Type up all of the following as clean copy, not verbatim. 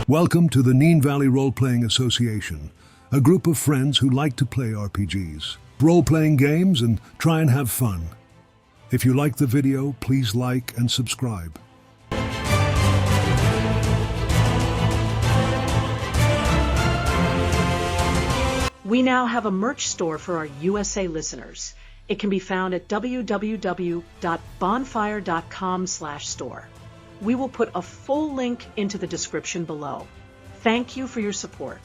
Welcome to the Neen Valley Role-Playing Association, a group of friends who like to play RPGs, role-playing games, and try and have fun. If you like the video, please like and subscribe. We now have a merch store for our USA listeners. It can be found at www.bonfire.com/store. We will put a full link into the description below. Thank you for your support.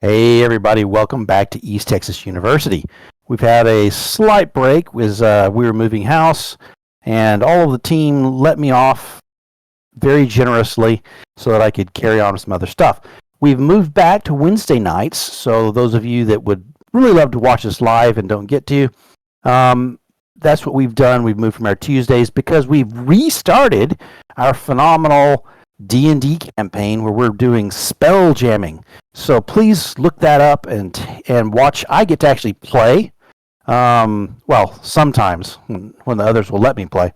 Hey everybody, welcome back to East Texas University. We've had a slight break as we were moving house, and all of the team let me off very generously so that I could carry on with some other stuff. We've moved back to Wednesday nights, so those of you that would really love to watch us live and don't get to, that's what we've done. We've moved from our Tuesdays because we've restarted our phenomenal D&D campaign where we're doing spell jamming. So please look that up and watch. I get to actually play. Well, sometimes when the others will let me play,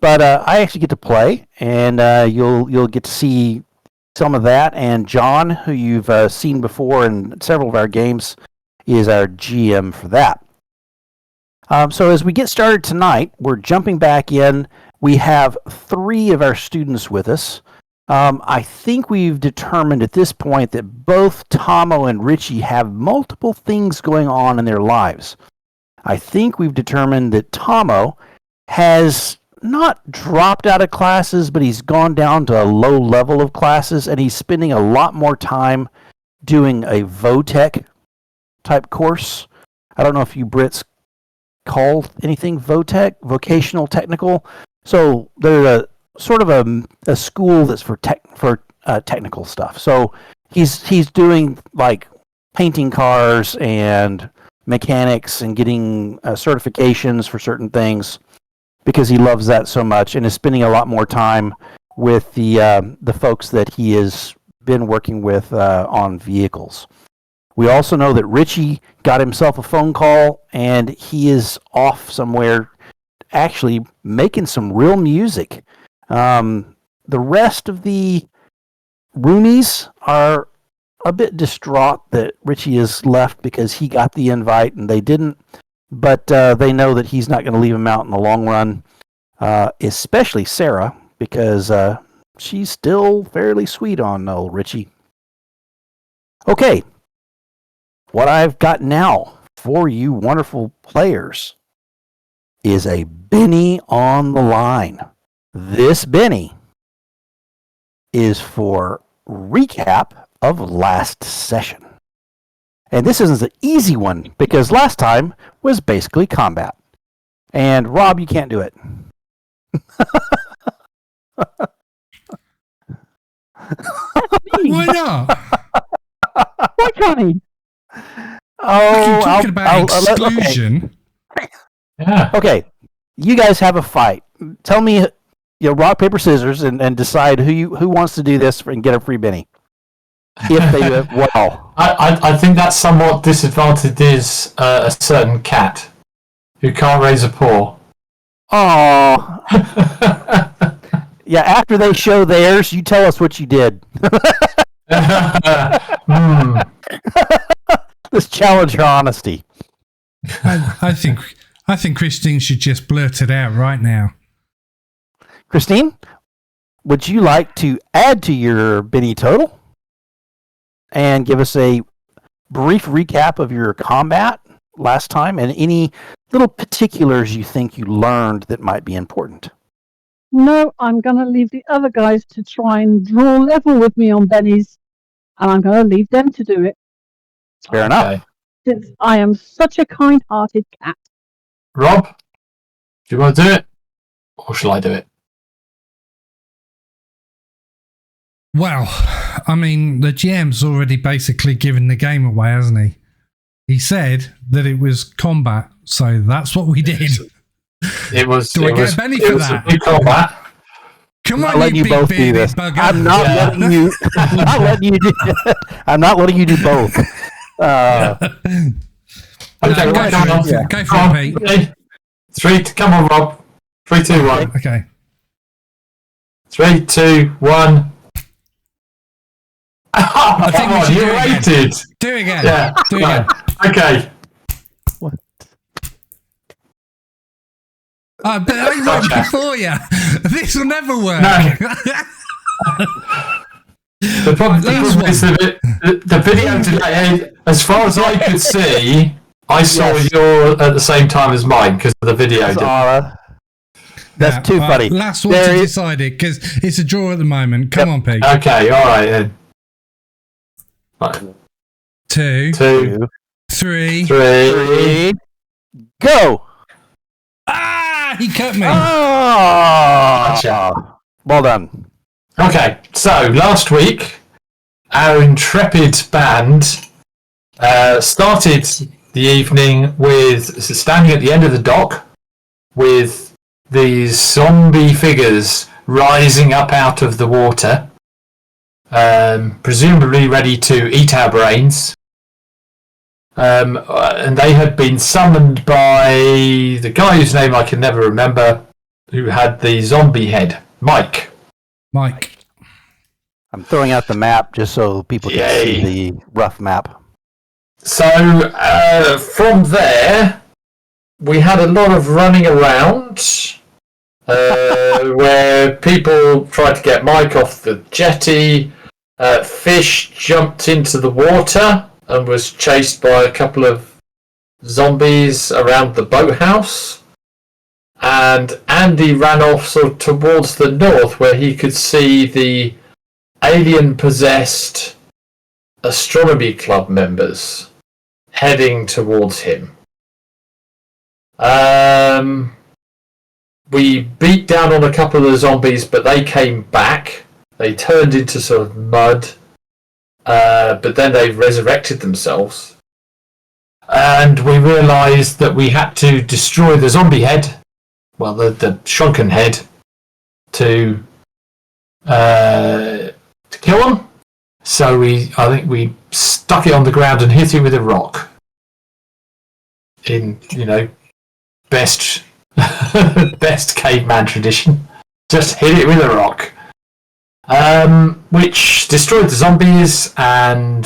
but I actually get to play, and you'll get to see some of that. And John, who you've seen before in several of our games, is our GM for that. So as we get started tonight, we're jumping back in. We have 3 of our students with us. I think we've determined at this point that both Tomo and Richie have multiple things going on in their lives. I think we've determined that Tomo has not dropped out of classes, but he's gone down to a low level of classes, and he's spending a lot more time doing a VOTEC type course. I don't know if you Brits call anything VOTEC, vocational technical. So they're sort of a school that's for technical stuff. So he's doing like painting cars and mechanics and getting certifications for certain things because he loves that so much, and is spending a lot more time with the folks that he has been working with on vehicles. We also know that Richie got himself a phone call, and he is off somewhere actually making some real music. The rest of the roomies are a bit distraught that Richie is left because he got the invite and they didn't, but they know that he's not going to leave him out in the long run, especially Sarah, because she's still fairly sweet on old Richie. Okay, what I've got now for you wonderful players is a Benny on the line. This Benny is for recap of last session. And this is an easy one because last time was basically combat. And Rob, you can't do it. Why not? Why can't he? You're talking about exclusion. Okay. Yeah. Okay, you guys have a fight. Tell me, rock, paper, scissors, and decide who wants to do this and get a free Benny. If they do well. I think that somewhat disadvantages a certain cat who can't raise a paw. Oh. Yeah, after they show theirs, you tell us what you did. Let's challenge her honesty. I think Christine should just blurt it out right now. Christine, would you like to add to your Benny total and give us a brief recap of your combat last time and any little particulars you think you learned that might be important? No, I'm going to leave the other guys to try and draw level with me on Benny's, and I'm going to leave them to do it. Fair enough. Since I am such a kind-hearted cat. Rob, do you want to do it, or shall I do it? Well, I mean, the GM's already basically given the game away, hasn't he? He said that it was combat, so that's what we did. It was. Do I get a Benny for that? A big combat. Come I'm on, letting you you big both do bearded this. bugger. I'm not letting you. I'm not letting you do. I'm not letting you do both. Okay, go come for on. it. Go for Come it, on. Three. Come on, Rob. 3, 2, 1. Okay. 3, 2, 1. I think we should you do it again. waited. Do it again. Yeah. Do it again. Okay. But I went Gotcha. before you. This will never work. No. The problem is the video delay. As far as I could see, I saw yours at the same time as mine because of the video. Zara. That's too funny. Last one to decide it because it's a draw at the moment. Come on, Pete. Okay, all right then. Right. 2, 2, 3. 3. Go. Ah, he cut me. Oh, Gotcha. Well done. Okay, so last week, our intrepid band started the evening with standing at the end of the dock with these zombie figures rising up out of the water, presumably ready to eat our brains. And they had been summoned by the guy whose name I can never remember, who had the zombie head, Mike. I'm throwing out the map just so people can see the rough map. So from there, we had a lot of running around where people tried to get Mike off the jetty. Fish jumped into the water and was chased by a couple of zombies around the boathouse. And Andy ran off sort of towards the north where he could see the alien-possessed astronomy club members heading towards him. We beat down on a couple of the zombies, but they came back. They turned into sort of mud, but then they resurrected themselves. And we realised that we had to destroy the zombie head, well, the shrunken head, to kill them. So I think we stuck it on the ground and hit it with a rock. In, best best caveman tradition. Just hit it with a rock. Which destroyed the zombies, and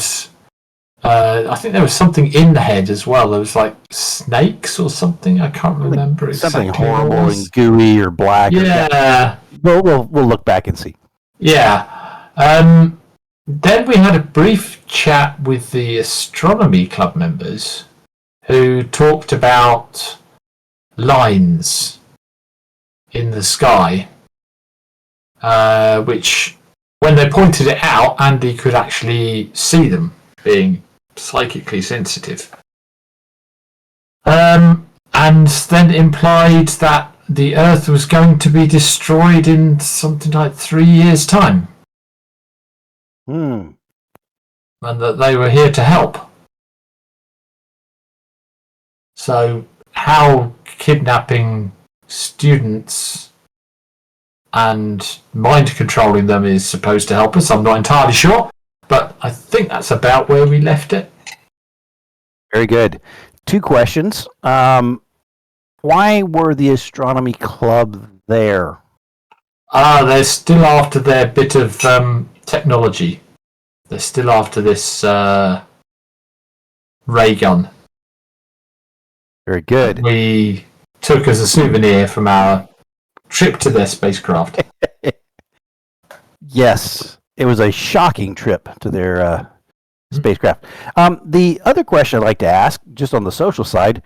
I think there was something in the head as well. There was like snakes or something. I can't remember exactly. Something horrible and gooey or black. Yeah. We'll look back and see. Yeah. Then we had a brief chat with the astronomy club members who talked about lines in the sky, which, when they pointed it out, Andy could actually see them, being psychically sensitive. And then implied that the Earth was going to be destroyed in something like 3 years' time. And that they were here to help. So how kidnapping students and mind controlling them is supposed to help us, I'm not entirely sure, but I think that's about where we left it. Very good. 2 questions. Why were the astronomy club there? They're still after their bit of technology. They're still after this ray gun. Very good. We took as a souvenir from our trip to their spacecraft. Yes, it was a shocking trip to their spacecraft. The other question I'd like to ask, just on the social side,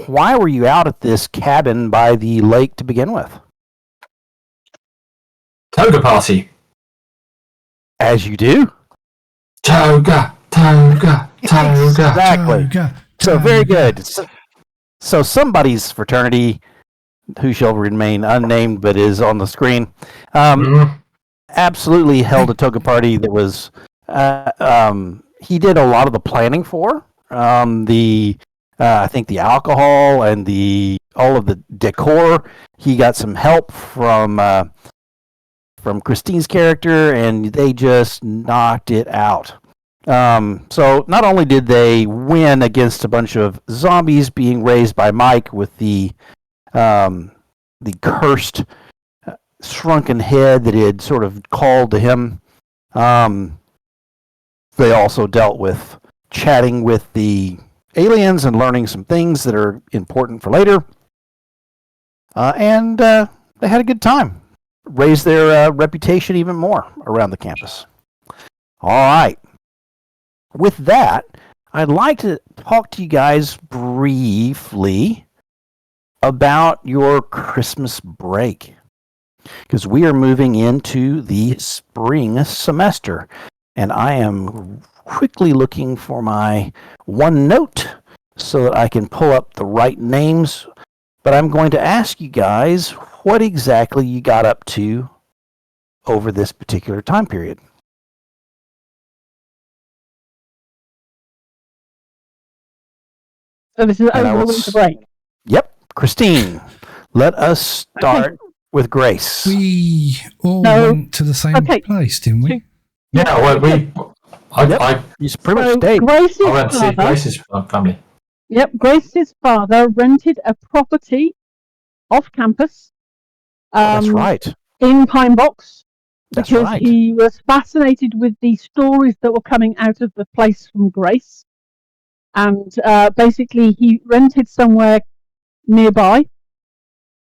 why were you out at this cabin by the lake to begin with? Toga party. As you do. Toga. Exactly. So very good. So somebody's fraternity, who shall remain unnamed but is on the screen, absolutely held a toga party that was he did a lot of the planning for. I think the alcohol and all of the decor. He got some help from Christine's character, and they just knocked it out. So not only did they win against a bunch of zombies being raised by Mike with the cursed shrunken head that he had sort of called to him, they also dealt with chatting with the aliens and learning some things that are important for later. And they had a good time. Raised their reputation even more around the campus. All right. With that, I'd like to talk to you guys briefly about your Christmas break, because we are moving into the spring semester, and I am quickly looking for my OneNote so that I can pull up the right names. But I'm going to ask you guys what exactly you got up to over this particular time period. So this is over winter break. Yep. Christine, let us start with Grace. We all went to the same place, didn't we? Yeah, well, I You pretty much stayed. I went to see Grace's family. Yep, Grace's father rented a property off campus. That's right. In Pine Box. That's because right. he was fascinated with the stories that were coming out of the place from Grace. And basically, he rented somewhere nearby.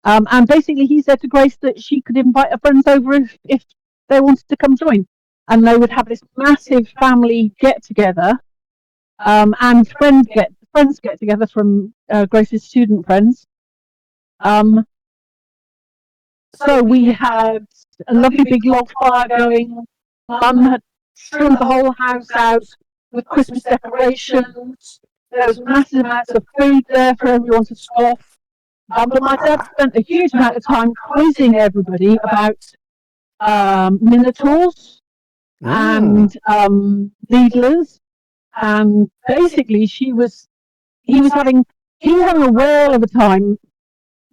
And basically, he said to Grace that she could invite her friends over if they wanted to come join. And they would have this massive family get-together. And friends get together from Grace's student friends. So we had a lovely big log fire going. Mum had trimmed the whole house out with Christmas decorations. There was massive amounts of food there for everyone to scoff. But my dad spent a huge amount of time quizzing everybody about minotaurs and needlers. And basically, he was having a whale of a time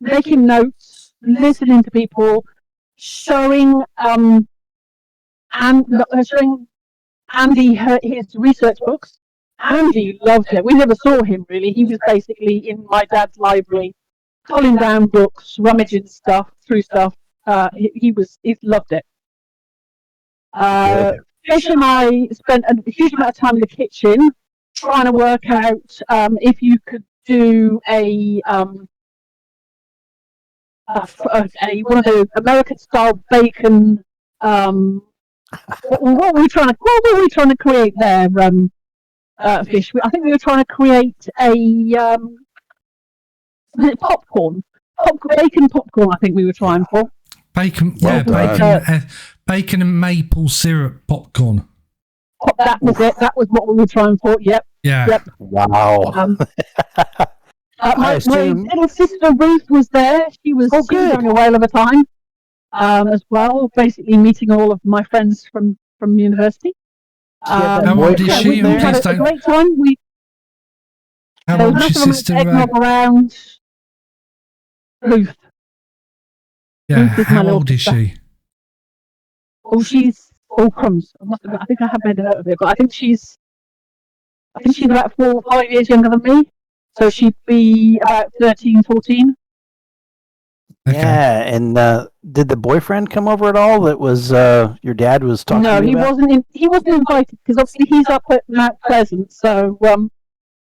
making notes, listening to people, showing Andy his research books. Andy loved it. We never saw him really. He was basically in my dad's library, pulling down books, rummaging through stuff. He loved it. Fish and I spent a huge amount of time in the kitchen trying to work out if you could do one of the American style bacon. What were we trying to create there? Fish. I think we were trying to create a popcorn. Bacon popcorn. I think we were trying for. Bacon and maple syrup popcorn. That was it. That was what we were trying for. Yep. Yeah. Yep. Wow. My little sister Ruth was there. She was having a whale of a time as well. Basically meeting all of my friends from university. How old is she? We had a great time. How old is your sister? Around Ruth. Yeah. How old is she? Oh, she's crumbs. I think I have made a note of it, but I think she's about 4 or 5 years younger than me. So she'd be about 13, 14. Okay. Yeah, and did the boyfriend come over at all? That was your dad was talking. No, he about? He wasn't invited because obviously he's up at Mount Pleasant. So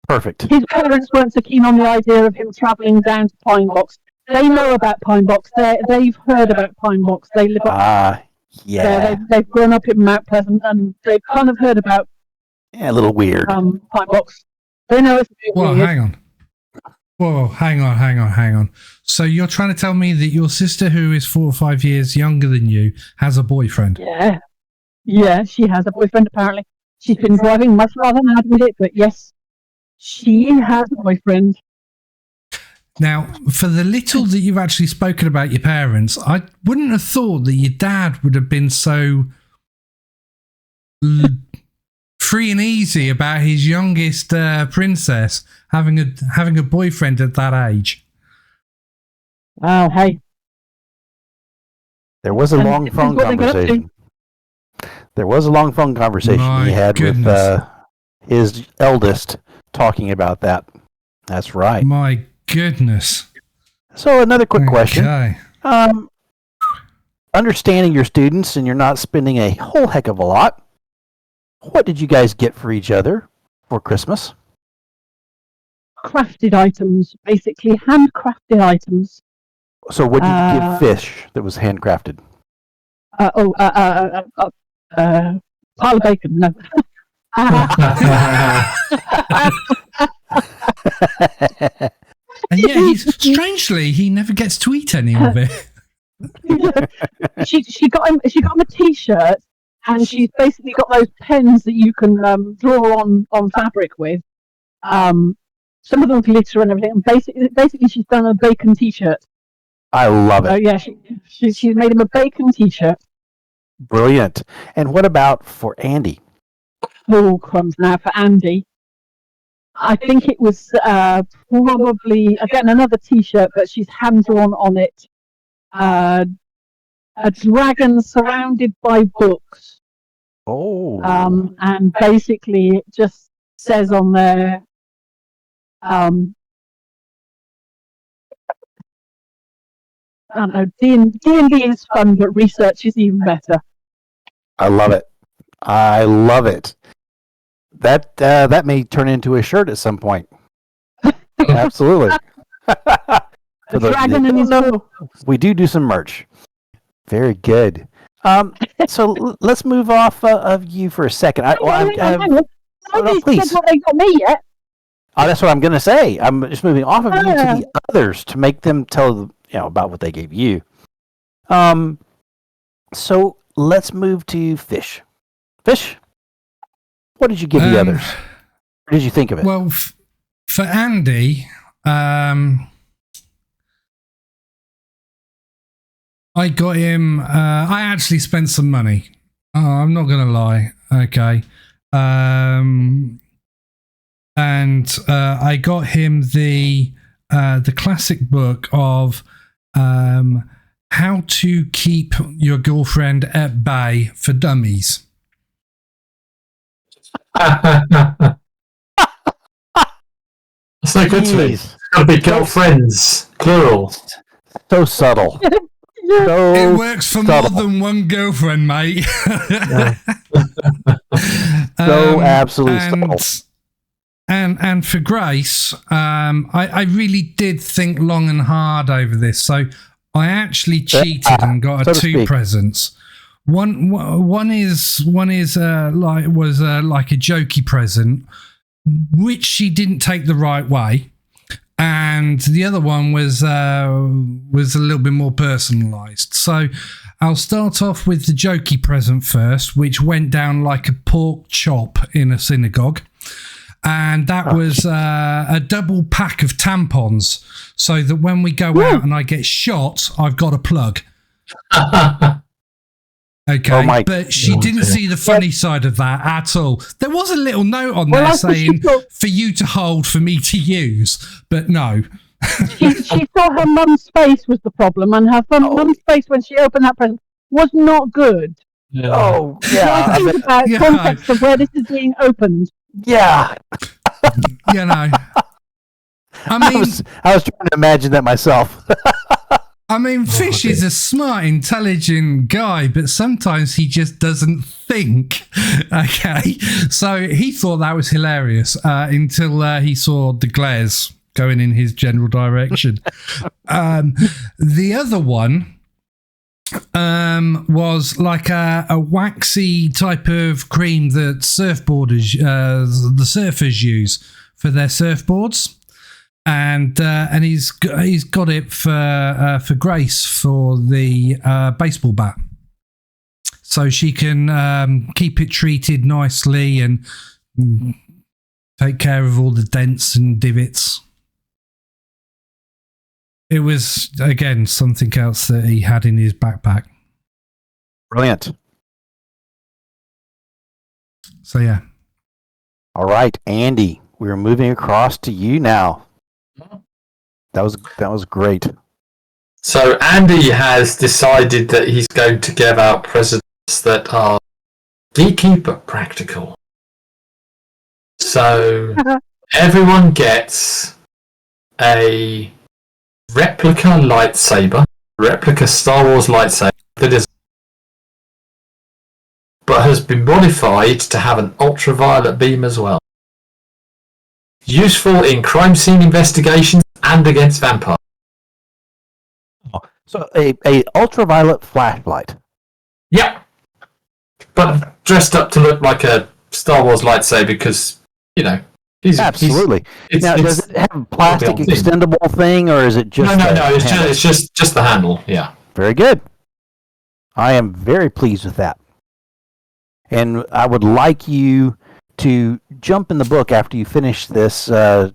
perfect. His parents weren't so keen on the idea of him travelling down to Pine Box. They know about Pine Box. They've heard about Pine Box. They live up. Yeah. They've grown up in Mount Pleasant and they've kind of heard about. Yeah, a little weird. Pine Box. They know it's Well, weird. hang on. Whoa, hang on. So you're trying to tell me that your sister, who is 4 or 5 years younger than you, has a boyfriend? Yeah, she has a boyfriend apparently. She's been driving much rather mad with it, but yes, she has a boyfriend. Now, for the little that you've actually spoken about your parents, I wouldn't have thought that your dad would have been so free and easy about his youngest princess having a boyfriend at that age. Wow, hey. There was a And long this is phone what they got up to. conversation. There was a long phone conversation My he had goodness. with his eldest talking about that. That's right. My goodness. So another quick question. Okay. Understanding your students and you're not spending a whole heck of a lot, what did you guys get for each other for Christmas? Crafted items, basically handcrafted items. So what did you give Fish that was handcrafted? Pile of bacon, no. And yeah, strangely, he never gets to eat any of it. she got him a t-shirt, and she's basically got those pens that you can draw on fabric with. Some of them glitter and everything. And basically, she's done a bacon t-shirt. I love it. Oh yeah, she's made him a bacon t-shirt. Brilliant. And what about for Andy? Oh crumbs! Now for Andy, I think it was probably again another t-shirt, but she's hand drawn on it. A dragon surrounded by books. Oh. And basically it just says on there, I don't know, D&D is fun, but research is even better. I love it. I love it. That may turn into a shirt at some point. Absolutely. The dragon and his book. We do some merch. Very good. So let's move off of you for a second. Nobody's Please. said what they got me yet. Oh, that's what I'm going to say. I'm just moving off of you to the others to make them tell about what they gave you. So let's move to Fish. Fish, what did you give the others? What did you think of it? Well, for Andy, I got him. I actually spent some money. I'm not going to lie. Okay. And I got him the classic book of how to keep your girlfriend at bay for dummies. That's so good to me. It's got to be girlfriends, plural. So subtle. So It works for subtle. more than one girlfriend, mate. So absolutely subtle. And for Grace, I really did think long and hard over this. So I actually cheated and got her so to two speak. presents. One is like a jokey present, which she didn't take the right way, and the other one was a little bit more personalised. So I'll start off with the jokey present first, which went down like a pork chop in a synagogue. And that was a double pack of tampons, so that when we go out and I get shot, I've got a plug. Okay, but she didn't see the funny side of that at all. There was a little note on there saying for you to hold, for me to use, but no. She thought her mum's face was the problem, and her mum's face when she opened that present was not good. Yeah. Oh, yeah. Think about context of where this is being opened. Yeah. You know. I mean, I was trying to imagine that myself. I mean, Fish is a smart, intelligent guy, but sometimes he just doesn't think. Okay, so he thought that was hilarious until he saw the glares going in his general direction. The other one was like a waxy type of cream that the surfers use for their surfboards. And he's got it for Grace for the baseball bat, so she can keep it treated nicely and take care of all the dents and divots. It was again something else that he had in his backpack. Brilliant. So yeah, All right, Andy, we're moving across to you now. That was great. So Andy has decided that he's going to give out presents that are geeky but practical. So everyone gets a replica Star Wars lightsaber that is, but has been modified to have an ultraviolet beam as well. Useful in crime scene investigations and against vampires. So a ultraviolet flashlight. Yeah, but dressed up to look like a Star Wars lightsaber because, Absolutely. Now, does it have a plastic extendable thing, or is it just No, it's just the handle, yeah. Very good. I am very pleased with that. And I would like you to jump in the book after you finish this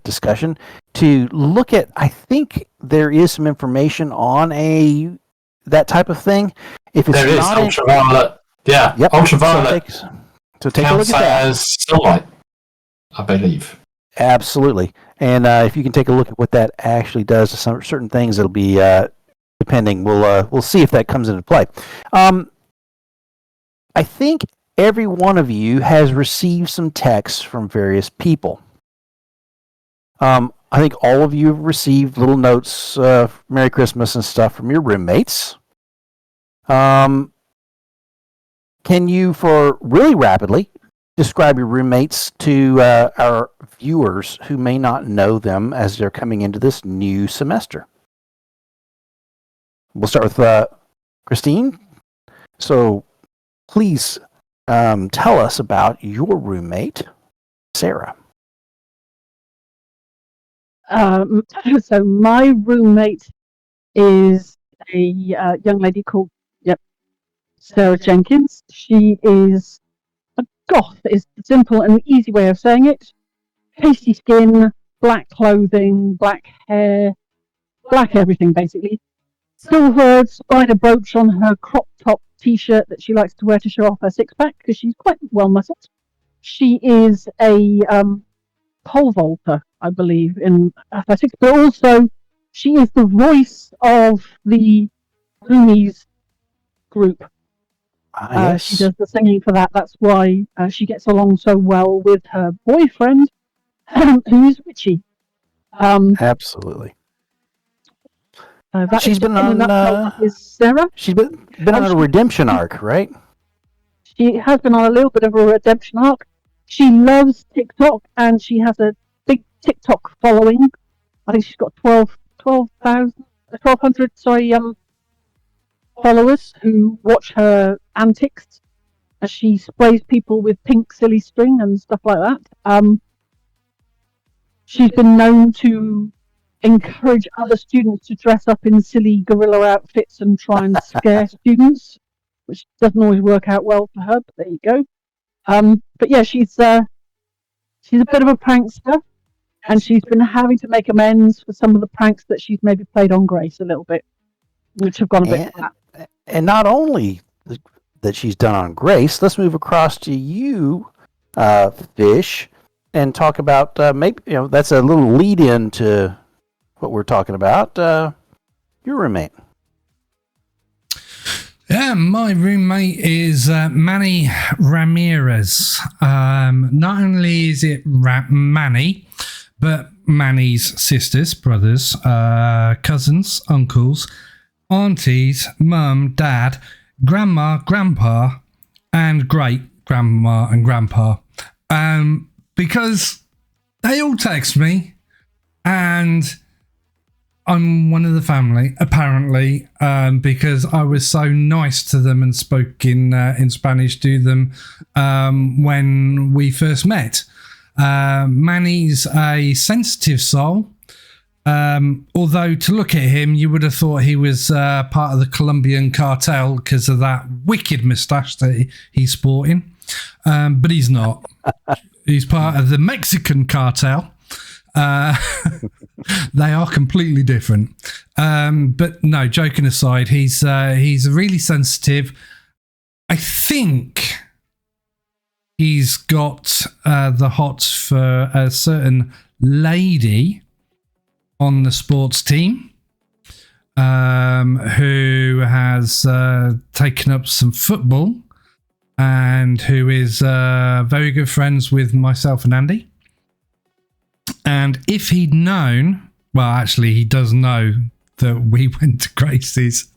discussion to look at, I think there is some information on that type of thing. If it's there is not ultraviolet. Yeah, yep. Ultraviolet. So take a look at that. As sunlight, I believe. Absolutely. And if you can take a look at what that actually does to some certain things, it'll be depending. We'll see if that comes into play. I think every one of you has received some texts from various people. I think all of you have received little notes, Merry Christmas and stuff from your roommates. Can you, for really rapidly, describe your roommates to our viewers who may not know them as they're coming into this new semester? We'll start with Christine. So please tell us about your roommate, Sarah. So my roommate is a young lady called Sarah Jenkins. She is a goth, is the simple and easy way of saying it. Pasty skin, black clothing, black hair, black everything basically. Silver spider brooch on her crop top t-shirt that she likes to wear to show off her six-pack because she's quite well muscled. She is a pole vaulter, I believe, in athletics, but also she is the voice of the Roomies group. Yes. She does the singing for that. That's why she gets along so well with her boyfriend, who is Richie. Absolutely. She's been on. Is Sarah? She's been on a redemption arc, right? She has been on a little bit of a redemption arc. She loves TikTok, and she has a big TikTok following. I think she's got 1,200 followers who watch her antics as she sprays people with pink silly string and stuff like that. She's been known to encourage other students to dress up in silly gorilla outfits and try and scare students, which doesn't always work out well for her, but there you go. But yeah, she's a bit of a prankster, and she's been having to make amends for some of the pranks that she's maybe played on Grace a little bit, which have gone a bit flat. And not only that she's done on Grace, let's move across to you, Fish, and talk about maybe that's a little lead in to what we're talking about. Your roommate. Yeah, my roommate is Manny Ramirez. Not only is it Manny, but Manny's sisters, brothers, cousins, uncles, aunties, mum, dad, grandma, grandpa, and great grandma and grandpa. Because they all text me, and I'm one of the family, apparently, because I was so nice to them and spoke in Spanish to them when we first met. Manny's a sensitive soul, although to look at him, you would have thought he was part of the Colombian cartel because of that wicked moustache that he's sporting, but he's not. He's part of the Mexican cartel. They are completely different. But no, joking aside, he's really sensitive. I think he's got the hots for a certain lady on the sports team who has taken up some football and who is very good friends with myself and Andy. And if he'd known, well, actually, he does know that we went to Gracie's,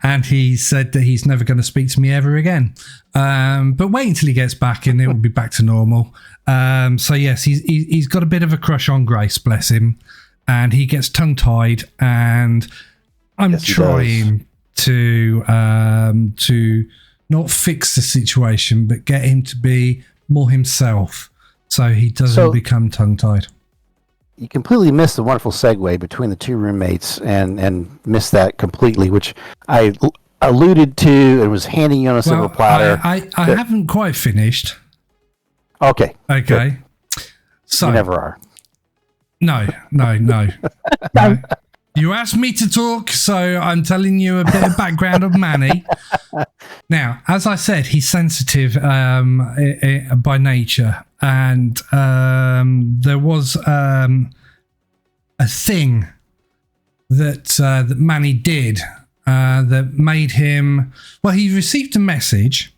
and he said that he's never going to speak to me ever again. But wait until he gets back and it will be back to normal. So yes, he's got a bit of a crush on Grace, bless him. And he gets tongue-tied, and I'm trying to not fix the situation, but get him to be more himself so he doesn't become tongue-tied. You completely missed the wonderful segue between the two roommates and missed that completely, which I alluded to and was handing you on a silver platter. I haven't quite finished. Okay. Okay. Good. So You never are. No. You asked me to talk, so I'm telling you a bit of background of Manny. Now, as I said, he's sensitive by nature, and there was a thing that Manny did that made him. Well, he received a message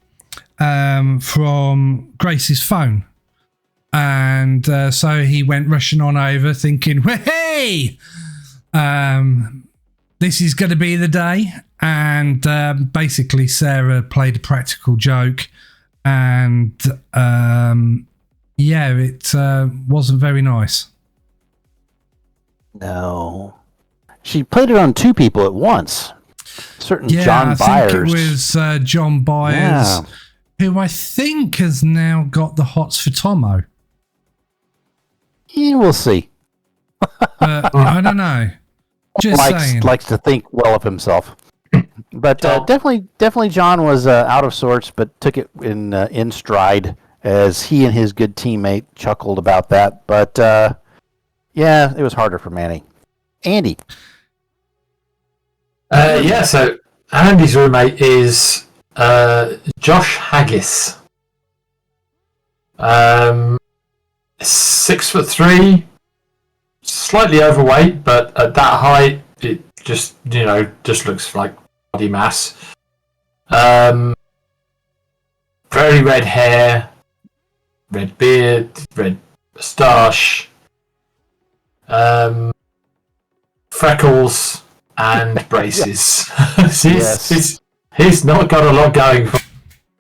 from Grace's phone. And so he went rushing on over thinking, hey, this is going to be the day. And basically Sarah played a practical joke. And it wasn't very nice. No. She played it on two people at once. Certain John Byers. I think it was John Byers, who I think has now got the hots for Tomo. Yeah, we'll see. I don't know. Just saying. Likes to think well of himself. But definitely John was out of sorts, but took it in stride as he and his good teammate chuckled about that. But it was harder for Manny. Andy. So Andy's roommate is Josh Haggis. 6'3", slightly overweight, but at that height, it just looks like body mass. Very red hair, red beard, red moustache, freckles, and braces. He's not got a lot going for him.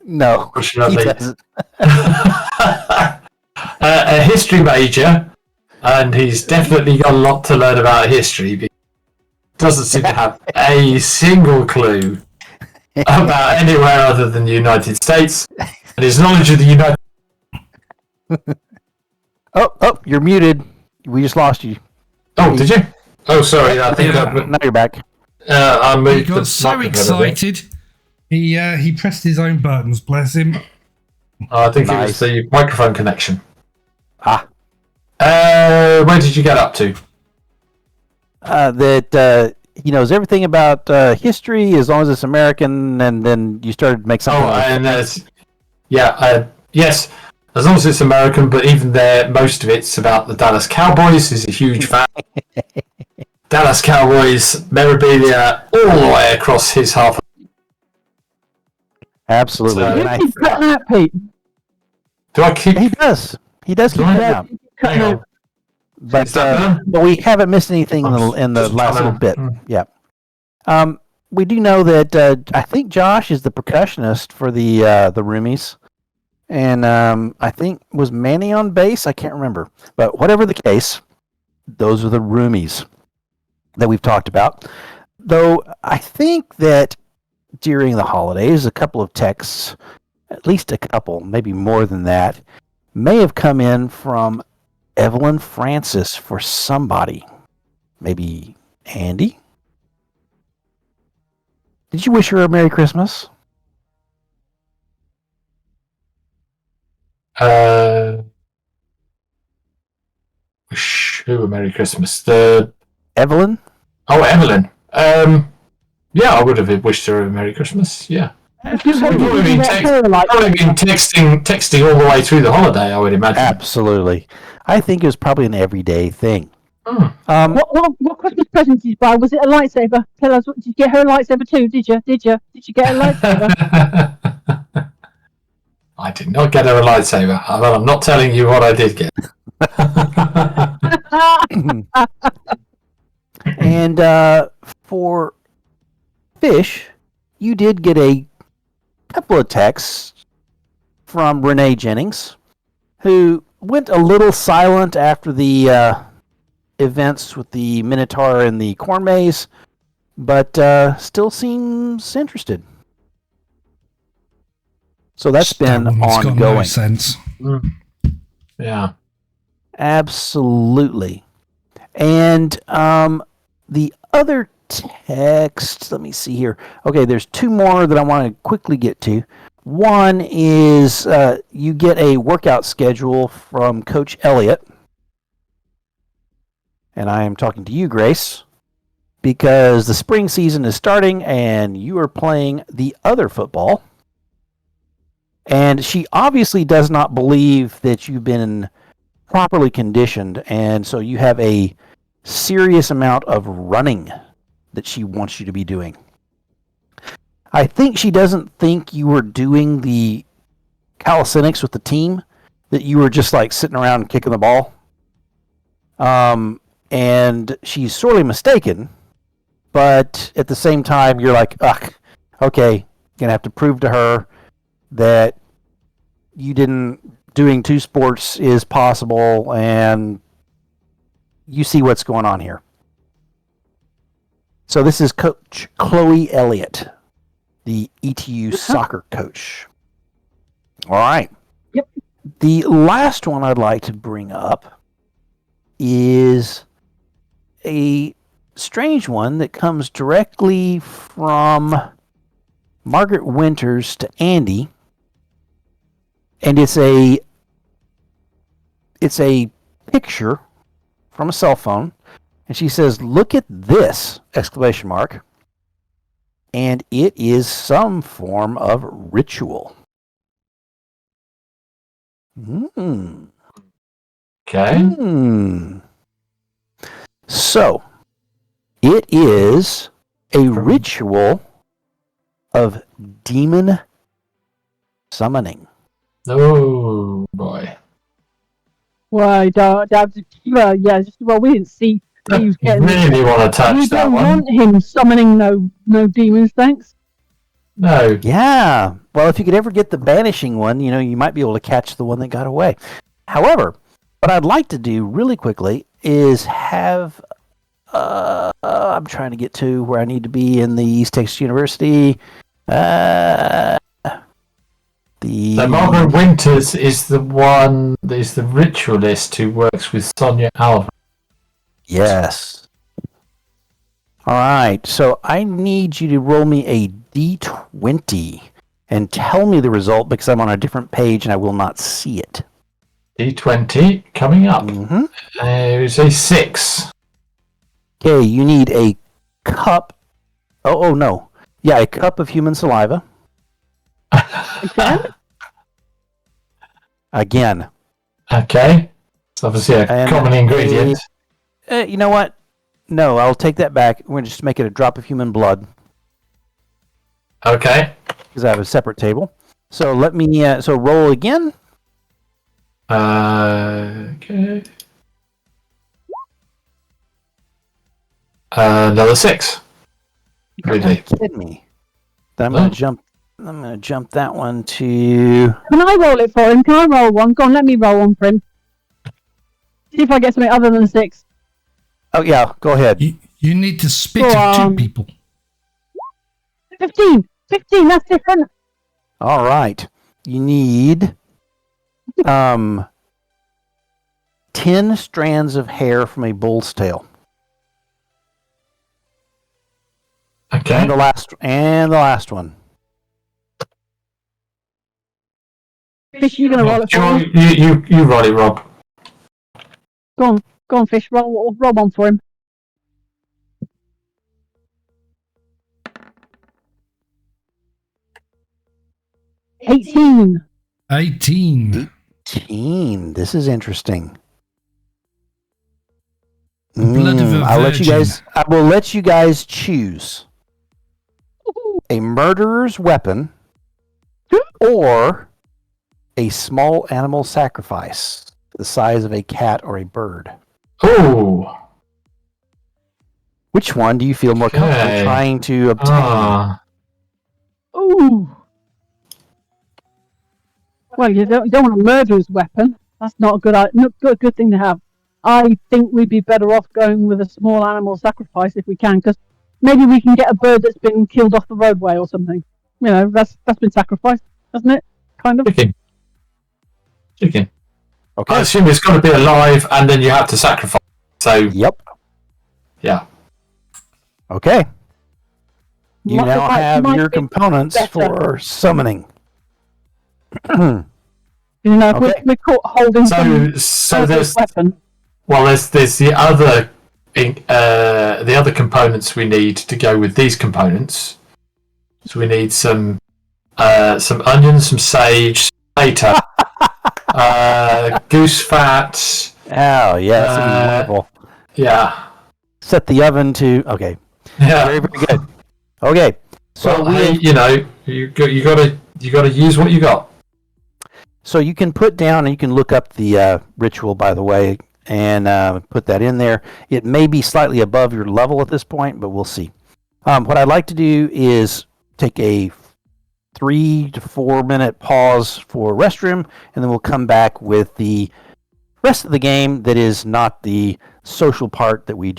No, Fortunately. he doesn't. A history major, and he's definitely got a lot to learn about history. But he doesn't seem to have a single clue about anywhere other than the United States, and his knowledge of the United. Oh, you're muted. We just lost you. Oh, did you? Oh, sorry. I think now you're back. I moved. He got so excited. He pressed his own buttons. Bless him. I think it was the microphone connection. Where did you get up to? That he knows everything about history as long as it's American, and then you started to make something. Yes, as long as it's American, but even there, most of it's about the Dallas Cowboys. He's a huge fan. Dallas Cowboys memorabilia all the way across his half. Absolutely. So, You keep cutting out, Pete. do I keep? He does. He does keep it out. Hang on. But we haven't missed anything in the last little bit. Yeah. We do know that I think Josh is the percussionist for the roomies, and I think was Manny on bass. I can't remember, but whatever the case, those are the roomies that we've talked about. Though I think that during the holidays, a couple of texts, at least a couple, maybe more than that, may have come in from Evelyn Francis for somebody. Maybe Andy? Did you wish her a Merry Christmas? Wish who a Merry Christmas? Evelyn? Oh, Evelyn. Yeah, I would have wished her a Merry Christmas. Yeah. If you want Probably to been, get her a light probably been texting all the way through the holiday, I would imagine. Absolutely. I think it was probably an everyday thing. What Christmas present did you buy? Was it a lightsaber? Tell us, did you get her a lightsaber too? Did you get a lightsaber? I did not get her a lightsaber. Well, I'm not telling you what I did get. And for Fish, you did get a couple of texts from Renee Jennings, who went a little silent after the events with the Minotaur and the corn maze, but still seems interested. So that's been That one's got ongoing. no sense. Yeah. Absolutely. And the other text, let me see here. Okay, there's two more that I want to quickly get to. One is you get a workout schedule from Coach Elliott. And I am talking to you, Grace, because the spring season is starting and you are playing the other football. And she obviously does not believe that you've been properly conditioned, and so you have a serious amount of running that she wants you to be doing. I think she doesn't think you were doing the calisthenics with the team, that you were just like sitting around and kicking the ball. And she's sorely mistaken, but at the same time, you're like, ugh, okay, gonna have to prove to her that doing two sports is possible, and you see what's going on here. So this is Coach Chloe Elliott, the ETU soccer coach. All right. Yep. The last one I'd like to bring up is a strange one that comes directly from Margaret Winters to Andy. And it's a picture from a cell phone. And she says, "Look at this!" exclamation mark. And it is some form of ritual. Okay. So, it is a ritual of demon summoning. Oh boy. Well, we didn't see he was You getting. really want to touch We that don't one? want him summoning no demons, thanks. No. Yeah. Well, if you could ever get the banishing one, you might be able to catch the one that got away. However, what I'd like to do really quickly is have I'm trying to get to where I need to be in the East Texas University. So Margaret Winters is the ritualist who works with Sonia Alvarez. Yes. All right. So I need you to roll me a D20 and tell me the result, because I'm on a different page and I will not see it. D20 coming up. Mm-hmm. It was a 6. Okay, you need a cup. Oh no. Yeah, a cup of human saliva. Again. Okay. It's obviously a common ingredient. You know what? No, I'll take that back. We're going to just make it a drop of human blood. Okay. Because I have a separate table. So let me, so roll again. Okay. Another 6. Really? Kidding me. Then I'm going to jump that one to... Can I roll it for him? Can I roll one? Go on, let me roll one for him. See if I get something other than 6. Oh, yeah, go ahead. You need to spit at two people. 15, that's different. All right. You need 10 strands of hair from a bull's tail. Okay. And the last one. Fish, you're going to roll it for him. You roll it, Rob. Go on, Fish, roll one for him. 18. 18. 18. This is interesting. Blood of a virgin. I will let you guys choose a murderer's weapon or a small animal sacrifice the size of a cat or a bird. Oh. Which one do you feel more comfortable trying to obtain? Ooh. Well, you don't want a murderer's weapon. That's not a good thing to have. I think we'd be better off going with a small animal sacrifice if we can, because maybe we can get a bird that's been killed off the roadway or something. You know, that's been sacrificed, hasn't it? Kind of. Chicken. Okay. I assume it's got to be alive, and then you have to sacrifice. So. Yep. Yeah. Okay. You now have your components for summoning. You know, if we're caught holding so there's weapon. Well, there's the other components we need to go with these components. So we need some onions, some sage, tomato, goose fat. Oh yes, wonderful. Yeah. Set the oven to okay. Yeah. Very good. Okay. So well, you gotta use what you got. So you can put down and you can look up the ritual, by the way, and put that in there. It may be slightly above your level at this point, but we'll see. What I'd like to do is take a 3 to 4 minute pause for restroom, and then we'll come back with the rest of the game that is not the social part that we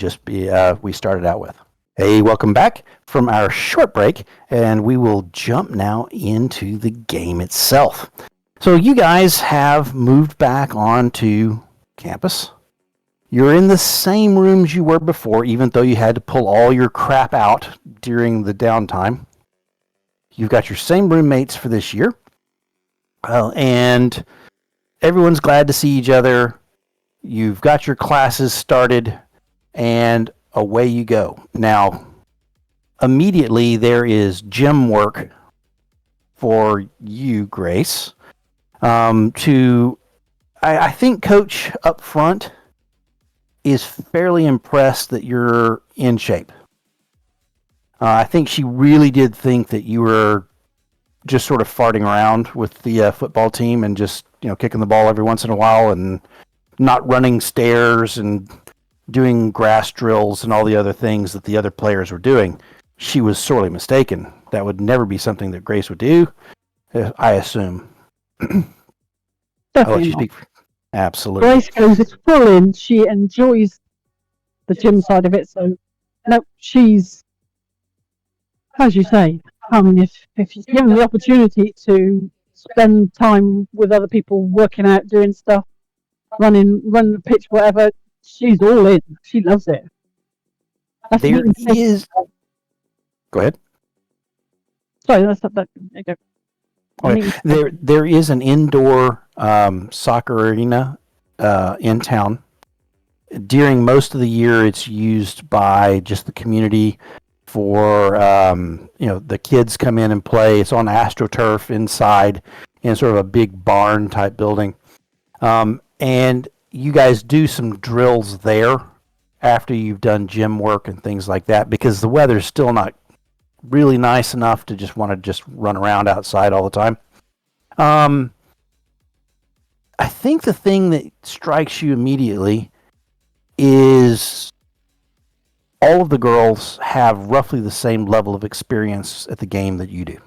started out with. Hey, welcome back from our short break, and we will jump now into the game itself. So you guys have moved back onto campus. You're in the same rooms you were before, even though you had to pull all your crap out during the downtime. You've got your same roommates for this year. And everyone's glad to see each other. You've got your classes started, and away you go. Now, immediately there is gym work for you, Grace. I think Coach up front is fairly impressed that you're in shape. I think she really did think that you were just sort of farting around with the football team and just, kicking the ball every once in a while and not running stairs and doing grass drills and all the other things that the other players were doing. She was sorely mistaken. That would never be something that Grace would do, I assume. I'll let you speak. Absolutely. Grace goes full in. She enjoys the gym side of it. So, no, she's, as you say, I mean, if she's given the opportunity to spend time with other people, working out, doing stuff, running the pitch, whatever, she's all in. She loves it. There is. Go ahead. Sorry, that's not that. There you go. Okay. There is an indoor soccer arena in town. During most of the year, it's used by just the community for, the kids come in and play. It's on AstroTurf inside in sort of a big barn type building. And you guys do some drills there after you've done gym work and things like that, because the weather's still not really nice enough to just want to just run around outside all the time. I think the thing that strikes you immediately is all of the girls have roughly the same level of experience at the game that you do.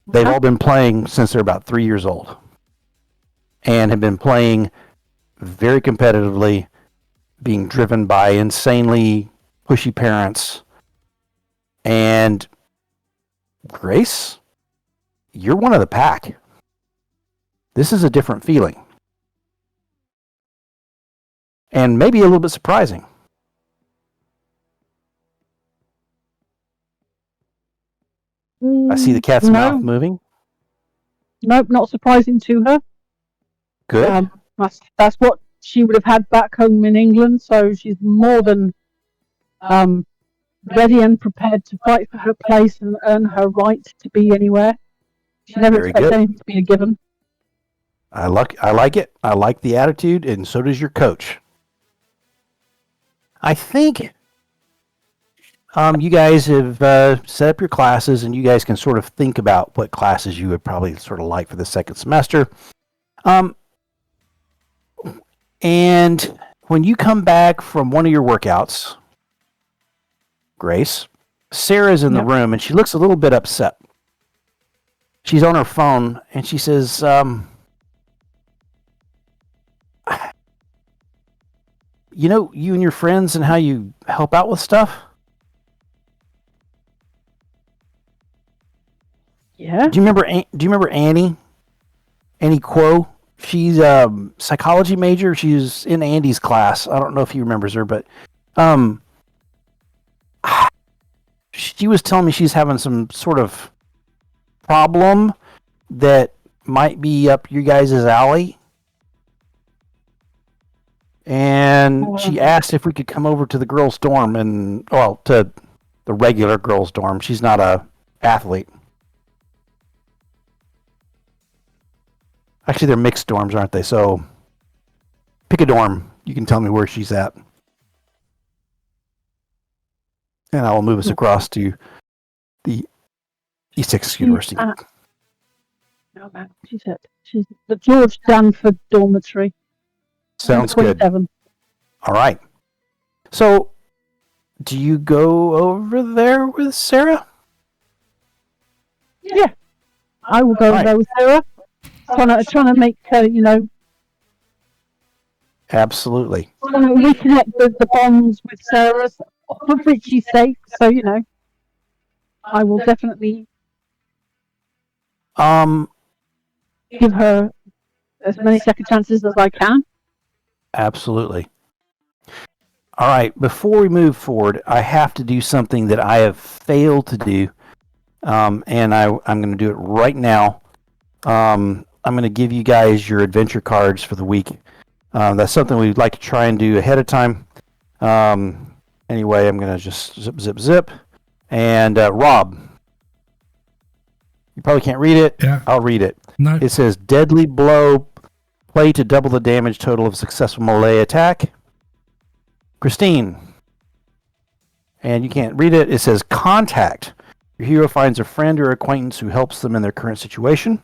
They've all been playing since they're about 3 years old and have been playing very competitively, being driven by insanely pushy parents. And Grace, you're one of the pack. This is a different feeling. And maybe a little bit surprising. I see the cat's mouth moving. Nope, not surprising to her. Good. That's what she would have had back home in England, so she's more than ready and prepared to fight for her place and earn her right to be anywhere. She never Very expects good. anything to be a given. I like it. I like the attitude, and so does your coach. I think you guys have set up your classes, and you guys can sort of think about what classes you would probably sort of like for the second semester. And when you come back from one of your workouts, Grace, Sarah's in the room, and she looks a little bit upset. She's on her phone, and she says, you know, you and your friends and how you help out with stuff? Yeah. Do you remember Annie? Annie Quo? She's a psychology major. She's in Andy's class. I don't know if he remembers her, but she was telling me she's having some sort of problem that might be up your guys' alley. And she asked if we could come over to the girls' dorm to the regular girls' dorm. She's not a athlete. Actually, they're mixed dorms, aren't they? So pick a dorm. You can tell me where she's at. And I will move us across to the East Texas University. No, man. She's the George Danford dormitory. Sounds good. 27. All right. So, do you go over there with Sarah? Yeah. I will go there with Sarah. Trying to make her, Absolutely. trying to reconnect the bonds with Sarah for Richie's sake. So, I will definitely give her as many second chances as I can. Absolutely. All right. Before we move forward, I have to do something that I have failed to do, and I'm going to do it right now. I'm going to give you guys your adventure cards for the week. That's something we'd like to try and do ahead of time. Anyway, I'm going to just zip. And Rob, you probably can't read it. Yeah. I'll read it. No. It says, deadly blow, play to double the damage total of successful melee attack. Christine, and you can't read it. It says, contact. Your hero finds a friend or acquaintance who helps them in their current situation.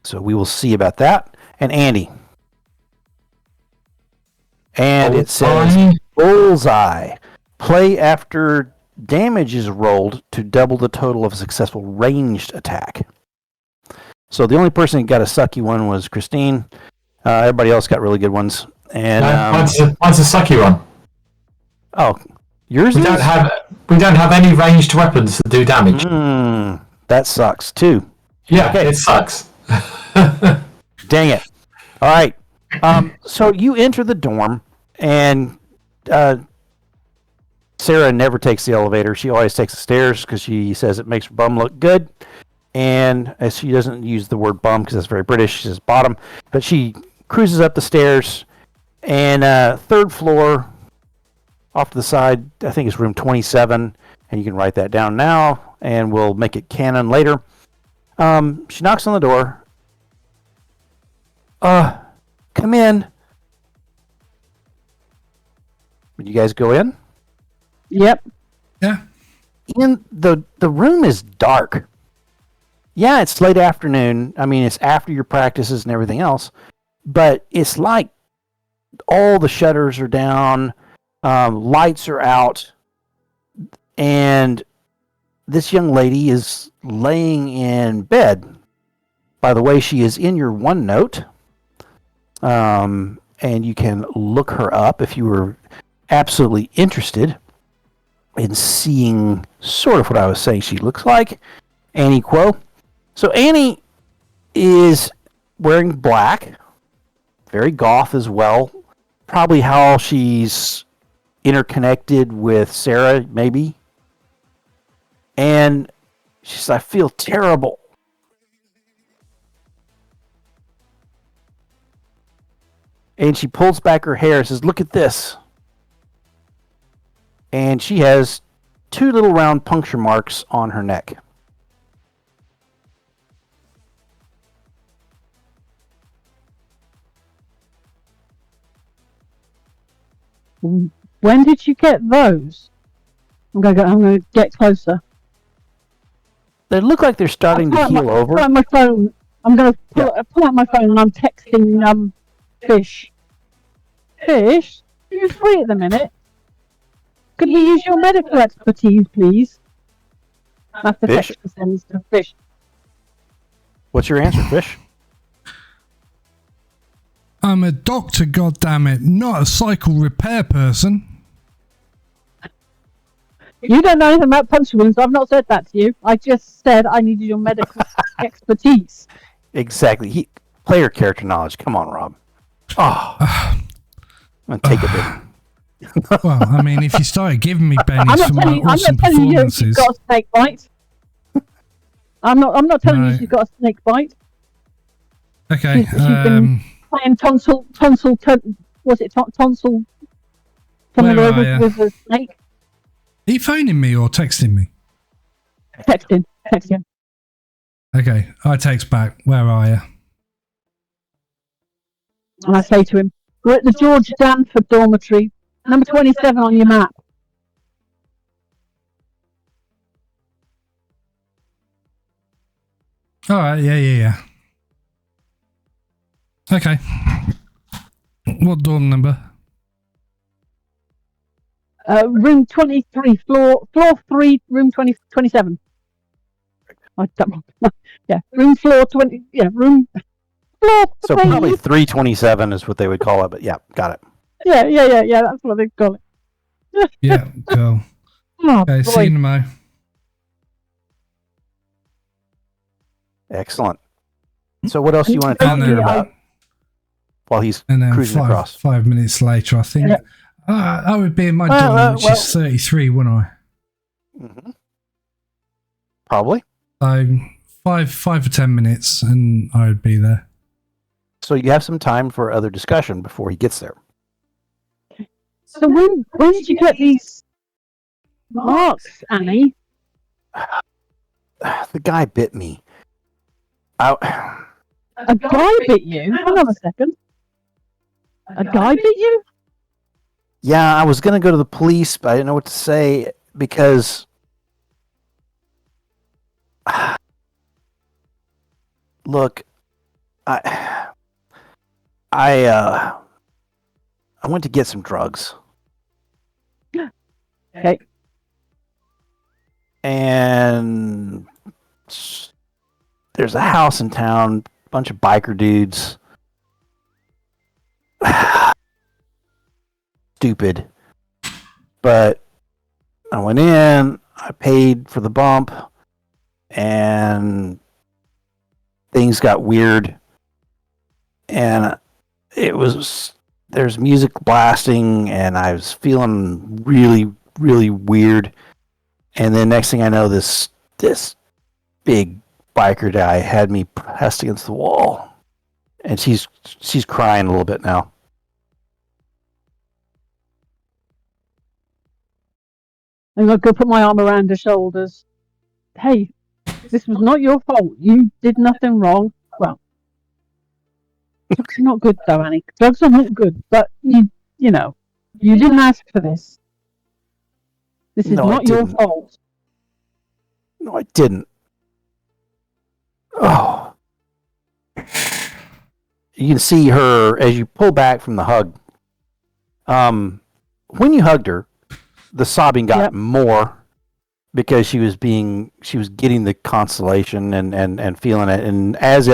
So we will see about that. And Andy. And it says, bullseye. Play after damage is rolled to double the total of a successful ranged attack. So the only person who got a sucky one was Christine. Everybody else got really good ones. And what's a sucky one? Oh, yours we don't have any ranged weapons that do damage. That sucks too. Yeah, okay. It sucks. Dang it. All right. So you enter the dorm, and Sarah never takes the elevator. She always takes the stairs because she says it makes her bum look good. And she doesn't use the word bum because that's very British. She says bottom. But she cruises up the stairs, and third floor off to the side, I think it's room 27. And you can write that down now, and we'll make it canon later. She knocks on the door. Come in. Would you guys go in? Yep. Yeah. In the room is dark. Yeah, it's late afternoon. I mean, it's after your practices and everything else, but it's like all the shutters are down, lights are out, and this young lady is laying in bed. By the way, she is in your OneNote, and you can look her up if you were absolutely interested in seeing sort of what I was saying she looks like. Annie Quo. So Annie is wearing black, very goth as well. Probably how she's interconnected with Sarah, maybe. And she says, I feel terrible. And she pulls back her hair and says, look at this. and she has 2 little round puncture marks on her neck. When did you get those? I'm going to get closer. They look like they're starting to heal over. Pull out my phone. I'm going to pull out my phone and I'm texting Fish. Fish, are you free at the minute? Could we use your medical expertise, please? That's the Fish? text to send to Fish. What's your answer, Fish? I'm a doctor, goddammit, not a cycle repair person. You don't know anything about puncture wounds. I've not said that to you. I just said I needed your medical expertise. Exactly. Player character knowledge. Come on, Rob. Oh, I'm gonna take a bit. Well, I mean, if you started giving me bennies for my I'm not awesome telling you she's performances, got a snake bite. I'm not telling you No. she's got a snake bite. okay. She's been playing tonsil. Was it tonsil? Something Where are ya? with a snake. Are you phoning me or texting me? Texting. Okay, I text back. Where are you? And I say to him, "We're at the George Danford dormitory, number 27 on your map." All right. Yeah. Okay. What dorm number? Room 23, floor 3, room 27. I don't, yeah, room floor 20. Yeah, room floor. So 3. probably 327 is what they would call it, but yeah, got it. Yeah. That's what they call it. Yeah, cool. Oh, Okay, see boy. you tomorrow. Excellent. So what else do you want to talk And to her then- about while he's And then cruising across? 5 minutes later, I think Yeah. I would be in my Well, dorm, which well. is 33, wouldn't I? Mm-hmm. Probably. So 5 or 10 minutes, and I would be there. So you have some time for other discussion before he gets there. So when did you get these marks, Annie? The guy bit me. I, A guy bit you? Hang on a second. A guy bit you? yeah, I was going to go to the police, but I didn't know what to say because look, I went to get some drugs. Okay. And there's a house in town, bunch of biker dudes. Stupid. But I went in, I paid for the bump, and things got weird. And there's music blasting, and I was feeling really, really weird. And then next thing I know, this big biker guy had me pressed against the wall, and she's crying a little bit now. I'm going to go put my arm around her shoulders. Hey, this was not your fault. You did nothing wrong. Well, drugs are not good though, Annie. Drugs are not good, but you know, you didn't ask for this. This is No, I not your didn't. fault. No, I didn't. Oh. You can see her as you pull back from the hug. When you hugged her, the sobbing got Yep. more because she was getting the consolation and feeling it. And as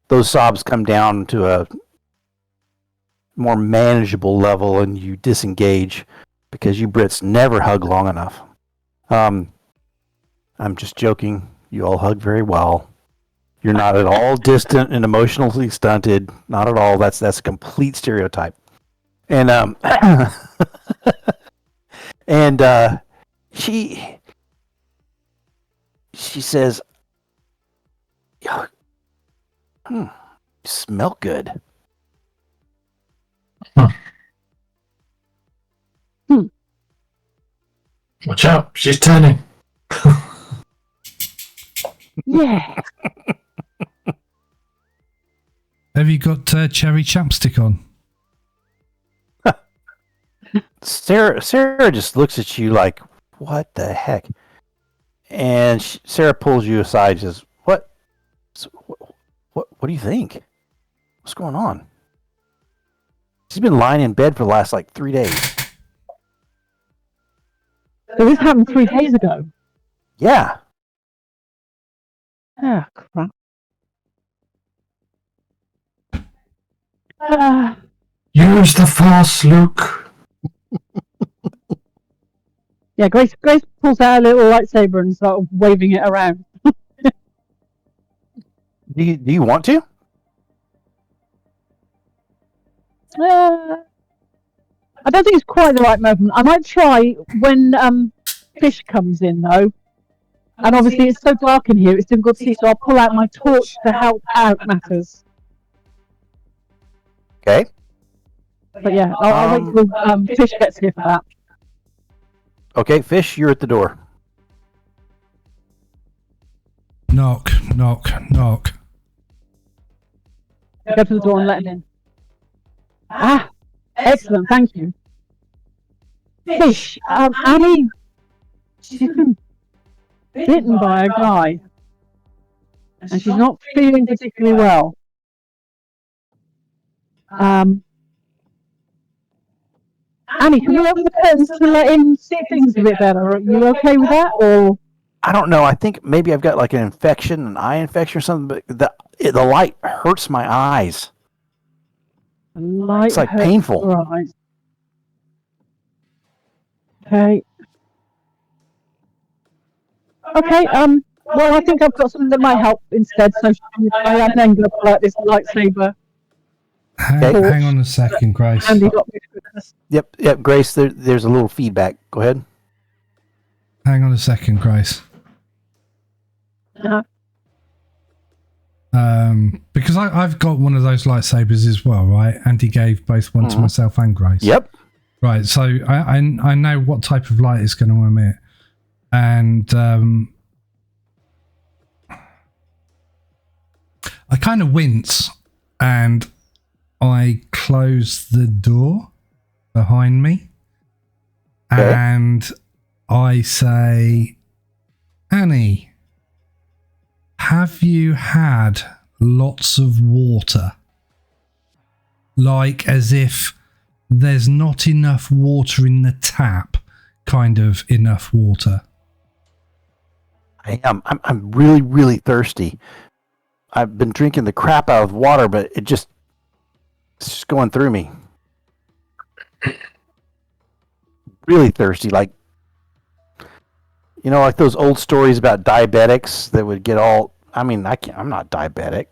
those sobs come down to a more manageable level and you disengage because you Brits never hug long enough. I'm just joking. You all hug very well. You're not at all distant and emotionally stunted. Not at all. That's a complete stereotype. And and she says, you smell good. Watch out, she's turning. Yeah. Have you got cherry chapstick on? Sarah just looks at you like, what the heck? And Sarah pulls you aside and says, what do you think? What's going on? She's been lying in bed for the last 3 days. So this happened 3 days ago. Yeah. Oh, crap. Use the force, Luke. Yeah, Grace pulls out a little lightsaber and starts waving it around. Do you want to? I don't think it's quite the right moment. I might try when Fish comes in, though. And obviously it's so dark in here, it's difficult to see, so I'll pull out my torch to help out matters. Okay. But yeah, I'll wait till Fish gets here for that. Okay, Fish, you're at the door. Knock, knock, knock. Go to the door and let him in. Ah, excellent, thank you. Fish, Annie, she's been bitten by a guy, and she's not feeling particularly well. Annie, can we open the curtains to let him see things a bit better? Are you okay with that, or? I don't know. I think maybe I've got an infection, an eye infection or something, but the light hurts my eyes. It's painful. Right. Okay. Okay, well, I think I've got something that might help instead, so I'm then going to pull out this lightsaber. Hang on a second, Grace. Andy got me with this. Yep, Grace, there's a little feedback. Go ahead. Hang on a second, Grace. Uh-huh. Because I've got one of those lightsabers as well, right? Andy gave both one to myself and Grace. Yep. Right, so I know what type of light it's going to emit. And I kind of wince and I close the door behind me. Okay. And I say, Annie, have you had lots of water? Like as if there's not enough water in the tap, kind of enough water. I am. I'm really, really thirsty. I've been drinking the crap out of water, but it's just going through me. Really thirsty, like those old stories about diabetics that would get all. I mean, I'm not diabetic.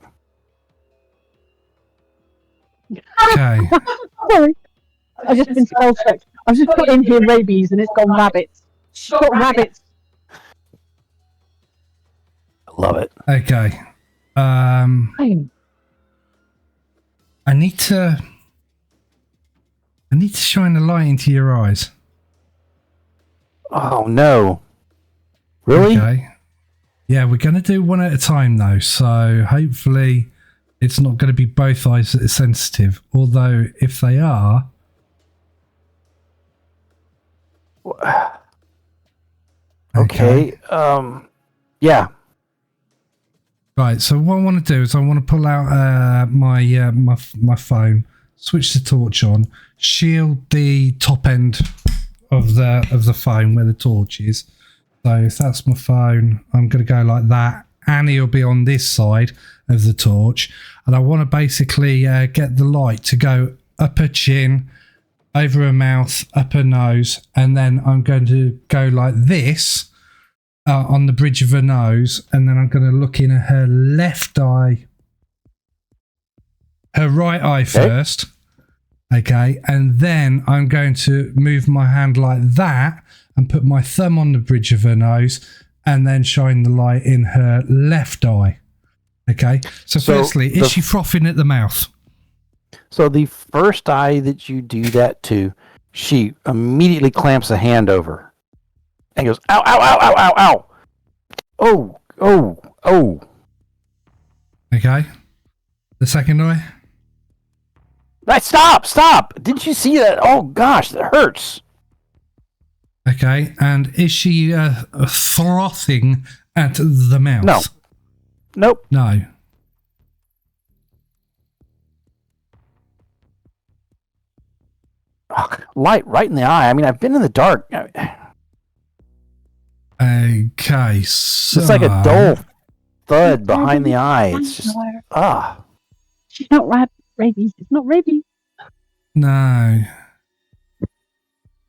Okay. Sorry. I've just been spell checked. I've just put in here rabies and it's gone rabbits. It's got rabbits. I love it. Okay. I need to shine a light into your eyes. Oh no. Really? Okay. Yeah, we're going to do one at a time though, so hopefully it's not going to be both eyes that are sensitive. Although if they are, okay. Yeah. Right. So what I want to do is I want to pull out my phone, switch the torch on, shield the top end of the phone where the torch is. So if that's my phone, I'm going to go like that. Annie will be on this side of the torch, and I want to basically get the light to go up her chin, over her mouth, up her nose, and then I'm going to go like this on the bridge of her nose, and then I'm going to look in her left eye, her right eye first. Okay, and then I'm going to move my hand like that and put my thumb on the bridge of her nose and then shine the light in her left eye. Okay, so firstly, is she frothing at the mouth? So the first eye that you do that to, she immediately clamps a hand over. and goes, ow, ow, ow, ow, ow, ow. Oh, oh, oh. Okay. The second eye? Right, stop. Didn't you see that? Oh, gosh, that hurts. Okay. And is she frothing at the mouth? No. Nope. No. Ugh, light right in the eye. I mean, I've been in the dark. Okay, so... It's like a dull thud behind the eye. It's just... Ah. She's not rabies. It's not rabies. No.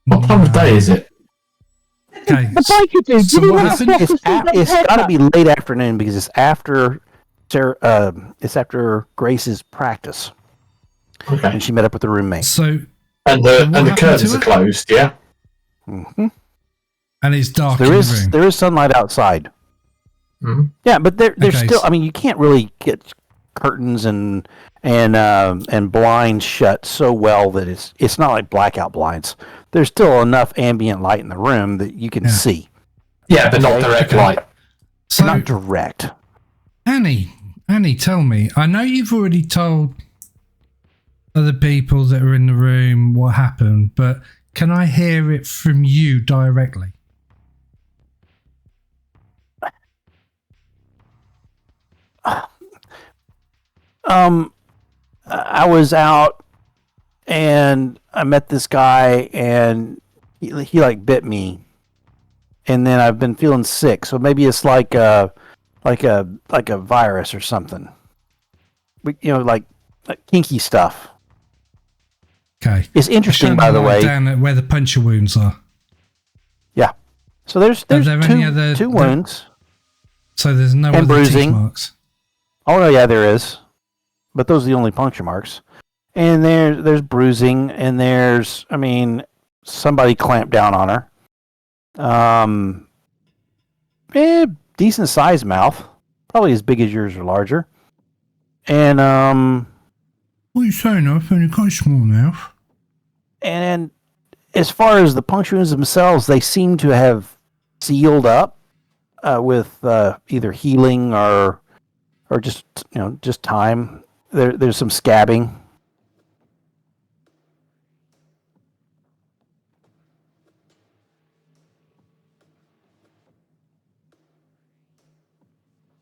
What time of day is it? Okay. The biker dude. So Did he what want to happened? swap us It's his got to haircut? be late afternoon because it's after it's after Grace's practice, Okay. and she met up with her roommate. So... And what the happened curtains to are her? closed, yeah? Mm-hmm. And it's dark There in the is room. sunlight outside. Mm-hmm. Yeah, but there's Okay, still. so- I mean, you can't really get curtains and blinds shut so well that it's not like blackout blinds. There's still enough ambient light in the room that you can Yeah. see. Yeah, but not direct light. So, Not direct. Annie, tell me. I know you've already told other people that are in the room what happened, but can I hear it from you directly? I was out and I met this guy and he like bit me, and then I've been feeling sick. So maybe it's like a virus or something. Like kinky stuff. Okay. It's interesting, Shine by the light way. down at where the puncture wounds are. Yeah. So there's there any other- two wounds. So there's no And other bruising. teeth marks. Oh no, yeah, there is, but those are the only puncture marks. And there's bruising, and somebody clamped down on her. Decent sized mouth, probably as big as yours or larger. And What are you saying? I've only got a small mouth. and as far as the puncture wounds themselves, they seem to have sealed up with either healing or just just time. There's some scabbing.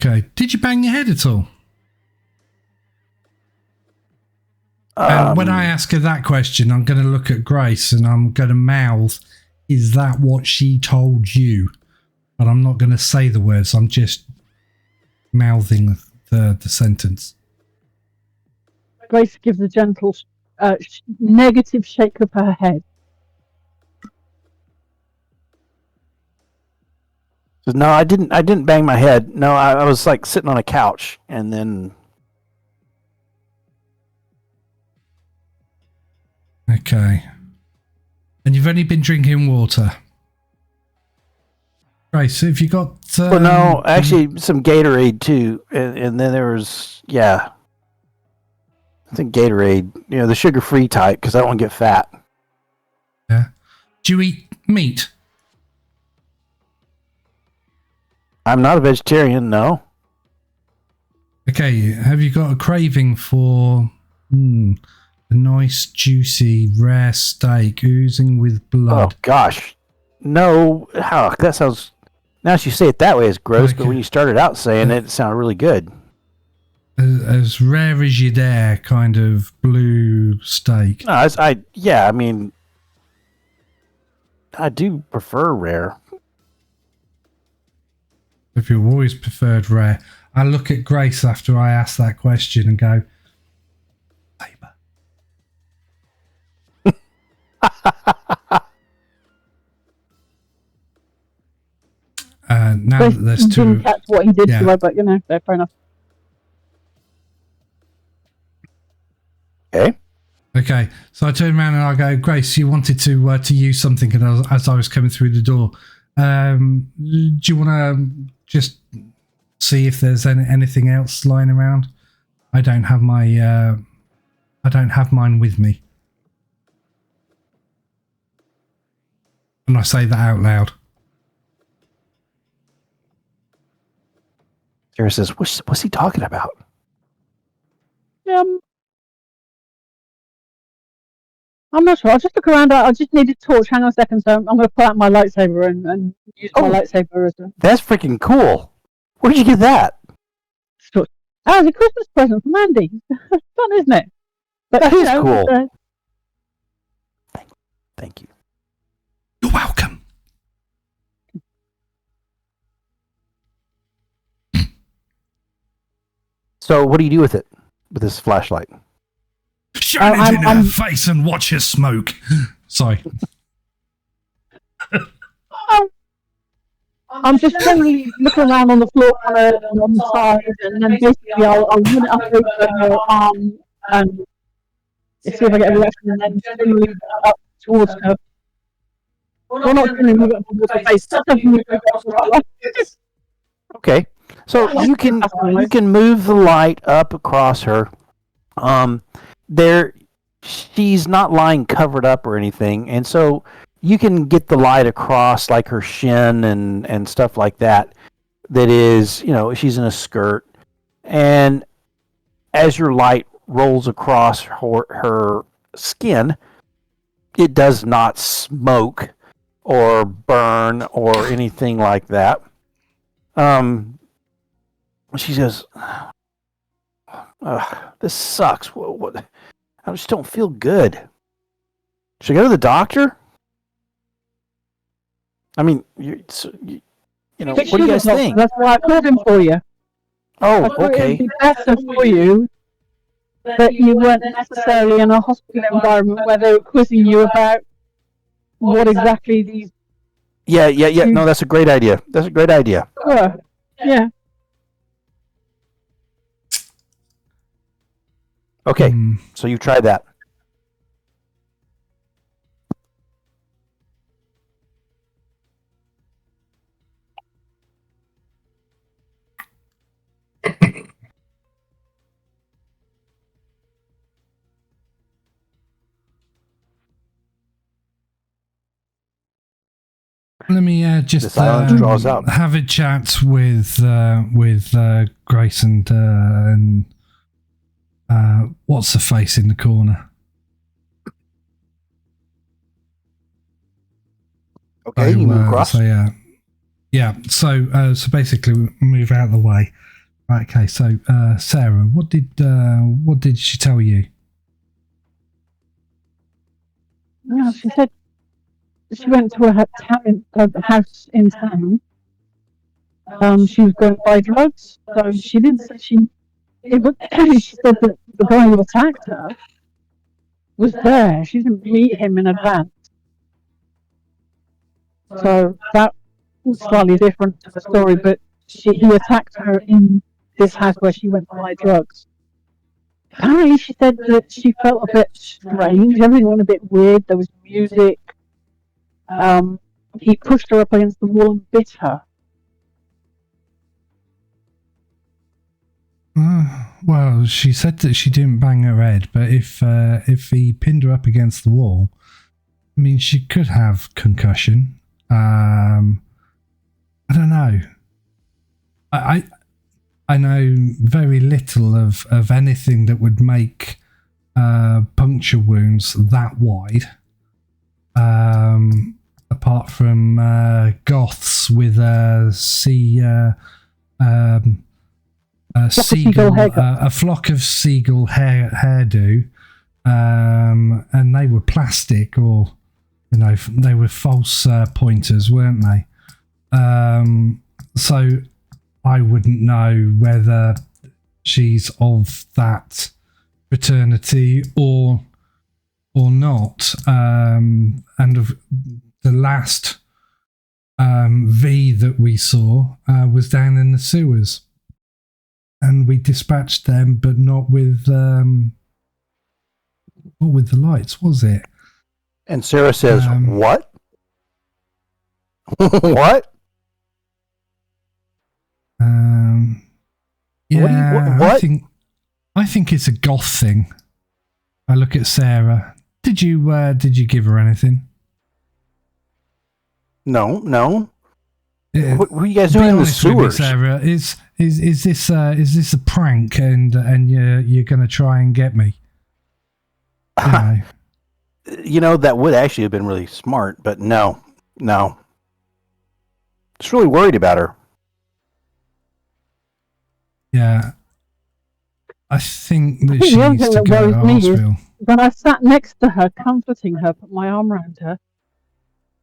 Okay. Did you bang your head at all? And when I ask her that question, I'm going to look at Grace and I'm going to mouth, "Is that what she told you?" But I'm not going to say the words. I'm just mouthing the sentence. Grace gives a gentle negative shake of her head. Says, no, I didn't bang my head. No, I was like sitting on a couch, and then Okay. And you've only been drinking water. Grace, have you got... well, no, actually some Gatorade too, and then there was I think Gatorade, the sugar-free type, because I don't want to get fat. Yeah. Do you eat meat? I'm not a vegetarian, no. Okay, have you got a craving for a nice, juicy, rare steak oozing with Oh blood? gosh, no. How that sounds. Now that you say it that way, it's gross. But Okay. when you started out saying it, it sounded really good. As rare as you dare, kind of blue steak. No, I do prefer rare. If you've always preferred rare. I look at Grace after I ask that question and go, "Saber." Now Grace that there's didn't two... catch what he did Yeah. to her, but fair enough. Okay. Okay, so I turn around and I go, "Grace, you wanted to use something," and as I was coming through the door, do you want to just see if there's anything else lying around? I don't have mine with me, and I say that out loud. Sarah says, what's he talking about? I'm not sure. I'll just look around. I just need a torch. Hang on a second. So I'm going to pull out my lightsaber and use my lightsaber as a That's freaking cool. Where'd you get that? torch. Oh, it's a Christmas present from Andy. Fun, isn't it? But That is cool. It's, Thank you. You're welcome. So what do you do with it? With this flashlight? Shine it in her face and watch her smoke. Sorry. I'm just generally looking around on the floor on the side, and then basically I'll run it up over her arm and see if I get a reaction, and then generally up towards her. Well, not generally move it towards her face. Sometimes move it across the right way. Okay. So you can move the light up across her. She's not lying covered up or anything, and so you can get the light across like her shin and stuff like that. That is, she's in a skirt, and as your light rolls across her skin, it does not smoke or burn or anything like that. She says, this sucks. What? I just don't feel good. Should I go to the doctor? I mean, what do you guys think? That's why I called him for you. Oh, I thought okay. It'd be better for you that you weren't necessarily in a hospital environment where they were quizzing you about what exactly these. Yeah. No, that's a great idea. Were. Yeah. Okay, so you try that. Let me just draws out. have a chat with Grace and what's the face in the corner. Okay, you move across. So so basically, we move out of the way. Right, okay, so Sarah, what did she tell you? No, she said she went to a house in town. She was going to buy drugs, so she didn't say she said that the guy who attacked her was there. She didn't meet him in advance. So that was slightly different to the story, but he attacked her in this house where she went to buy drugs. Apparently she said that she felt a bit strange, everything went a bit weird, there was music. He pushed her up against the wall and bit her. Well, she said that she didn't bang her head, but if he pinned her up against the wall, I mean, she could have concussion. I don't know. I know very little of anything that would make puncture wounds that wide. Apart from goths with a flock of seagull hairdo, and they were plastic, or they were false pointers, weren't they? So I wouldn't know whether she's of that fraternity or not. And the last V that we saw was down in the sewers, and we dispatched them, but not with the lights, was it? And Sarah says, "What? What?" Yeah, what? I think it's a goth thing. I look at Sarah. Did you give her anything? No. What are you guys Be doing in the honest with me, sewers? Sarah. Is this a prank and you're going to try and get me? You know. You know, that would actually have been really smart, but no. Just really worried about her. Yeah. I think that I think she the other needs thing to that go to worries me is hospital. when I sat next to her, comforting her, put my arm around her,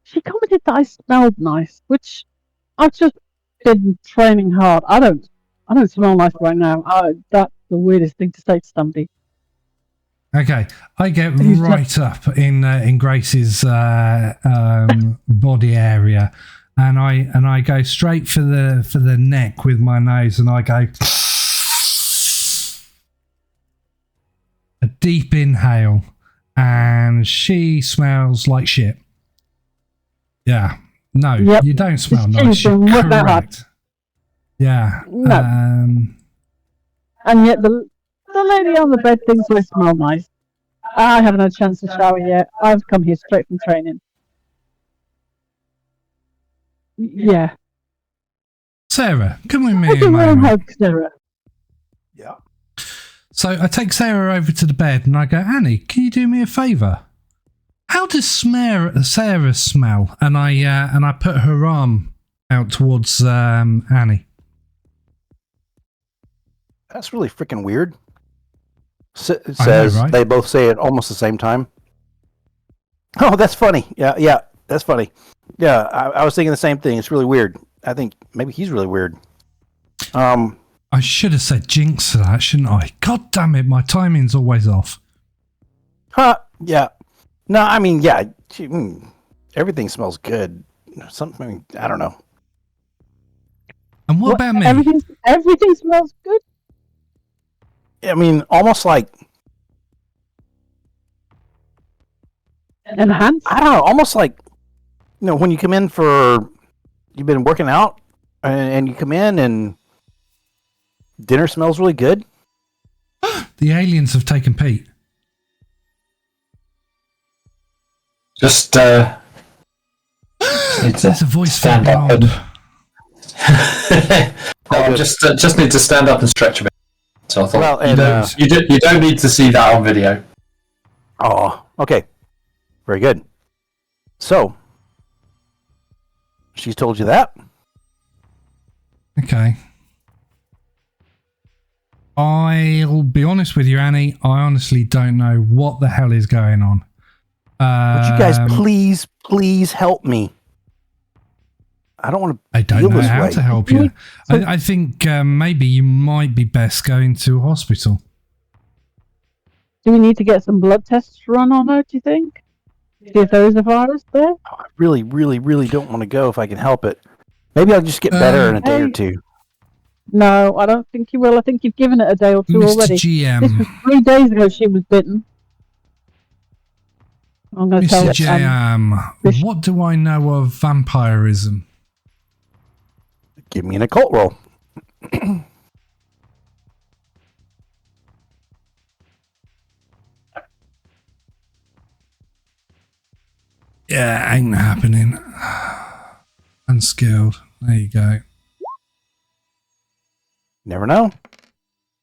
she commented that I smelled nice, which I've just been training hard. I don't smell nice right now. That's the weirdest thing to say to somebody. Okay, I get Who's right up in Grace's body area, and I go straight for the neck with my nose, and I go a deep inhale, and she smells like shit. Yeah, no, Yep. you don't smell She's nice. You're been worked that hard. correct. Yeah. No. And yet the lady on the bed thinks I smell nice. I haven't had a chance to shower yet. I've come here straight from training. Yeah. Sarah, come with me What's a your warm moment. hug, Sarah? Yeah. So I take Sarah over to the bed and I go, Annie, can you do me a favour? How does Sarah smell? And I put her arm out towards Annie. That's really freaking weird. It I know, says right? they both say it almost the same time. Oh, that's funny. Yeah, that's funny. Yeah, I was thinking the same thing. It's really weird. I think maybe he's really weird. I should have said jinx to that, shouldn't I? God damn it, my timing's always off. Yeah. No, I mean, yeah. Everything smells good. Something, I don't know. And what about me? Everything smells good. I mean, almost like, Enhanced. I don't know, almost like, when you come in you've been working out and you come in and dinner smells really good. The aliens have taken Pete. Just need There's a voice stand from up beyond. No, just need to stand up and stretch a bit. So I thought Well, and, you don't need to see that on video. Oh, okay. Very good. So, she's told you that? Okay. I'll be honest with you, Annie. I honestly don't know what the hell is going on. Would you guys please help me? I don't want to. I don't know this how way. to help you. So- I think maybe you might be best going to hospital. Do we need to get some blood tests run on her, do you think? See if there is a virus there? I really, really, really don't want to go if I can help it. Maybe I'll just get better in a day or Hey. two. No, I don't think you will. I think you've given it a day or two Mr. already. This GM, was 3 days ago she was bitten. I'm going to tell Mr. JM, what do I know of vampirism? Give me an occult roll. Yeah, ain't happening. Unskilled. There you go. Never know.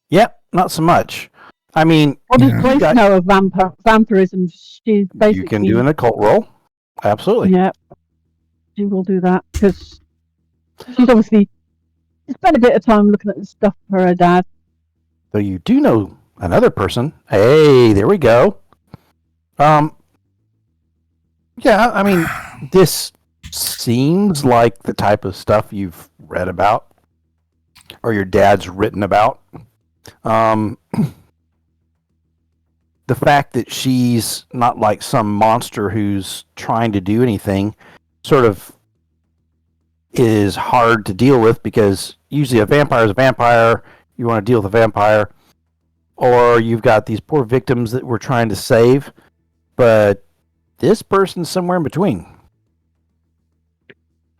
Yep, not so much. I mean, What does Yeah. Grace know of vampirism? She's basically... you can do an occult roll. Absolutely. Yeah, she will do that because she's obviously spent a bit of time looking at the stuff for her dad. Though you do know another person. Hey, there we go. Yeah, I mean, this seems like the type of stuff you've read about or your dad's written about. The fact that she's not like some monster who's trying to do anything sort of is hard to deal with, because usually a vampire is a vampire. You want to deal with a vampire, or you've got these poor victims that we're trying to save, but this person's somewhere in between.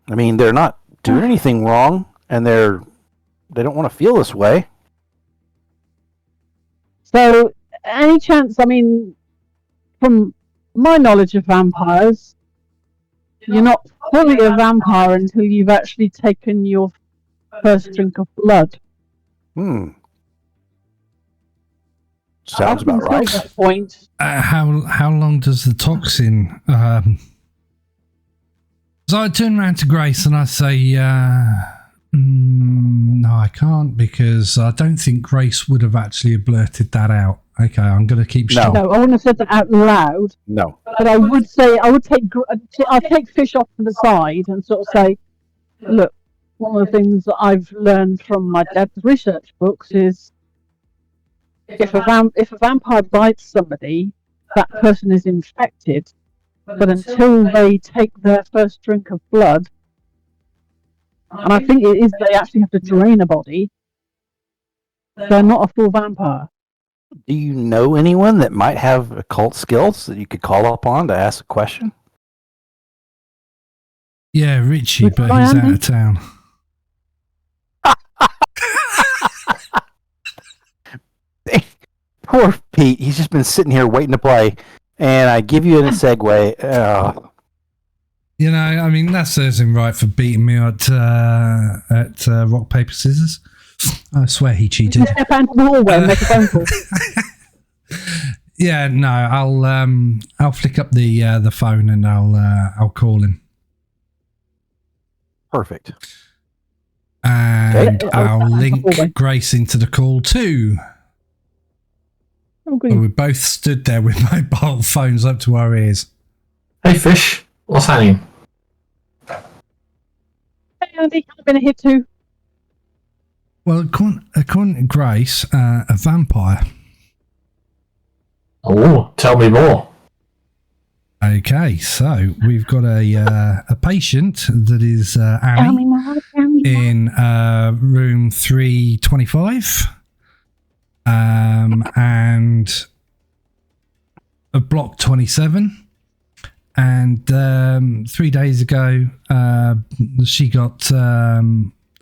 I mean, they're not doing anything wrong, and they don't want to feel this way. So, any chance, I mean, from my knowledge of vampires, you're not fully a vampire until you've actually taken your first drink of blood. Sounds Up about until right. that point, How long does the toxin? So I turn around to Grace and I say, no, I can't, because I don't think Grace would have actually blurted that out. Okay, I'm going to keep short. no, I wouldn't have said that out loud. No. But I would say I'll take Fish off to the side and sort of say, look, one of the things that I've learned from my dad's research books is if a vampire bites somebody, that person is infected. But until they take their first drink of blood, and I think it is they actually have to drain a body, they're not a full vampire. Do you know anyone that might have occult skills that you could call upon to ask a question? Yeah, Richie, Which but guy, he's out Andy? of town. Poor Pete. He's just been sitting here waiting to play, and I give you a segue. You know, I mean, that serves him right for beating me at rock, paper, scissors. I swear he cheated. Step out into the hallway and make a phone call. Yeah, no, I'll flick up the phone and I'll call him. Perfect. And Okay. I'll link Hallway. Grace into the call too. Oh, good. So we both stood there with mobile phones up to our ears. Hey, Fish, what's happening? Hey, Andy, I've been here too. Well, according to Grace, a vampire. Oh, tell me more. Okay, so we've got a patient that is Tell me Annie more. Tell me more. in room 325, and block 27. And 3 days ago, she got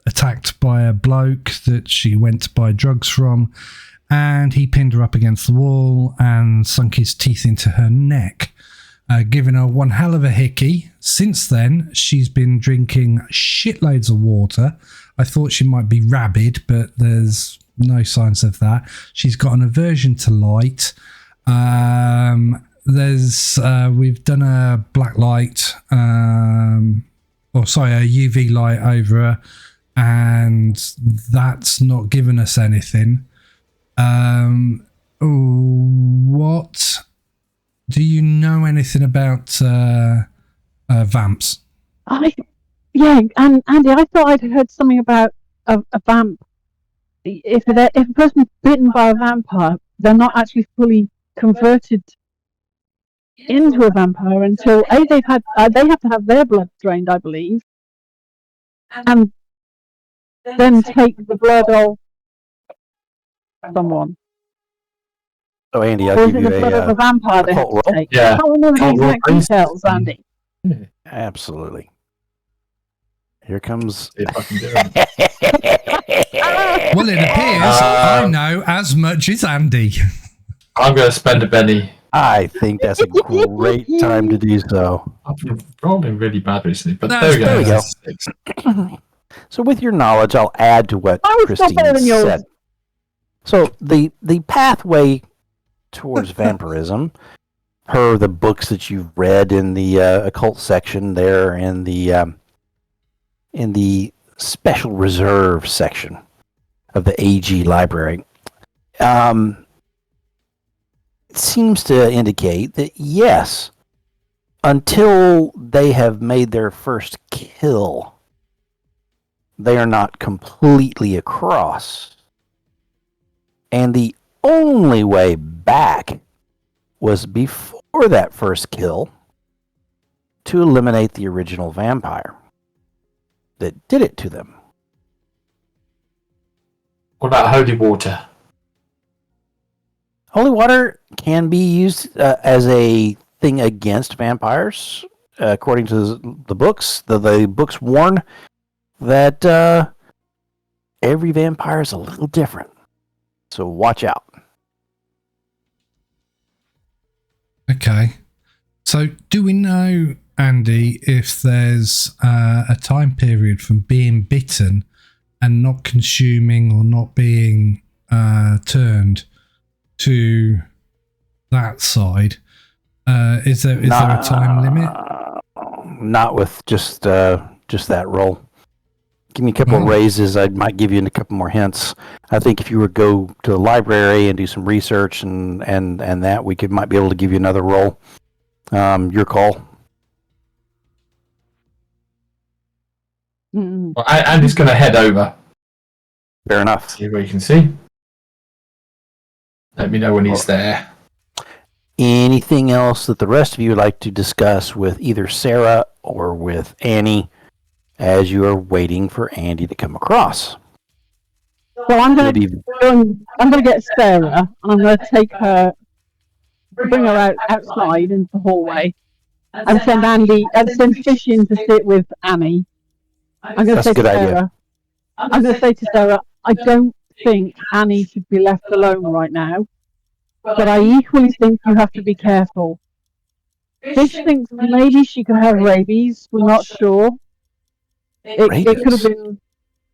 attacked by a bloke that she went to buy drugs from, and he pinned her up against the wall and sunk his teeth into her neck, giving her one hell of a hickey. Since then, she's been drinking shitloads of water. I thought she might be rabid, but there's no signs of that. She's got an aversion to light. We've done a black light, a UV light over her, and that's not given us anything. What do you know anything about vamps? Yeah, and Andy, I thought I'd heard something about a vamp. If a person's bitten by a vampire, they're not actually fully converted into a vampire until they have to have their blood drained, I believe, and then take the blood of someone. So, Andy, Or I'll is give it you the blood of a a vampire they have occult to roll. take? Yeah. I can't remember the Occult roll, exact please. details, Andy. Absolutely. Here comes. See if I can do it. Well, it appears I know as much as Andy. I'm going to spend a penny. I think that's a great time to do so. I've been rolling really bad recently, but No, there we there go. we go. So, with your knowledge, I'll add to what Oh, it's not better Christine than yours. said. So, the pathway towards vampirism, per the books that you've read in the occult section there, in the special reserve section of the AG library, it seems to indicate that yes, until they have made their first kill, they are not completely across. And the only way back was before that first kill to eliminate the original vampire that did it to them. What about holy water? Holy water can be used as a thing against vampires, according to the books. The books warn that every vampire is a little different, so watch out. Okay. So, do we know Andy, if there's a time period from being bitten and not consuming or not being turned to that side. Is there a time limit? Not with just that roll. Give me a couple of raises. I might give you a couple more hints. I think if you would go to the library and do some research and that, we might be able to give you another roll. Your call. Well, Andy's going to head over. Fair enough. See what you can see. Let me know when he's there. Anything else that the rest of you would like to discuss with either Sarah or with Annie as you are waiting for Andy to come across? Well, I'm going to get Sarah, and I'm going to take her, bring her outside into the hallway, and send Fish in to sit with Annie. I'm going to say to Sarah, I don't think Annie should be left alone right now, but I equally think you have to be careful. Fish thinks maybe she could have rabies. We're not sure. It could have been.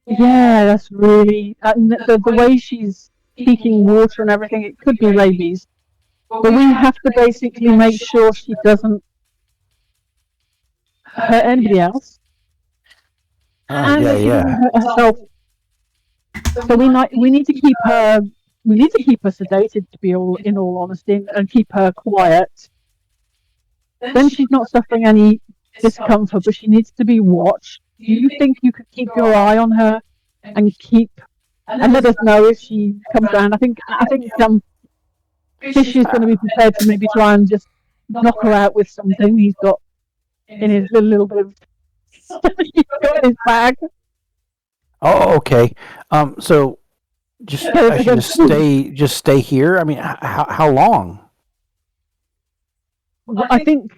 Yeah, that's really the way she's seeking water and everything. It could be rabies, but we have to basically make sure she doesn't hurt anybody else. Herself. So we need to keep her. We need to keep her sedated, to be in all honesty, and keep her quiet. Then she's not suffering any discomfort, but she needs to be watched. Do you think you could keep your eye on her and let us know if she comes around? I think Fish is going to be prepared to maybe try and just knock her out with something he's got in his little bit of he's got in his bag. Oh, okay. So I should just stay here. I mean, how long? I think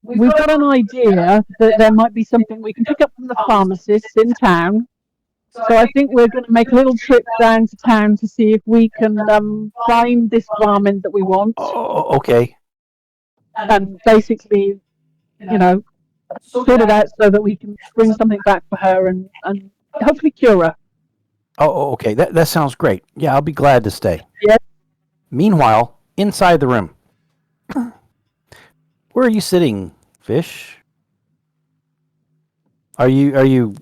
we've got an idea that there might be something we can pick up from the pharmacists in town. So I think we're going to make a little trip down to town to see if we can find this varmint that we want. Oh, okay. And basically, sort it out so that we can bring something back for her and hopefully cure her. Oh, okay. That sounds great. Yeah, I'll be glad to stay. Yeah. Meanwhile, inside the room. Where are you sitting, Fish? Are you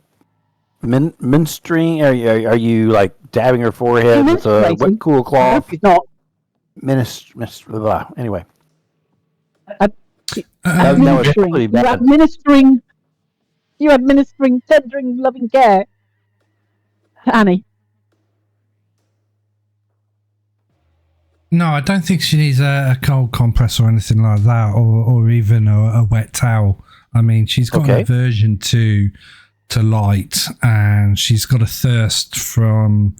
minstering? Are you like dabbing her forehead with a wet cool cloth? No, it's not. Anyway. You're administering tendering, loving care to Annie. No, I don't think she needs a cold compress or anything like that, or even a wet towel. I mean, she's got an aversion to light, and she's got a thirst from,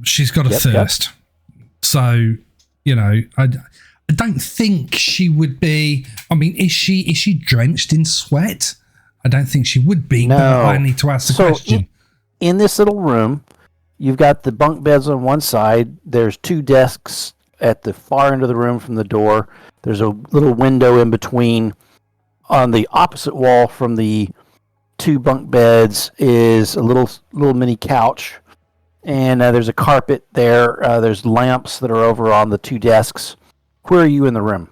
she's got a thirst. Yep. So, I don't think she would be. I mean, is she drenched in sweat? I don't think she would be. No. But I need to ask the question. In this little room, you've got the bunk beds on one side. There's two desks at the far end of the room from the door. There's a little window in between. On the opposite wall from the two bunk beds is a little mini couch, and there's a carpet there. There's lamps that are over on the two desks. Where are you in the room?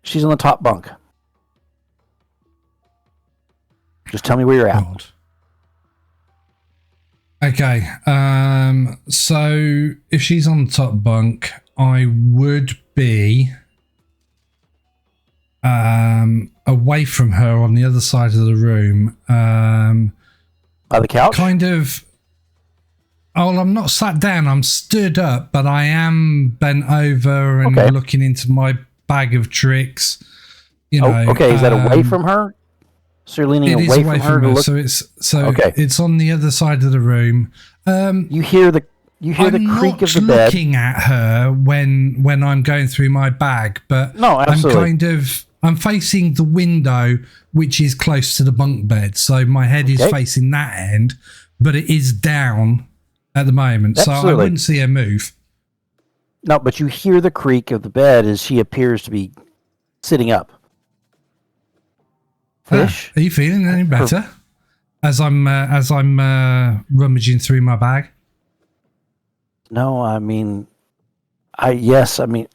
She's on the top bunk. Just tell me where you're at. God. Okay, so if she's on the top bunk, I would be away from her on the other side of the room. By the couch? Kind of. Oh, I'm not sat down. I'm stood up, but I am bent over and looking into my bag of tricks. Okay, is that away from her? So you're leaning away from her to look. So it's on the other side of the room. You hear the creak of the bed. I'm not looking at her when I'm going through my bag, but no, absolutely. I'm facing the window, which is close to the bunk bed. So my head is facing that end, but it is down at the moment. Absolutely. So I wouldn't see her move. No, but you hear the creak of the bed as she appears to be sitting up. Fish? Are you feeling any better? As I'm rummaging through my bag. No, I mean, yes, I mean,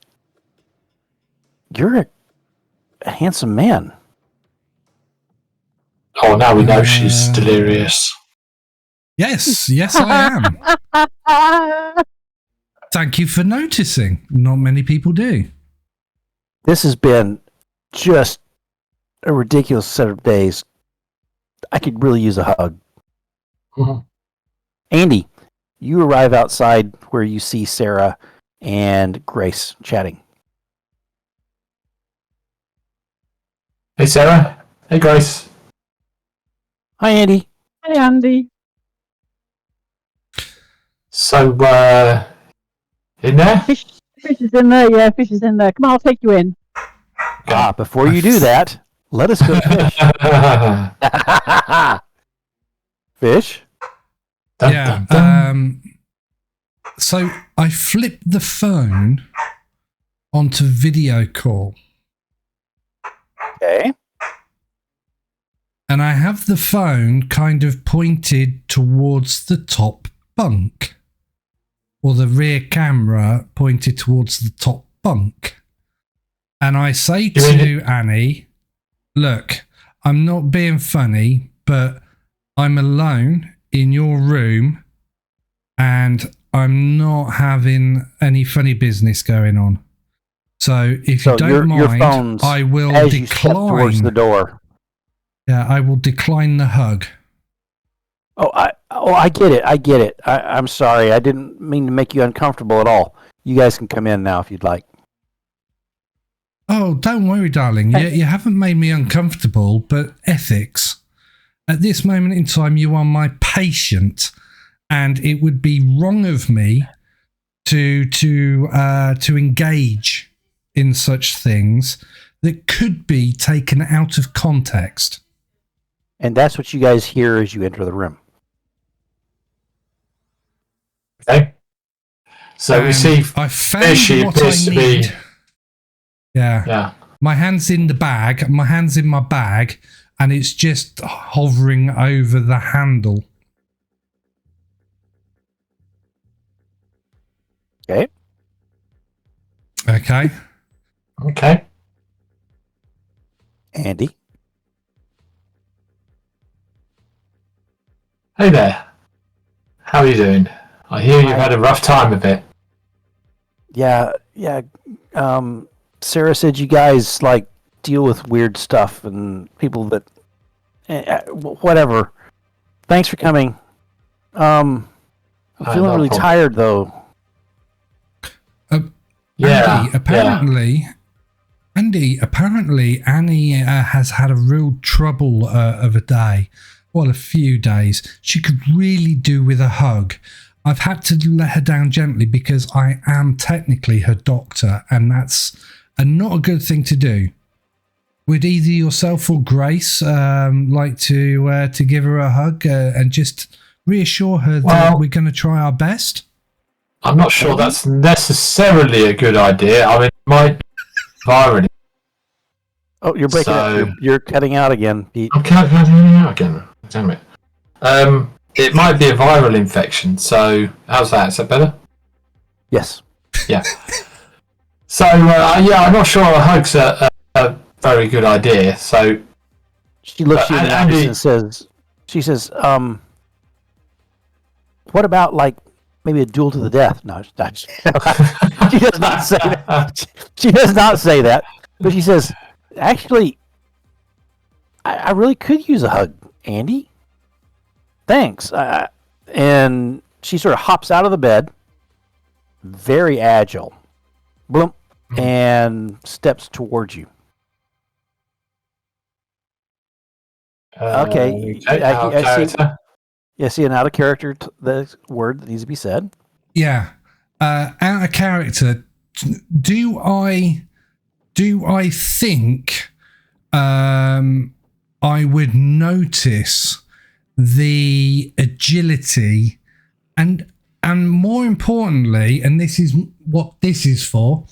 you're a handsome man. Oh, now we know she's delirious. Yes, I am. Thank you for noticing. Not many people do. This has been just a ridiculous set of days. I could really use a hug. Mm-hmm. Andy, you arrive outside where you see Sarah and Grace chatting. Hey, Sarah. Hey, Grace. Hi, Andy. Hey, Andy. So, in there? Fish is in there. Yeah, fish is in there. Come on, I'll take you in. Before you do that, let us go fish. Fish? Dun, Yeah. dun, dun. So I flipped the phone onto video call. Okay. And I have the phone kind of pointed towards the top bunk. Or the rear camera pointed towards the top bunk. And I say to Annie, look, I'm not being funny, but I'm alone in your room and I'm not having any funny business going on. So if you don't mind, I will as you step towards the decline. door. Yeah, I will decline the hug. I get it. I get it. I'm sorry. I didn't mean to make you uncomfortable at all. You guys can come in now if you'd like. Oh, don't worry, darling. You haven't made me uncomfortable, but ethics. At this moment in time, you are my patient, and it would be wrong of me to engage in such things that could be taken out of context. And that's what you guys hear as you enter the room. Okay. So we see I found Fishy what appears I to be. need. Yeah. Yeah. My hand's in the bag. My hand's in my bag, and it's just hovering over the handle. Okay. Okay. Okay. Andy. Hey there. How are you doing? I hear you've had a rough time of it. Yeah. Sarah said you guys like deal with weird stuff and people that whatever. Thanks for coming. I'm feeling no really problem. tired though. Yeah. Andy, apparently Annie has had a real trouble of a day. Well, a few days. She could really do with a hug. I've had to let her down gently because I am technically her doctor, and that's not a good thing to do. Would either yourself or Grace like to give her a hug and just reassure her that we're going to try our best? I'm not sure that's necessarily a good idea. I mean, it might be viral. Oh, you're breaking up. You're cutting out again, Pete. I'm cutting out again. Damn it. It might be a viral infection. So how's that? Is that better? Yes. Yeah. So I'm not sure a hug's a very good idea. So she looks you in the eyes and says, what about like maybe a duel to the death? No, she does not say that. She does not say that. But she says, actually, I really could use a hug, Andy. Thanks. And she sort of hops out of the bed, very agile, bloom, and steps towards you. Okay. I see an out of character the word that needs to be said. Yeah. Out of character. Do I think I would notice the agility and more importantly, and this is what this is for.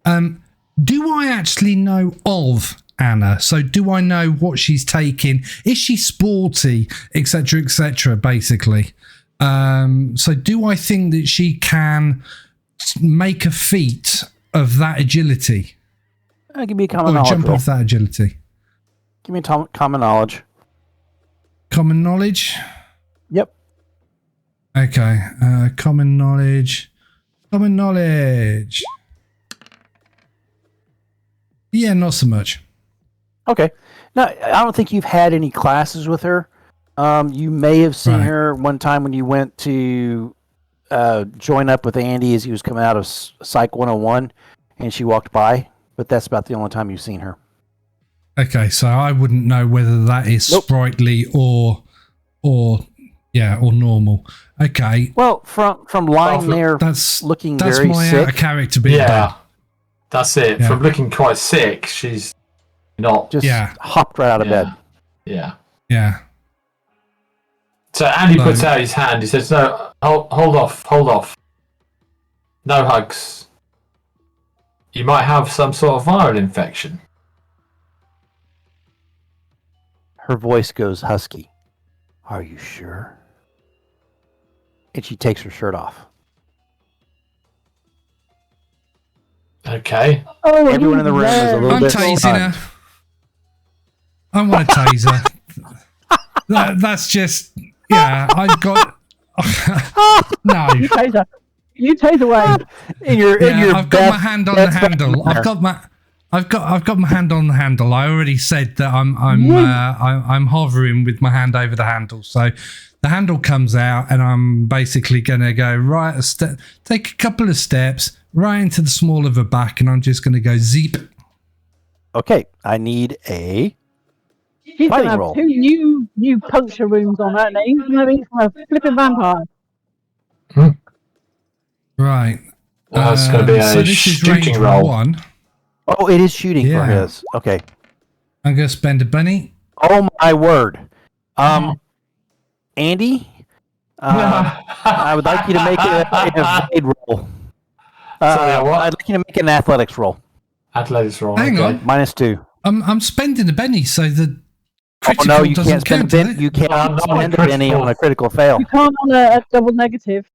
Do I actually know of Anna? So do I know what she's taking? Is she sporty, etc., basically? So do I think that she can make a feat of that agility? Give me a common Or knowledge jump roll. off that agility? Give me a common knowledge. Common knowledge? Yep. Okay. Common knowledge. Common knowledge. Yeah, not so much. Okay. Now, I don't think you've had any classes with her. You may have seen Right. her one time when you went to join up with Andy as he was coming out of Psych 101, and she walked by. But that's about the only time you've seen her. Okay, so I wouldn't know whether that is Nope. sprightly or normal. Okay, Well, from lying there that's looking that's very my out of sick, character bit. Yeah, that's it. Yeah. From looking quite sick, she's not. just Yeah. hopped right out of yeah. bed. Yeah. Yeah. So Andy So- puts out his hand. He says, "No, hold off. No hugs. You might have some sort of viral infection." Her voice goes husky. Are you sure? And she takes her shirt off. Okay. Oh, Everyone in the room is a little I'm bit tasing stunned. her. I want a taser. That's just I've got no. You tase away. In your I've got my best- hand on the best handle. manner. I've got my hand on the handle. I already said that I'm hovering with my hand over the handle. So the handle comes out, and I'm basically going to go right a step, take a couple of steps right into the small of her back, and I'm just going to go zeep. Okay, I need a She's Fighting gonna have roll. 2 new puncture wounds on her name. She's gonna be from a flipping vampire. Right. Well, it's going to be so a this is shooting range roll. 1. Oh, it is shooting Yeah. for his. Okay. I'm going to spend a bunny. Oh my word. Andy, I would like you to make an evade roll. Sorry, what? I'd like you to make an athletics roll. Athletics roll. Hang okay. on. -2. I'm spending a penny, so the Oh critical no, you doesn't can't spend count, a does ben- it? You can't No, not spend a on penny critical. on a critical fail. You can't on a double negative.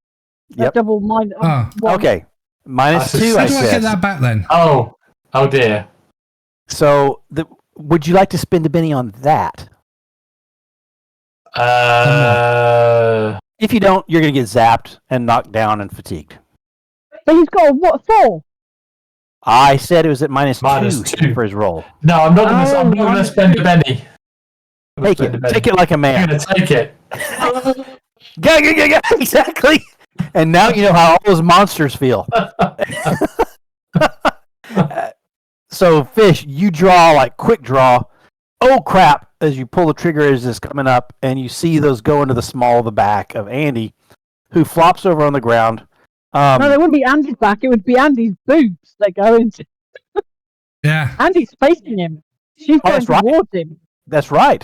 A Yep. double minus. Oh. Okay. -2, How I do I get said. that back then? Oh dear. So, would you like to spend a penny on that? If you don't, you're going to get zapped and knocked down and fatigued. But he's got a what for? I said it was at -2 -2. for his roll. No, I'm not going to. Oh, I'm not going to spend a penny. I'm gonna Take spend a it. penny. Take it like a I'm man. going to take it. Exactly. And now you know how all those monsters feel. So, Fish, you draw like quick draw. Oh crap! As you pull the trigger as it's coming up, and you see those go into the small of the back of Andy, who flops over on the ground. No, it wouldn't be Andy's back. It would be Andy's boobs that go into. Yeah. Andy's facing him. She's going that's right. towards him. That's right.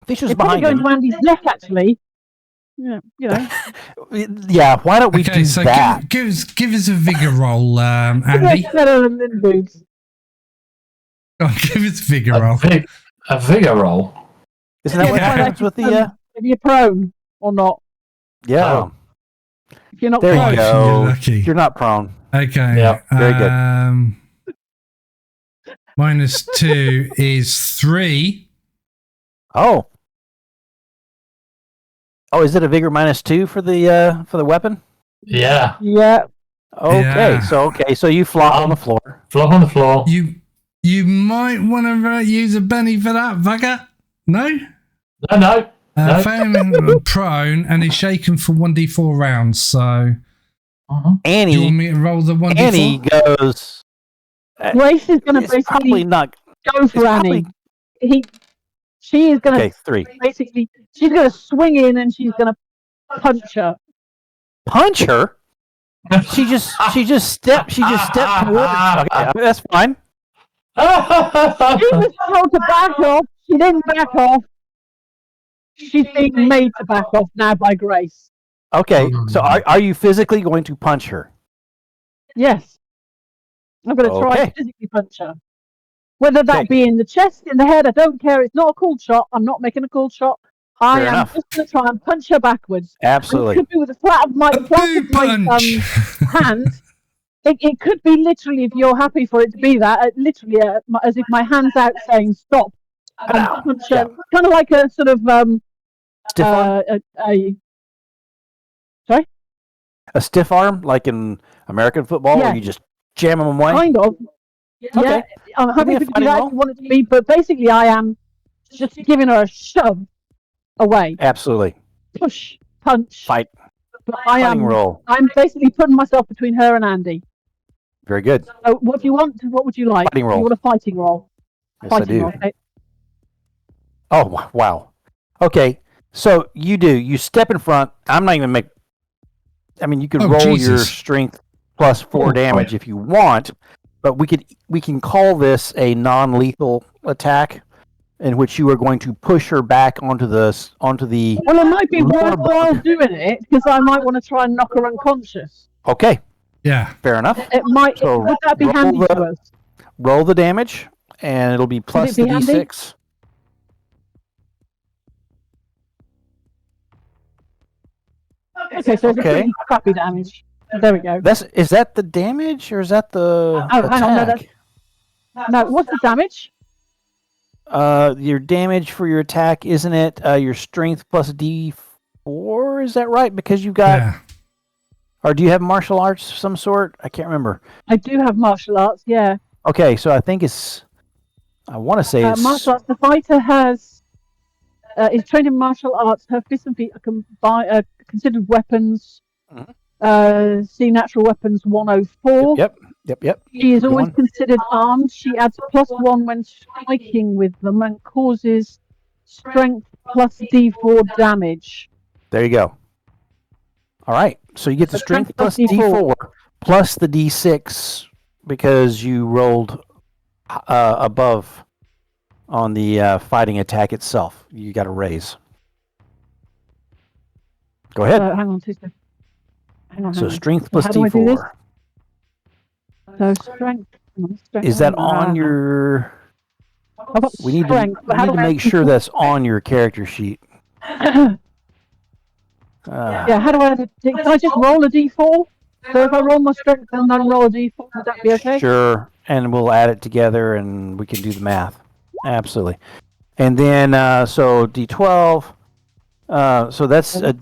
Fish is It's probably behind going him. to Andy's neck, actually. Yeah, you know. Yeah, why don't we Okay, do so that? give us a vigor roll, Andy. It's better than the boobs. Go on, give us a vigor A, roll. a vigor roll. Isn't that what Yeah. happens with the? If you're prone or not. Yeah. Oh. If you're not There prone. you You're go. lucky. You're not prone. Okay. Yeah, very good. -2 is 3. Oh. Oh, is it a vigor -2 for the weapon? Yeah. Yeah. Okay, Yeah. so you flop on the floor. Flop on the floor. You might want to use a penny for that, bugger. No? No. No. Found him prone and is shaken for 1d4 rounds. So, do you want Annie me to roll the 1d4? Annie goes. Grace is going to It's probably basically not. go for it's Annie. probably- She is going to Okay, 3. basically, she's going to swing in and she's going to punch her. Punch her. She just stepped towards. Okay, that's fine. She was told to back off. She didn't back off. She's being made to back off now by Grace. Okay, so are you physically going to punch her? Yes. I'm going to try Okay. to physically punch her. Whether that Okay. be in the chest, in the head, I don't care. It's not a cold shot. I'm not making a cold shot. I Fair am enough. just going to try and punch her backwards. And it Absolutely. could be with the flat of my, A boot punch. hand. It could be literally, if you're happy for it to be that, literally as if my hand's out saying stop. And punch her. Yeah. Kind of like a sort of Stiff arm? Sorry? A stiff arm, like in American football, Yeah. where you just jam them away? Kind of. Okay. Yeah, I'm happy me a to do fighting that roll. if you want it to be, but basically I am just giving her a shove away. Absolutely. Push, punch. Fight. But Fighting roll. I'm basically putting myself between her and Andy. Very good. So what do you want? What would you like? Fighting roll. You want a fighting roll? Yes, Fighting I do. roll. Okay. Oh, wow. Okay. So you step in front. I'm not even you could Oh, roll your Jesus. strength plus 4 damage if you want, but we can call this a non-lethal attack in which you are going to push her back onto the Well, it might be lower worthwhile bunk. doing it because I might want to try and knock her unconscious. Okay, Yeah. fair enough. It might. So Would that be roll handy the- to us? Roll the damage, and it'll be plus it be the handy? d6. Okay, so it's a Okay. pretty crappy damage. There we go. Is that the damage or is that the Oh, hang on, no, attack? No, what's the damage? Your damage for your attack, isn't it? Your strength plus d4. Is that right? Because you've got, Yeah. or do you have martial arts of some sort? I can't remember. I do have martial arts. Yeah. Okay, so I think it's. I want to say it's. Martial arts. The fighter is trained in martial arts. Her fists and feet are considered weapons. See natural weapons 104. Yep. She is Keep always going. considered armed. She adds +1 when striking with them and causes strength plus d4 damage. There you go. All right, so you get the So strength plus plus D4. d4 plus the d6 because you rolled above on the fighting attack itself. You got a raise. Go ahead. Hang on 2 seconds. Hang on. So strength plus How do I do this? d4. So strength. Is that on your? I've got We need strength, to but how do I make sure that's on your character sheet. Yeah, how do I add it? Can I just roll a d4? So if I roll my strength and then roll a d4, would that be okay? Sure, and we'll add it together and we can do the math. Absolutely. And then so d12. So that's a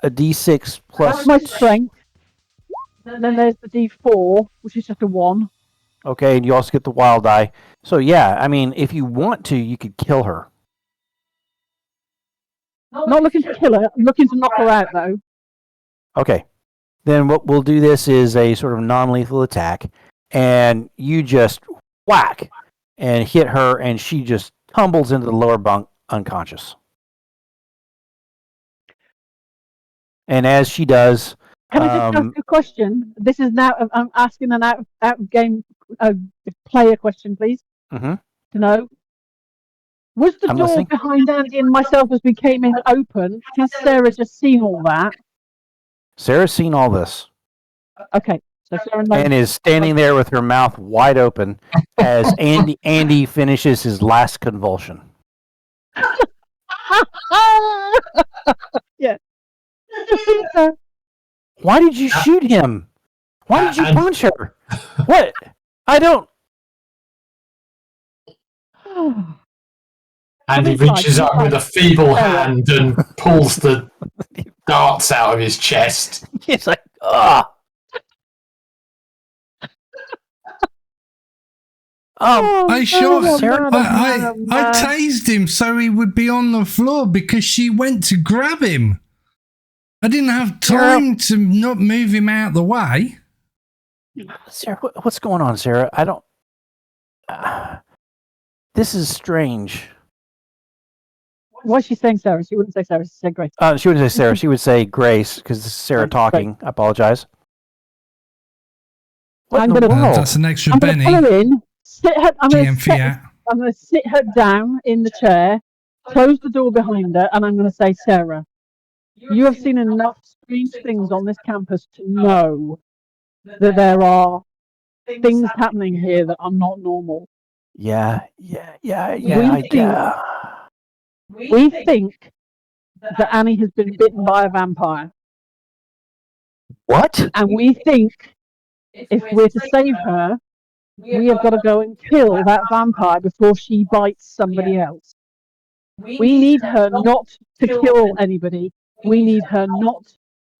d6 plus. That's my strength. And then there's the d4, which is just a 1. Okay, and you also get the wild die. So yeah, I mean, if you want to, you could kill her. Not looking to kill her, I'm looking to knock her out though. Okay. Then what we'll do this is a sort of non-lethal attack, and you just whack and hit her, and she just tumbles into the lower bunk unconscious. And as she does, Can I just ask a question? This is now, I'm asking an out-game player question, please, mhm. to know. Was the I'm door listening. behind Andy and myself as we came in open? Has Sarah just seen all that? Sarah's seen all this Okay, so Sarah knows. and is standing there with her mouth wide open as Andy finishes his last convulsion. Yeah. Why did you shoot him? Why did you punch her? What? I don't. And he reaches up with a feeble hand and pulls the darts out of his chest. It's like, ah. I shot Sarah- I tased him so he would be on the floor because she went to grab him. I didn't have time to not move him out the way. Sarah, what's going on, Sarah? I don't. This is strange. Why is she saying Sarah? She wouldn't say Sarah, she said Grace. She wouldn't say Sarah. She would say Grace because this is Sarah talking. I apologize. What in the world? That's an extra I'm going to Benny. pull her in, I'm GM Fiat. going to sit her down in the chair, close the door behind her, and I'm going to say, Sarah, you have seen enough strange things on this campus to know that there are things happening here that are not normal. Yeah. We think that Annie has been bitten by a vampire, What? and we think if we're to save her, we have got to go and kill that vampire before she bites somebody else. We need her not to kill anybody. We need her not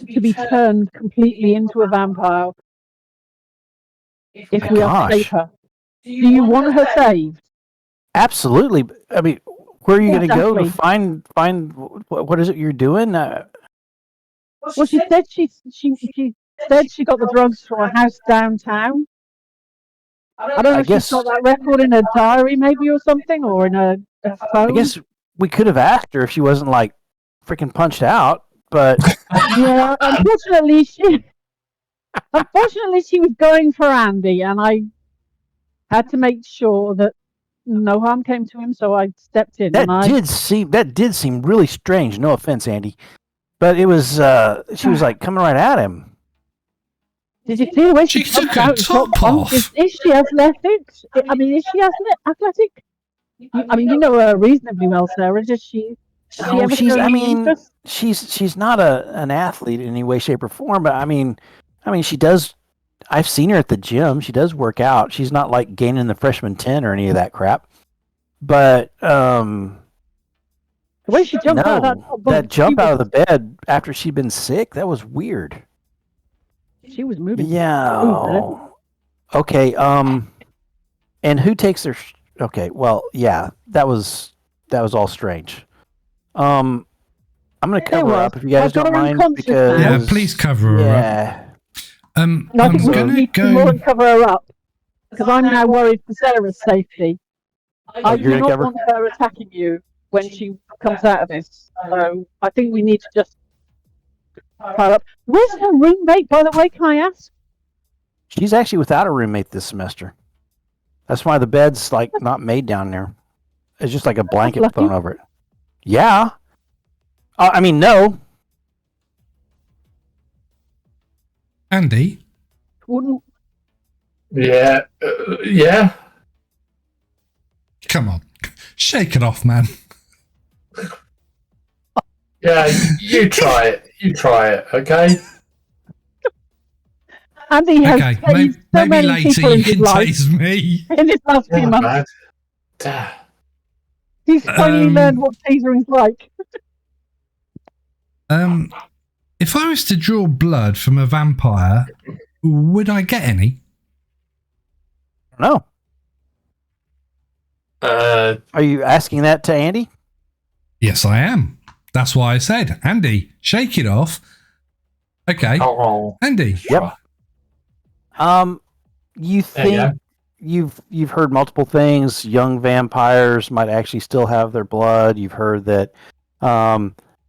to be turned completely into a vampire if we are to save her. Do you want her saved? Absolutely. I mean, where are you going to go to Exactly. find what is it you're doing? Well, she said she said she got the drugs from a house downtown. I don't know I if guess she's got that record in her diary, maybe, or something, or in a I phone. guess we could have asked her if she wasn't like freaking punched out, but Yeah, unfortunately, she was going for Andy, and I had to make sure that no harm came to him. So I stepped in, and that did seem really strange. No offense, Andy, but it was she was like coming right at him. Did you see the way she took jumped her out? and got top punched? off. Is she athletic? I mean, is she athletic? I mean, you know her reasonably well, Sarah. Does she? Does she No, ever show any interest? she's not an athlete in any way, shape, or form. But I mean, she does. I've seen her at the gym. She does work out. She's not like gaining the freshman 10 or any of that crap. But The way she jumped out of that top bunk, that jump out of the bed after she'd been sick, that was weird. she was moving. Yeah. Okay. And who takes their? Okay. Well, yeah. That was all strange. I'm gonna cover her up if you guys I've got don't her mind unconscious now. because Yeah, please cover her up. yeah. And I I'm think we gonna need to more go. and cover her up because I'm now worried for Sarah's safety. I you're do gonna not cover- want her attacking you when she comes out of this. So I think we need to just her up. Where's her roommate, by the way? Can I ask? She's actually without a roommate this semester. That's why the bed's like not made down there. It's just like a blanket lucky. thrown over it. Yeah. I mean, no. Andy, Wouldn't Yeah, yeah. come on. Shake it off, man. Yeah, you try it. You try it, okay? Andy has Okay, tased so maybe many later people you in his can life taste me. in his last few months. Man. Damn. He's finally learned what tasering's like. If I was to draw blood from a vampire, would I get any? No. Are you asking that to Andy? Yes, I am. That's why I said, Andy, shake it off. Okay, Oh, Andy. Yep. You think you've heard multiple things. Young vampires might actually still have their blood. You've heard that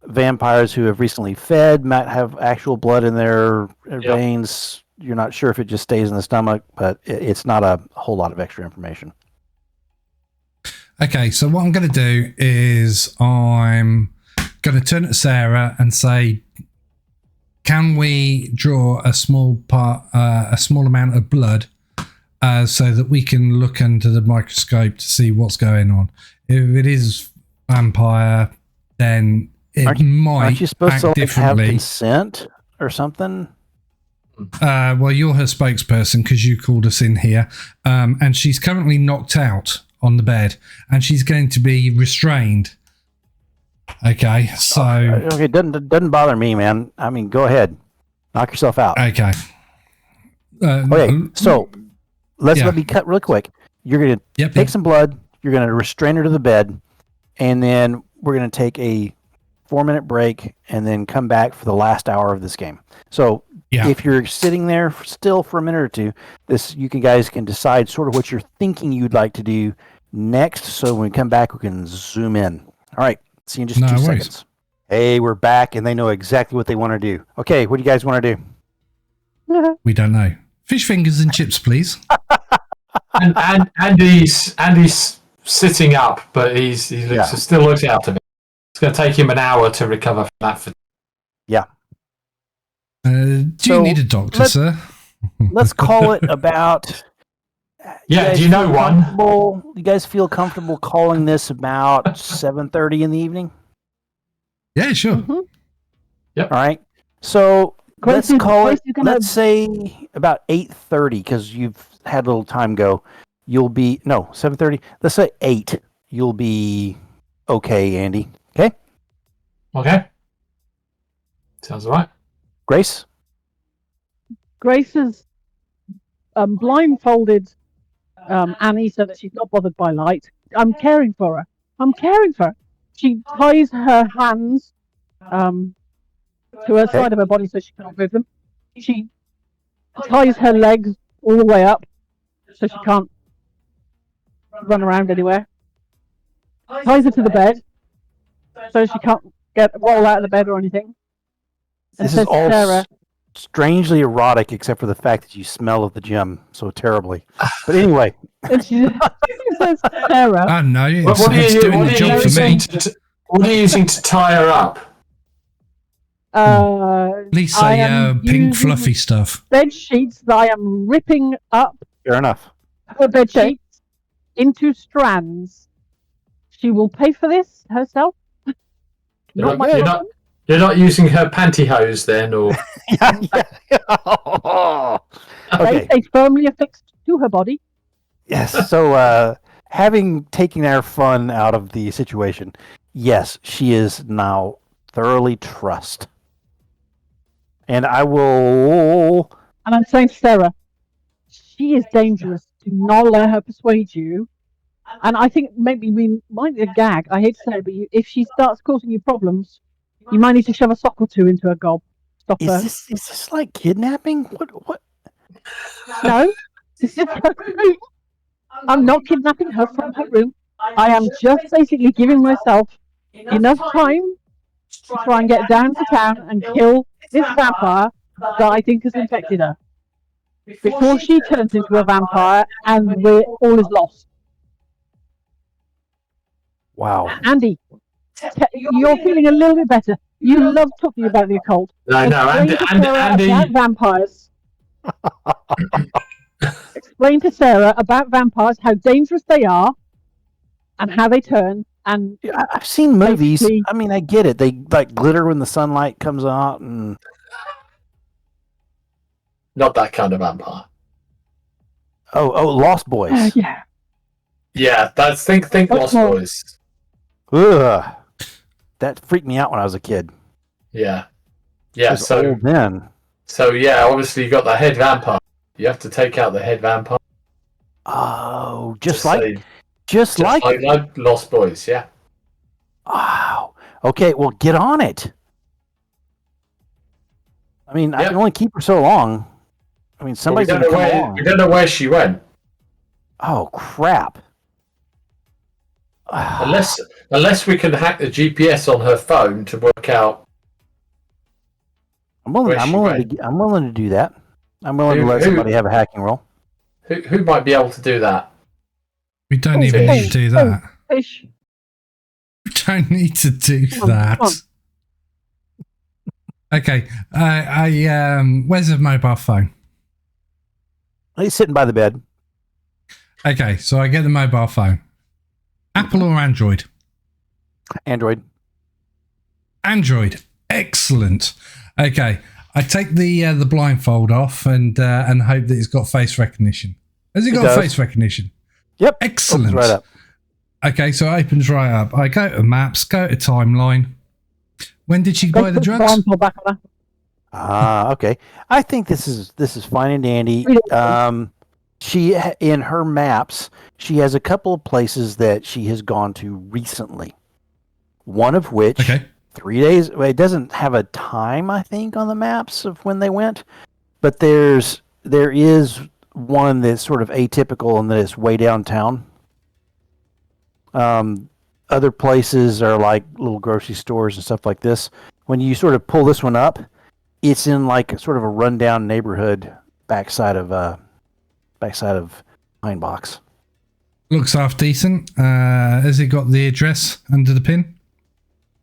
vampires who have recently fed might have actual blood in their veins. You're not sure if it just stays in the stomach, but it's not a whole lot of extra information. Okay, so what I'm going to do is I'm going to turn to Sarah and say, can we draw a small amount of blood so that we can look under the microscope to see what's going on? If it is vampire, then it might aren't you supposed act to have differently. consent or something? Well, you're her spokesperson because you called us in here, and she's currently knocked out on the bed, and she's going to be restrained. Okay, so Okay, doesn't bother me, man. I mean, go ahead, knock yourself out. okay. Okay, so let me cut real quick. You're gonna take some blood. You're gonna restrain her to the bed, and then we're gonna take a 4-minute break, and then come back for the last hour of this game. So if you're sitting there still for a minute or two, you guys can decide sort of what you're thinking you'd like to do next. So when we come back, we can zoom in. All right. See you in just 2 seconds. Hey, we're back, and they know exactly what they want to do. Okay, what do you guys want to do? We don't know. Fish fingers and chips, please. and Andy's sitting up, but he still looks out to me. It's going to take him an hour to recover from that. Yeah. Do you need a doctor, sir? let's call it about. Yeah, do you know one? You guys feel comfortable calling this about 7:30 in the evening? Yeah, sure. All right. So Grace let's call it. gonna- Let's say about 8:30 because you've had a little time go. You'll be 7:30. Let's say 8. You'll be okay, Andy. Okay. Okay. Sounds all right. Grace. Grace has blindfolded Annie so that she's not bothered by light. I'm caring for her. She ties her hands to her side of her body so she can't move them. She ties her legs all the way up so she can't run around anywhere. Ties her to the bed so she can't roll out of the bed or anything. And This is says, all Sarah, strangely erotic, except for the fact that you smell of the gem so terribly. But anyway, and she says, Sarah, I know. What are It's you doing the job for me. What are you using to tie her up? At least I say am pink using fluffy stuff. bed sheets that I am ripping up fair enough. her bed sheets into strands. She will pay for this herself. You're my not, you're, problem. not, you're not using her pantyhose then, or Okay. They firmly affixed to her body. Yes. So, having taken our fun out of the situation, yes, she is now thoroughly trussed. And I will. And I'm saying to Sarah, she is dangerous. Do not let her persuade you. And I think maybe we might be a gag. I hate to say it, but if she starts causing you problems, you might need to shove a sock or two into her gob. Stop her. Is this like kidnapping? What? No, this is her room. I'm not kidnapping her from her room. I am just basically giving myself enough time to try and get down to town and kill this vampire that I think has infected her before she turns into a vampire and all is lost. Wow. Andy, you're feeling a little bit better. You love talking about the occult. no, Explain to Sarah Andy. about vampires. Explain to Sarah about vampires, how dangerous they are, and how they turn. And Yeah, I've seen movies. basically- I mean, I get it. They like glitter when the sunlight comes out, and Not that kind of vampire. Lost Boys. yeah, Yeah, that's think Lost more? Boys. Ugh. That freaked me out when I was a kid. Yeah, I yeah. was So old then. yeah, obviously you got the head vampire. You have to take out the head vampire. Oh, to just like Lost Boys. Yeah. wow. Okay, well, get on it. I mean, I Yep. can only keep her so long. I mean, But somebody's gonna come along. we don't know where she went. Oh crap! Unless we can hack the GPS on her phone to work out. I'm willing. where I'm she willing went. to. I'm willing to do that. I'm willing to Who- let who- somebody have a hacking roll. Who might be able to do that? We don't Oh, even oh, need to do that. fish. We don't need to do Come on, that. come Okay. Where's the mobile phone? He's sitting by the bed. Okay, so I get the mobile phone. Apple or Android? Android. Android. Excellent. Okay, I take the blindfold off and hope that it's got face recognition. Has it got does. face recognition? Yep. Excellent. Opens right up. Okay, so it opens right up. I go to maps, go to timeline. When did she They buy the put drugs? blindfold back on her. Okay. I think this is fine and dandy. Read it. She in her maps, she has a couple of places that she has gone to recently. One of which, Okay. 3 days. Well, it doesn't have a time, I think, on the maps of when they went, but there is one that's sort of atypical and that is way downtown. Other places are like little grocery stores and stuff like this. When you sort of pull this one up, it's in like sort of a rundown neighborhood backside of Pine Box. Looks half decent. Has it got the address under the pin?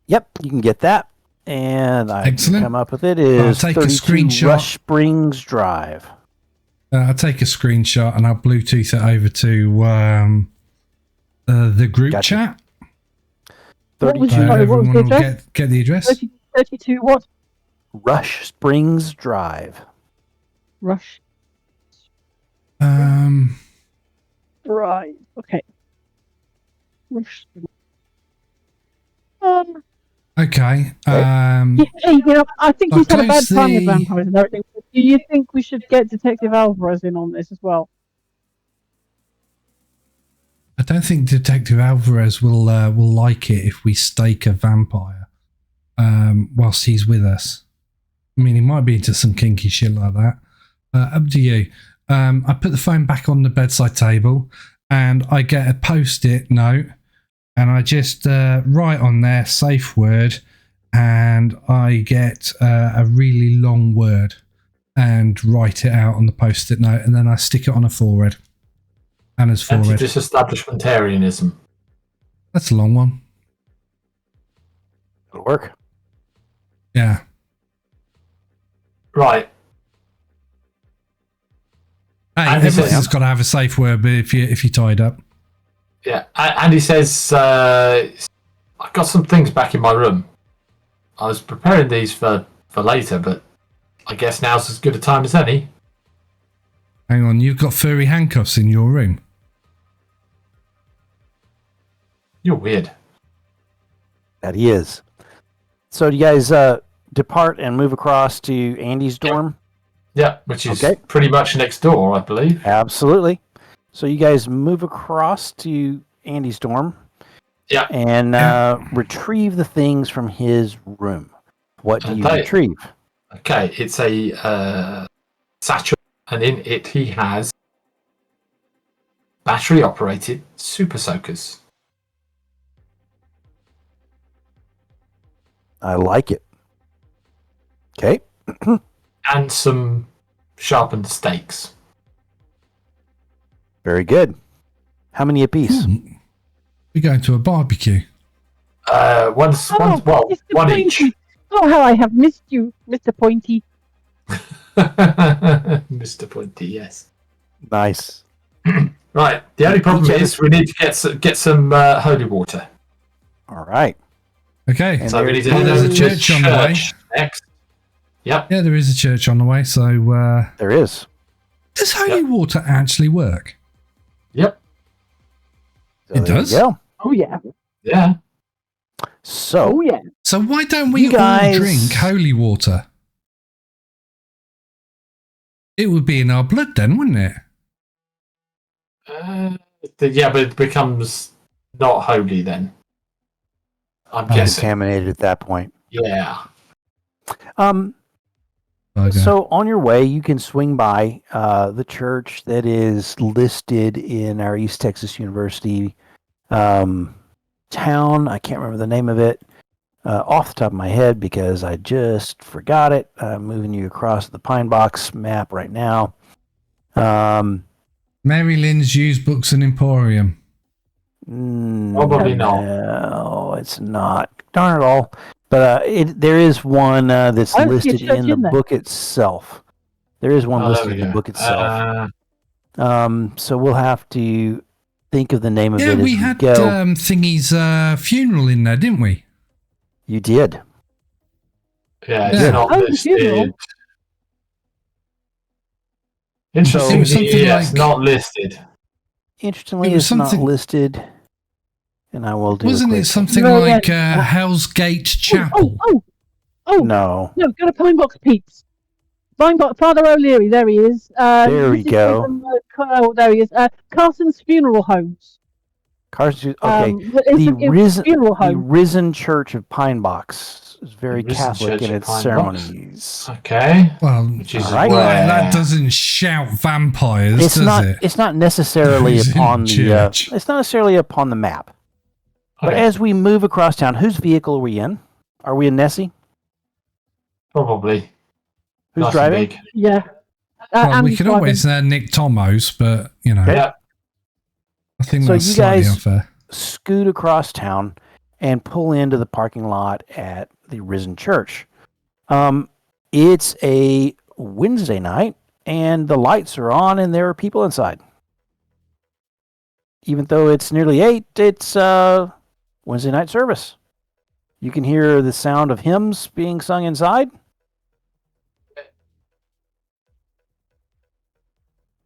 Yep, you can get that, and I Excellent. can come up with it is I'll take a 32 screenshot. Rush Springs Drive. I'll take a screenshot and I'll Bluetooth it over to the group Gotcha. chat. What was, So sorry, what was everyone the will address? get the address. 32 what? Rush Springs Drive. Rush. Right. Okay. Rush. Okay. Yeah, hey, you know, I think I'll he's had a bad close time with the- vampires and everything. Do you think we should get Detective Alvarez in on this as well? I don't think Detective Alvarez will like it if we stake a vampire whilst he's with us. I mean, he might be into some kinky shit like that. Up to you. I put the phone back on the bedside table and I get a post-it note and I just write on there safe word and I get a really long word and write it out on the post-it note and then I stick it on a forehead. Anna's forehead. Anti-disestablishmentarianism. That's a long one. It'll work. Yeah. Right. Hey, And he everything's says- got to have a safe word, but if you're tied up, Yeah. And he says, I've got some things back in my room. I was preparing these for later, but I guess now's as good a time as any. hang on, you've got furry handcuffs in your room. You're weird. That he is. So do you guys depart and move across to Andy's dorm? Yeah, which is Okay. pretty much next door, I believe. Absolutely. So you guys move across to Andy's dorm. Yeah. And retrieve the things from his room. What do you Okay. retrieve? Okay, it's a satchel, and in it he has battery-operated super soakers. I like it. Okay. And some sharpened stakes. Very good. How many apiece? We're going to a barbecue. One Mr. each. Pointy. Oh, how I have missed you, Mr. Pointy. Mr. Pointy, yes. Nice. Right, the only problem Each is we need to get some holy water. All right. Okay. And So we need to Well, head there's over a to church on the way. next. Yep. Yeah, there is a church on the way. So There is. does holy water actually work? Yep. So It there you does? go. Oh, yeah. Yeah. So Oh, yeah. So why don't we You guys- all drink holy water? It would be in our blood then, wouldn't it? Yeah, but it becomes not holy then. I'm guessing. contaminated at that point. Yeah. Okay. So on your way, you can swing by the church that is listed in our East Texas University town. I can't remember the name of it off the top of my head because I just forgot it. I'm moving you across the Pine Box map right now. Mary Lynn's Used Books and Emporium. Probably not. No, it's not. Darn it all. But there is one that's I don't see a listed church in the in there. book itself. There is one Oh, there listed we in the go. book itself. So we'll have to think of the name of Yeah, it as we we had go. Thingy's funeral in there, didn't we? You did. Yeah, it's Yeah. not Oh, the listed. funeral. Interesting. It was something Yes, like- not listed. Interestingly, It was it's not something- listed. And I will do Wasn't a it quick- something No, like yeah. Hell's Gate Oh, Chapel? No. No, go to Pine Box Peeps. Pine Box, Father O'Leary, there he is. There we Mrs. go. Oh, there he is. Carson's Funeral Homes. Carson, okay. It's a risen- funeral The home. Risen Church of Pine Box is very The Risen Catholic Church in of its Pine ceremonies. Okay. Well, Which is All right. where... that doesn't shout vampires, It's does not. it? It's not necessarily Risen upon the. Church. It's not necessarily upon the map. But Okay, as we move across town, whose vehicle are we in? Are we in Nessie? probably. Who's Nice and driving? big. Yeah. Well, we Andy's could driving. always Nick Tomos, but you know, Yeah. I think So that's you slightly guys- unfair. Scoot across town and pull into the parking lot at the Risen Church. It's a Wednesday night, and the lights are on, and there are people inside. Even though it's nearly 8, it's Wednesday night service. You can hear the sound of hymns being sung inside.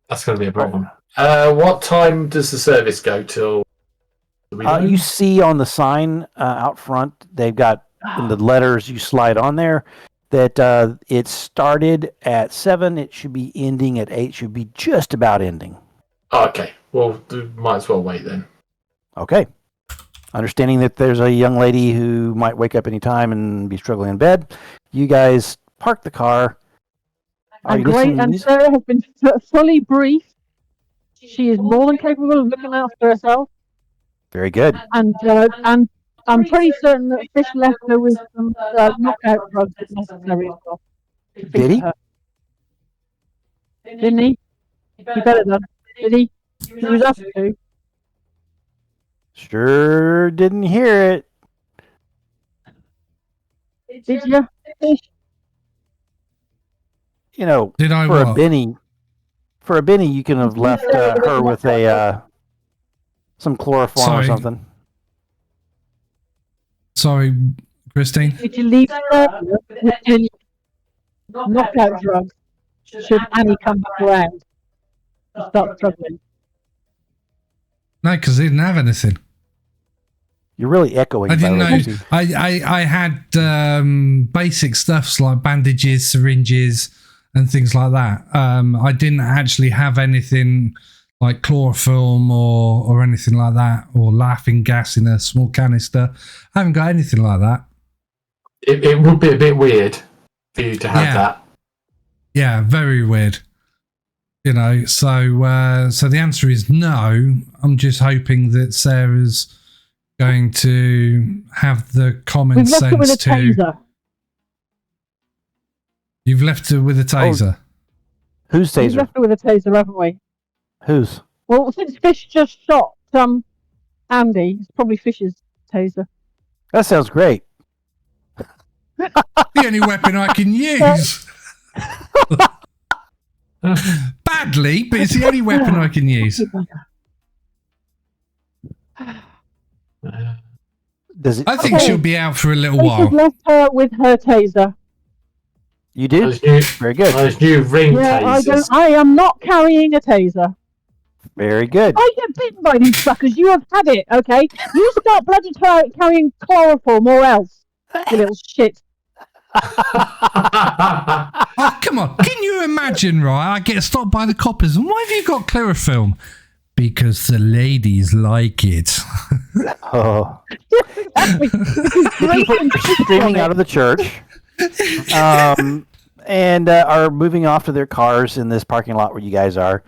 That's going to be a problem. What time does the service go till? You see on the sign out front, they've got in the letters you slide on there that it started at 7. It should be ending at 8. Should be just about ending. Oh, okay. Well, might as well wait then. Okay. Understanding that there's a young lady who might wake up any time and be struggling in bed, you guys park the car. And great, and Sarah has been fully briefed. She is more than capable of looking after herself. Very good. And I'm pretty certain that Fish left her with some knockout drugs if necessary as well. Did he? Didn't he? He better done. Did he? He was asked to. Sure didn't hear it. Did you? You know, Did I for what? a Benny, you can have left her with some chloroform or something. Sorry, Christine. Did you leave her with any knockout drugs should Annie come back around and start struggling? No, because they didn't have anything. You're really echoing. I didn't know. Lucy. I had basic stuffs like bandages, syringes, and things like that. I didn't actually have anything like chloroform or anything like that, or laughing gas in a small canister. I haven't got anything like that. It would be a bit weird for you to have that. Yeah, very weird. You know, so the answer is no. I'm just hoping that Sarah's going to have the common We've left her with a sense to. taser. You've left her with a taser. Whose We've taser? left her with a taser, haven't we? Whose? Well, since Fish just shot Andy, it's probably Fish's taser. That sounds great. The only weapon I can use. Badly, but it's the only weapon I can use. Does it? I think she'll be out for a little Fish while. has left her with her taser. You do? Those new, Very good. Those new ring Yeah, tasers. I am not carrying a taser. Very good. I get bitten by these suckers. You have had it, okay? You start bloody carrying chloroform or else, you little shit. Oh, come on. Can you imagine, right? I get stopped by the coppers. And why have you got chloroform? Because the ladies like it. Oh. Exactly. People are streaming out of the church and are moving off to their cars in this parking lot where you guys are.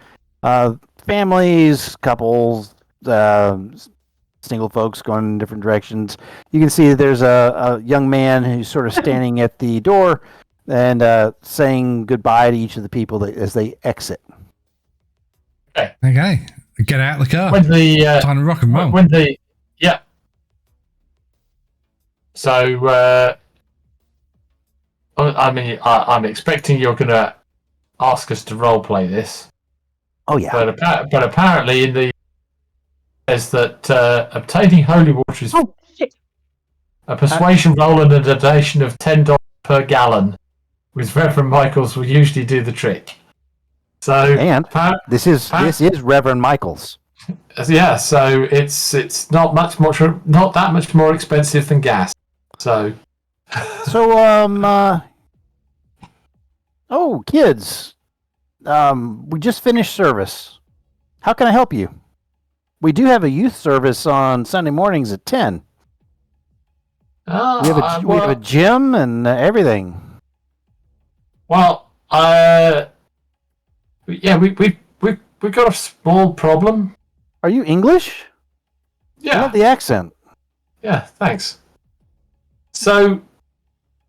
Families, couples, single folks going in different directions. You can see that there's a young man who's sort of standing at the door and saying goodbye to each of the people as they exit. Okay. Get out of the car. When the Time to rock and roll. yeah. So I mean, I'm expecting you're going to ask us to role play this. Oh yeah. But apparently in the says that obtaining holy water is a persuasion roll and a donation of $10 per gallon, with Reverend Michaels will usually do the trick. So And this is Reverend Michaels. Yeah, so it's not that much more expensive than gas. So oh kids, we just finished service. How can I help you? We do have a youth service on Sunday mornings at 10. We have a gym and everything. Well, yeah, we've got a small problem. Are you English? I Yeah, love the accent. yeah, thanks. So,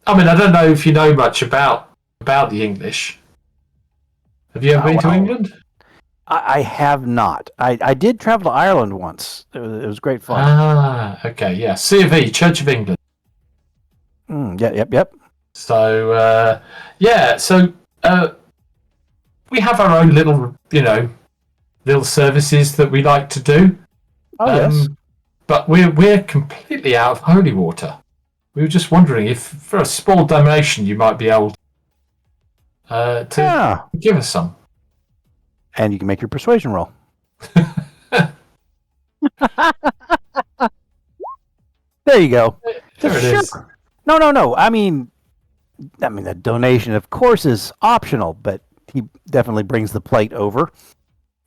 I mean, I don't know if you know much about the English. Have you ever been to England? I have not. I did travel to Ireland once. It was great fun. Ah, okay, yeah. C of E, Church of England. Yep. So, yeah, so we have our own little, little services that we like to do. Oh, yes. But we're completely out of holy water. We were just wondering if, for a small donation, you might be able to give us some. And you can make your persuasion roll. There you go. There it is. No. I mean, the donation, of course, is optional, but he definitely brings the plate over.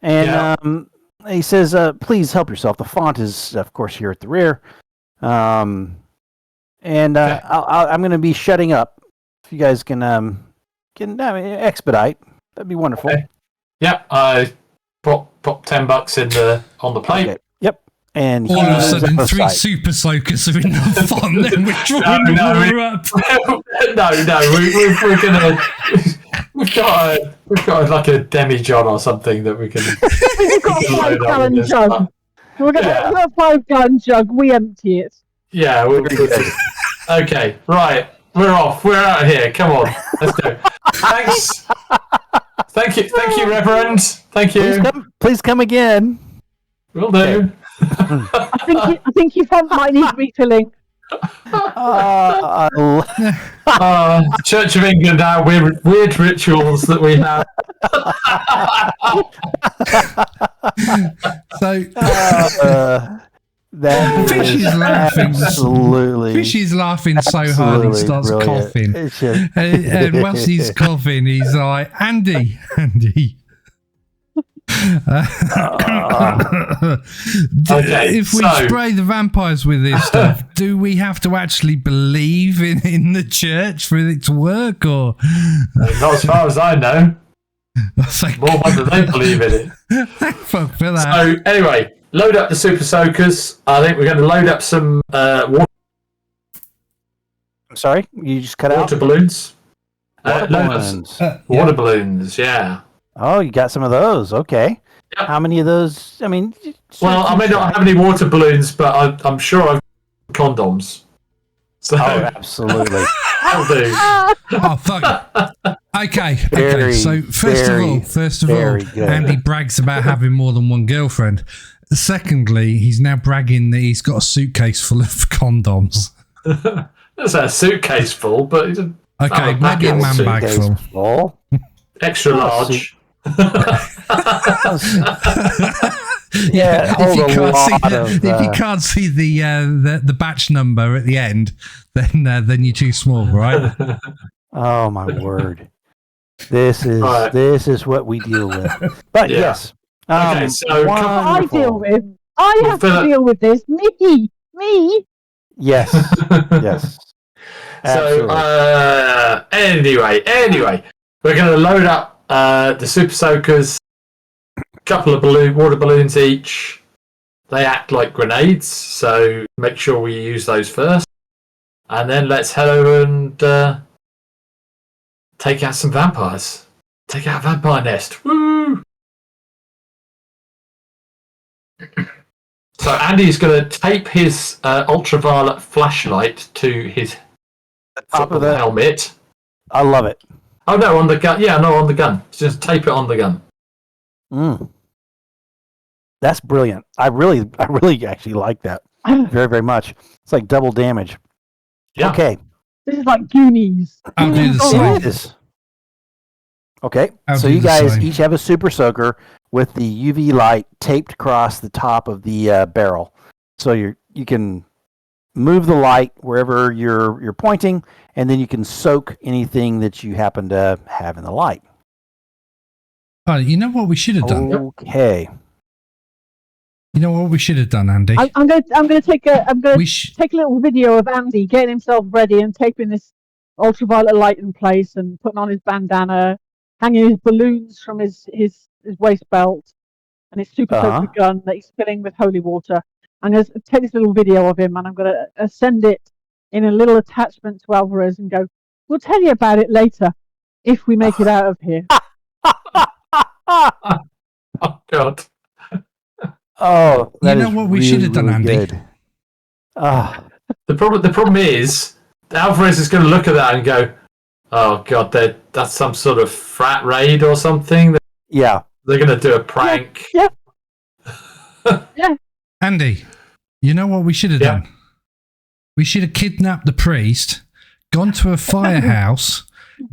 And he says, please help yourself. The font is, of course, here at the rear. I'm going to be shutting up. If you guys can expedite, that'd be wonderful. Okay. Yep, I pop $10 on the plate. Okay. Yep. And all of a sudden, 3 super soakers are in the font. Then we're drawing the water up. We're gonna. We've got like a demi-john or something that we can. We've got a 5-gallon jug. We've got a 5-gallon jug. We empty it. Yeah. Okay. Right. We're off. We're out of here. Come on. Let's go. Thanks. Thank you, Reverend. Thank you. Please come again. Will do. Okay. I think your font might need refilling. Church of England, our weird rituals that we have. So Fish is laughing. Absolutely. Fish is laughing so hard he starts coughing. And whilst he's coughing, he's like, Andy. If we spray the vampires with this stuff, do we have to actually believe in the church for it to work, or not as far as I know? More wonder they believe in it. Fuck for that. So anyway, load up the super soakers. I think we're going to load up some water. I'm sorry, you just cut water out balloons. Water balloons. Water balloons. Yeah. Oh, you got some of those. Okay. Yep. How many of those? I mean, well, I may not have any water balloons, but I'm sure I've condoms. So absolutely. I'll do. Oh fuck. Okay. So first of all, Andy brags about having more than one girlfriend. Secondly, he's now bragging that he's got a suitcase full of condoms. That's a suitcase full, but okay, maybe a man bag full. Extra large. Yeah, if you can't see the batch number at the end, then you're too small, right? Oh my word! This is what we deal with. But yes, okay. So I deal with. I have to deal with this. Me. Yes. Yes. So anyway, we're going to load up the super soakers. Couple of water balloons each. They act like grenades, so make sure we use those first. And then let's head over and take out some vampires. Take out a vampire nest. Woo! So Andy's going to tape his ultraviolet flashlight to his top of the helmet. I love it. Oh no, on the gun. Yeah, no, on the gun. Just tape it on the gun. That's brilliant. I really actually like that very, very much. It's like double damage. Yeah. Okay. This is like Goonies. I'll do the same. Okay. So you guys each have a super soaker with the UV light taped across the top of the barrel. So you can move the light wherever you're pointing, and then you can soak anything that you happen to have in the light. Oh, you know what we should have done? Okay. You know what we should have done, Andy? I'm going to take a little video of Andy getting himself ready and taping this ultraviolet light in place and putting on his bandana, hanging his balloons from his waist belt and his super soaker gun that he's filling with holy water. I'm going to take this little video of him and I'm going to send it in a little attachment to Alvarez and go, we'll tell you about it later if we make it out of here. Oh, God. Oh, you know what we should have done, Andy? The problem is, Alvarez is going to look at that and go, Oh god, that's some sort of frat raid or something. Yeah. They're going to do a prank. Yeah. Yeah. Andy, you know what we should have done? We should have kidnapped the priest, gone to a firehouse,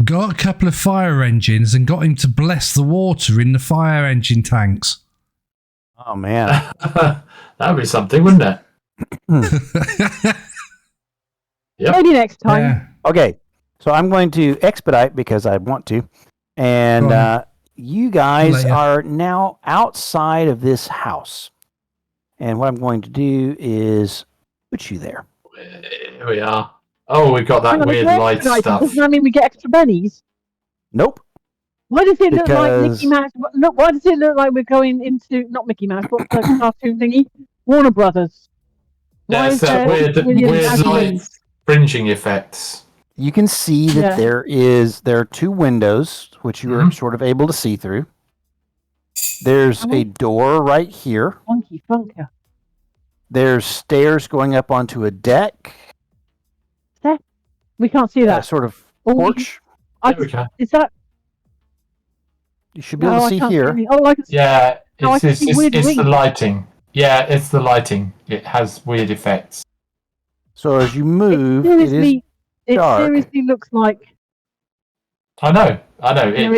got a couple of fire engines, and got him to bless the water in the fire engine tanks. Oh, man. That would be something, wouldn't it? Yep. Maybe next time. Yeah. Okay, so I'm going to expedite because I want to. And you guys Later. are now outside of this house. And what I'm going to do is put you there. Here we are. Oh, we've got that Hang on, weird if we're light expedited, stuff. Doesn't that mean we get extra bennies? Nope. Why does it look like Because- Mickey Mouse? Look, why does it look like we're going into not Mickey Mouse, but the cartoon thingy, Warner Brothers? Why There's is that there weird William light Afton? fringing effects. You can see that Yeah. there are two windows, which you are Mhm. sort of able to see through. There's a door right here. Funky funker. There's stairs going up onto a deck, We can't see a that. sort of Oh, we porch. There we go. Is that? You should be able to I see can't here. any- Oh, I can see. Yeah, Oh, I it's, can it's, see it's, weird it's the rings. lighting. Yeah, it's the lighting. It has weird effects. So as you move, It it is seriously, it dark. seriously looks like. I know. There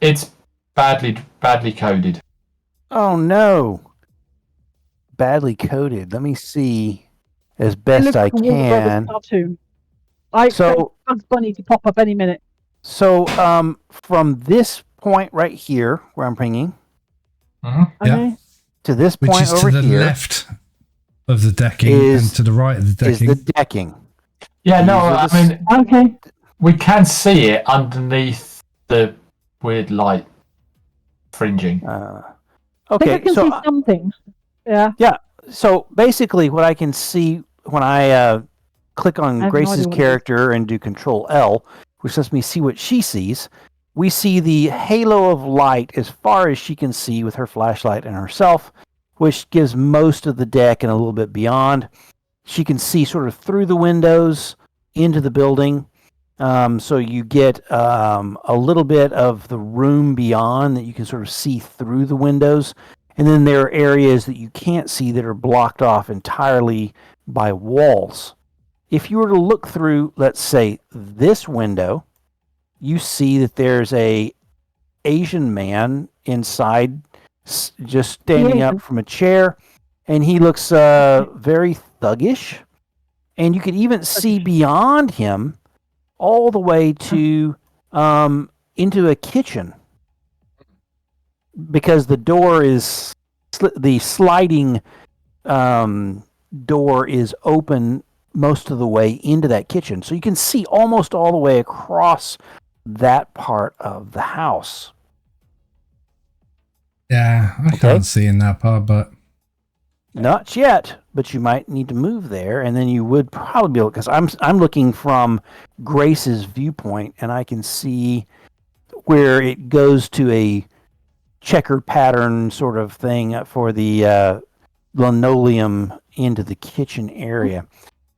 It's badly coded. Oh no. Badly coded. Let me see as It best looks I like a Warner Brothers can. cartoon. I expect So Bugs Bunny to pop up any minute. from this point right here where I'm bringing Mm-hmm. Yeah. Okay. to this Which point is over to the here left of the decking is- and to the right of the is decking. the decking. Yeah, no, These are I the mean, Okay. we can see it underneath the weird light fringing. I think I Okay, can see something. Yeah. so basically what I can see when I click I on have no Grace's idea what it is. character and do Control L, which lets me see what she sees, we see the halo of light as far as she can see with her flashlight and herself, which gives most of the deck and a little bit beyond. She can see sort of through the windows into the building. So you get a little bit of the room beyond that you can sort of see through the windows. And then there are areas that you can't see that are blocked off entirely by walls. If you were to look through, let's say, this window, you see that there's a Asian man inside, just standing up from a chair, and he looks very thuggish. And you can even see beyond him all the way to into a kitchen, because the door is the sliding door is open most of the way into that kitchen, so you can see almost all the way across that part of the house. Yeah, I Okay. can't see in that part, but Not yet, but you might need to move there, and then you would probably be able, because I'm looking from Grace's viewpoint, and I can see where it goes to a checker pattern sort of thing for the linoleum into the kitchen area.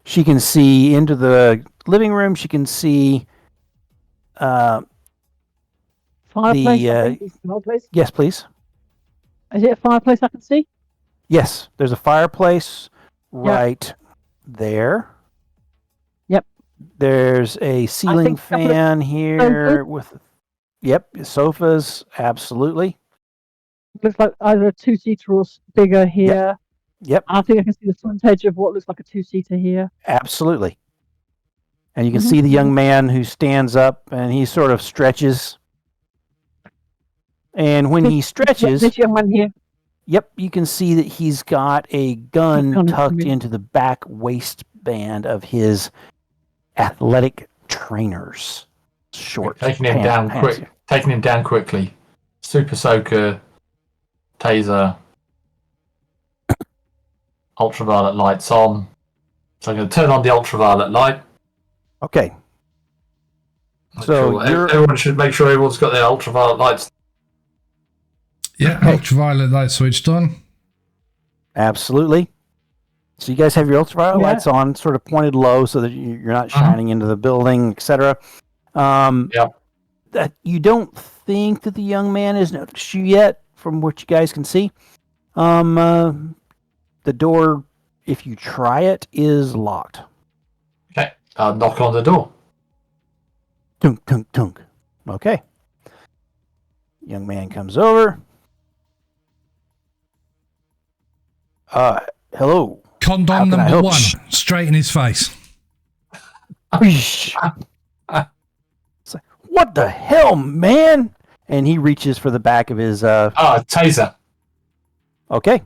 She can see into the living room. She can see. Fireplace. I think. Fireplace. Yes, please. Is it a fireplace I can see? Yes, there's a fireplace right there. Yep. There's a ceiling think a couple of fan here with. Yep, sofas. Absolutely. Looks like either a two-seater or bigger here. Yep, I think I can see the front edge of what looks like a two-seater here. absolutely. And you can Mhm. see the young man who stands up and he sort of stretches. And when he stretches, This young man here. yep, you can see that he's got a gun Gun tucked coming. into the back waistband of his athletic trainers. Short. Taking him pants. down quickly. Super soaker, taser, ultraviolet lights on. So I'm going to turn on the ultraviolet light. Okay. Make So sure everyone should make sure everyone's got their ultraviolet lights. yeah, Okay. ultraviolet light switched on. Absolutely. So you guys have your ultraviolet Yeah. lights on, sort of pointed low, so that you're not shining into the building, etc. Yep. That you don't think that the young man has noticed you yet, from what you guys can see. The door, if you try it, is locked. Okay. I'll knock on the door. Tunk, tunk, tunk. Okay. Young man comes over. Hello. Condom number 1, straight in his face. It's like, what the hell, man? And he reaches for the back of his. Taser. Okay.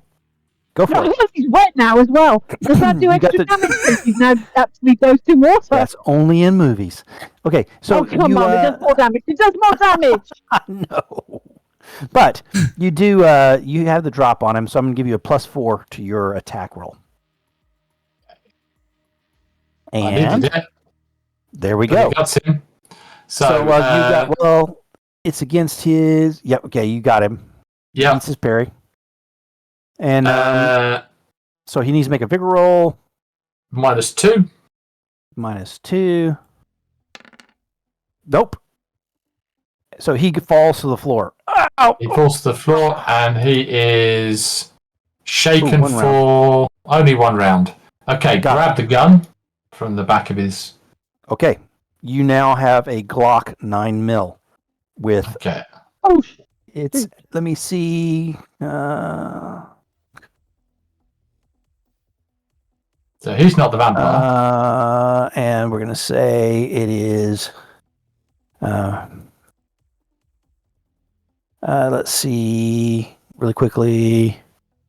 Go for it. He's wet now as well. Does that do extra damage? He's now actually dosed in water. That's only in movies. Okay, so come on, it does more damage. It does more damage. No. But you do. You have the drop on him, so I'm going to give you a +4 to your attack roll. And there we go. That's him. So you got. Well, it's against his. Yep. Okay, you got him. Yeah. It's his parry. And so he needs to make a vigor roll. -2. -2. Nope. So he falls to the floor. Ow! He falls to the floor and he is shaken Ooh, for only 1 round. Okay, grab the gun from the back of his. Okay, you now have a Glock 9mm with. Okay. Oh, it's. Let me see. So he's not the vampire. And we're gonna say it is. Let's see really quickly.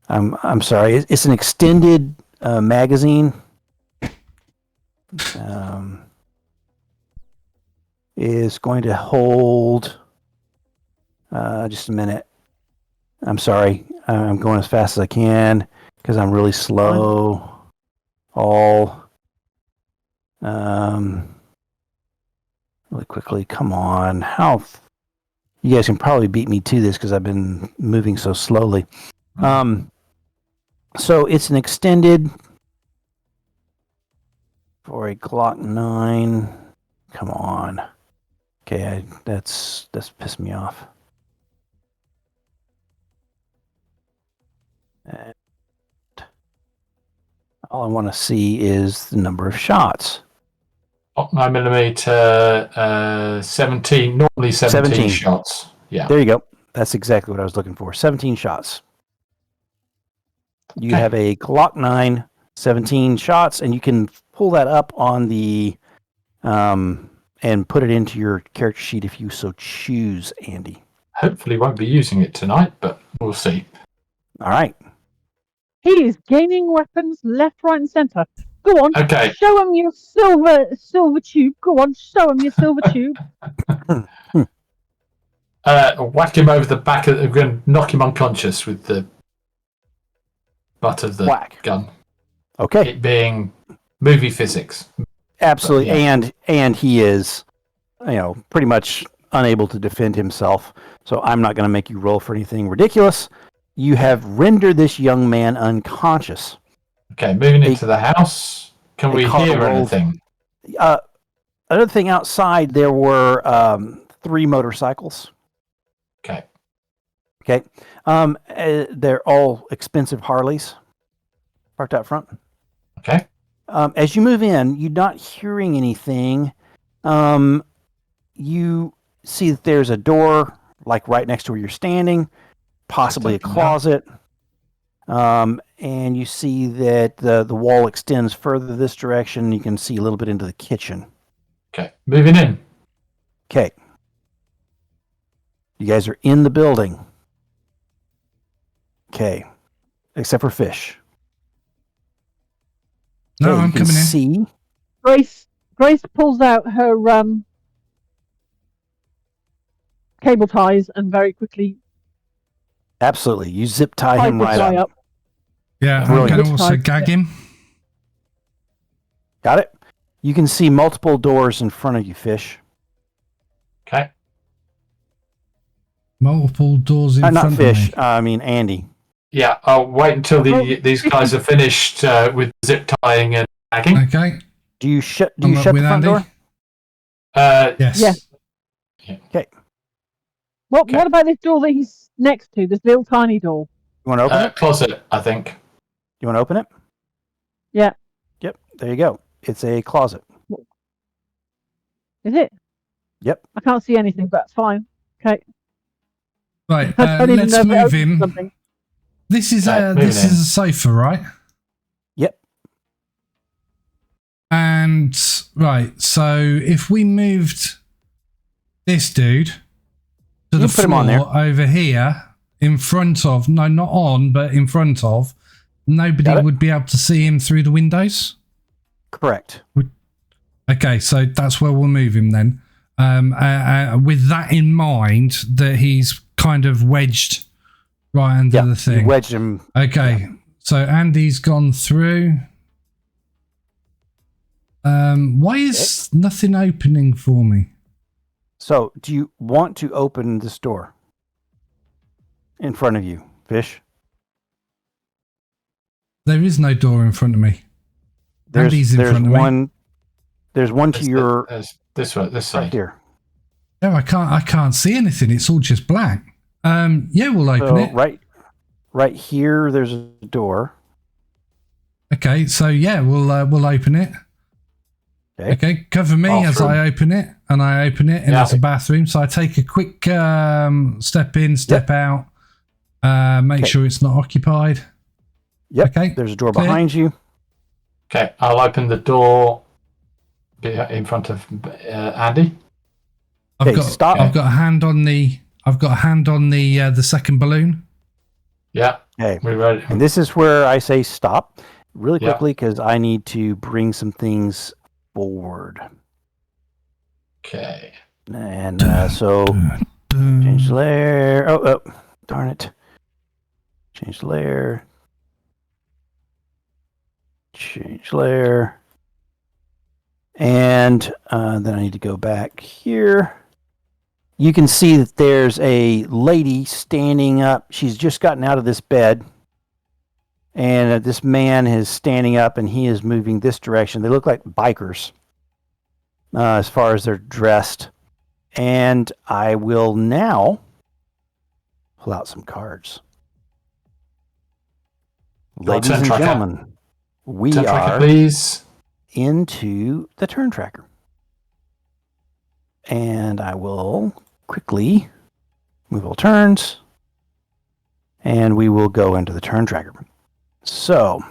I'm sorry. It's an extended magazine. Is going to hold. Just a minute. I'm sorry. I'm going as fast as I can because I'm really slow. Really quickly. Come on. You guys can probably beat me to this because I've been moving so slowly. So it's an extended for a Glock 9. Come on. Okay, that's pissed me off. And all I want to see is the number of shots. 9mm, 17. Normally 17 shots. Yeah. There you go. That's exactly what I was looking for. 17 shots. You have a Glock 9, 17 shots, and you can pull that up on the and put it into your character sheet if you so choose, Andy. Hopefully won't be using it tonight, but we'll see. All right. He is gaining weapons left, right, and centre. Go on. Okay. Show him your silver tube. Go on. Show him your silver tube. Whack him over the back. We're going to knock him unconscious with the butt of the gun. Okay. It being movie physics. Absolutely. Yeah. And he is, pretty much unable to defend himself. So I'm not going to make you roll for anything ridiculous. You have rendered this young man unconscious. Okay, moving into the house. Can we hear anything? Another thing outside, there were 3 motorcycles. Okay. They're all expensive Harleys parked out front. Okay. As you move in, you're not hearing anything. You see that there's a door, like right next to where you're standing, possibly a closet. And you see that the wall extends further this direction. You can see a little bit into the kitchen. Okay, moving in. Okay. You guys are in the building. Okay. Except for Fish. No, I'm coming in. See? Grace pulls out her cable ties and very quickly. Absolutely. You zip tie him right up. Yeah, I'm going to also gag him. Got it? You can see multiple doors in front of you, Fish. Okay. Multiple doors in front of me. Not Fish, I mean Andy. Yeah, I'll wait until these guys are finished with zip tying and gagging. Okay. Do you shut the front door? Yes. Yeah. Okay. What about this door that he's next to? This little tiny door. You want to open it? Closet, I think. You want to open it? Yeah. Yep. There you go. It's a closet. Is it? Yep. I can't see anything, but fine. Okay. Right. I don't even Let's know if it move opens in. something. This is Right, moving this is a sofa, right? Yep. And right, so if we moved this dude to the put him on floor over here in front of, no, not on, but in front of, nobody would be able to see him through the windows. Correct. Okay, so that's where we'll move him then. With that in mind, that he's kind of wedged right under the thing. You wedged him. Okay, so Andy's gone through. Why is nothing opening for me? So, do you want to open this door in front of you, Fish? There is no door in front of me. Andy's in front of me. There's one to your this right side. here. No, I can't see anything. It's all just black. Yeah, we'll open it. Right here. There's a door. Okay, so yeah, we'll open it. Okay, cover me as I open it, and it's a bathroom. So I take a quick step in, step out, make sure it's not occupied. Yep. Okay. There's a door behind you. Okay, I'll open the door in front of Andy. I've got a hand on the second balloon. Yeah. Okay. We're ready. And this is where I say stop really quickly because I need to bring some things forward. Okay. And so change layer. Oh, darn it. Change layer. Change layer. And then I need to go back here. You can see that there's a lady standing up. She's just gotten out of this bed. And this man is standing up and he is moving this direction. They look like bikers as far as they're dressed. And I will now pull out some cards. Ladies and gentlemen, we are please. into the turn tracker. And I will quickly move all turns. And we will go into the turn tracker. So,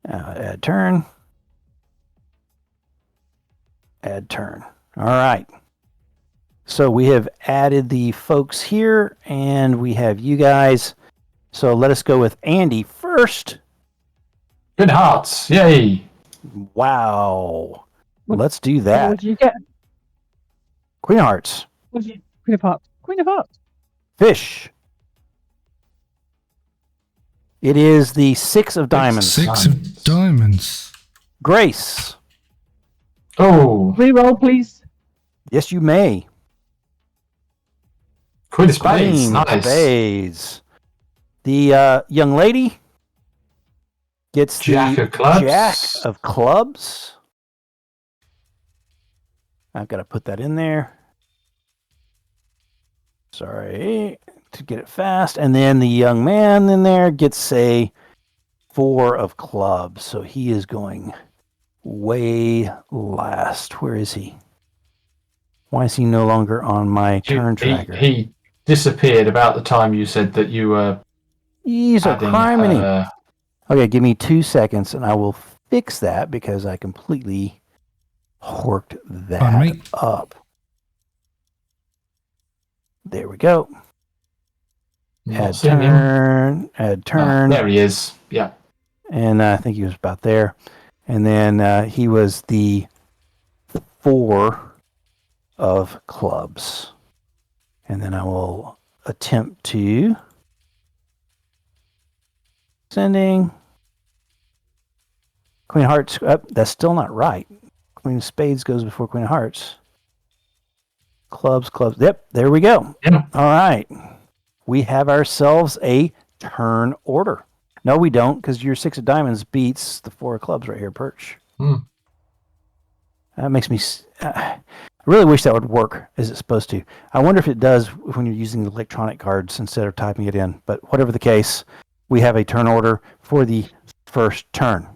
add turn. Add turn. All right. So we have added the folks here, and we have you guys. So let us go with Andy first. Good hearts. Yay. Wow. Let's do that. What did you get? Queen of Hearts. What did you? Queen of Hearts. Queen of Hearts. Fish. It is the 6 of diamonds. 6 of diamonds. Grace. Oh. Reroll, please. Yes, you may. Queen of Spades. Queen of Nice. Spades. The young lady gets Jack the of clubs. Jack of clubs. I've got to put that in there. Sorry to get it fast. And then the young man in there gets a 4 of clubs. So he is going way last. Where is he? Why is he no longer on my turn tracker? He disappeared about the time you said that you were. He's a criminy. Okay, give me 2 seconds and I will fix that because I completely horked that up. There we go. Add turn. Add turn. There he is. Yeah. And I think he was about there. And then he was the 4 of clubs. And then I will attempt to sending Queen of Hearts. That's still not right. Queen of Spades goes before Queen of Hearts. Clubs. Yep, there we go. Yeah. All right. We have ourselves a turn order. No, we don't, because your 6 of diamonds beats the 4 of clubs right here, Perch. That makes me. I really wish that would work as it's supposed to. I wonder if it does when you're using the electronic cards instead of typing it in. But whatever the case, we have a turn order for the first turn.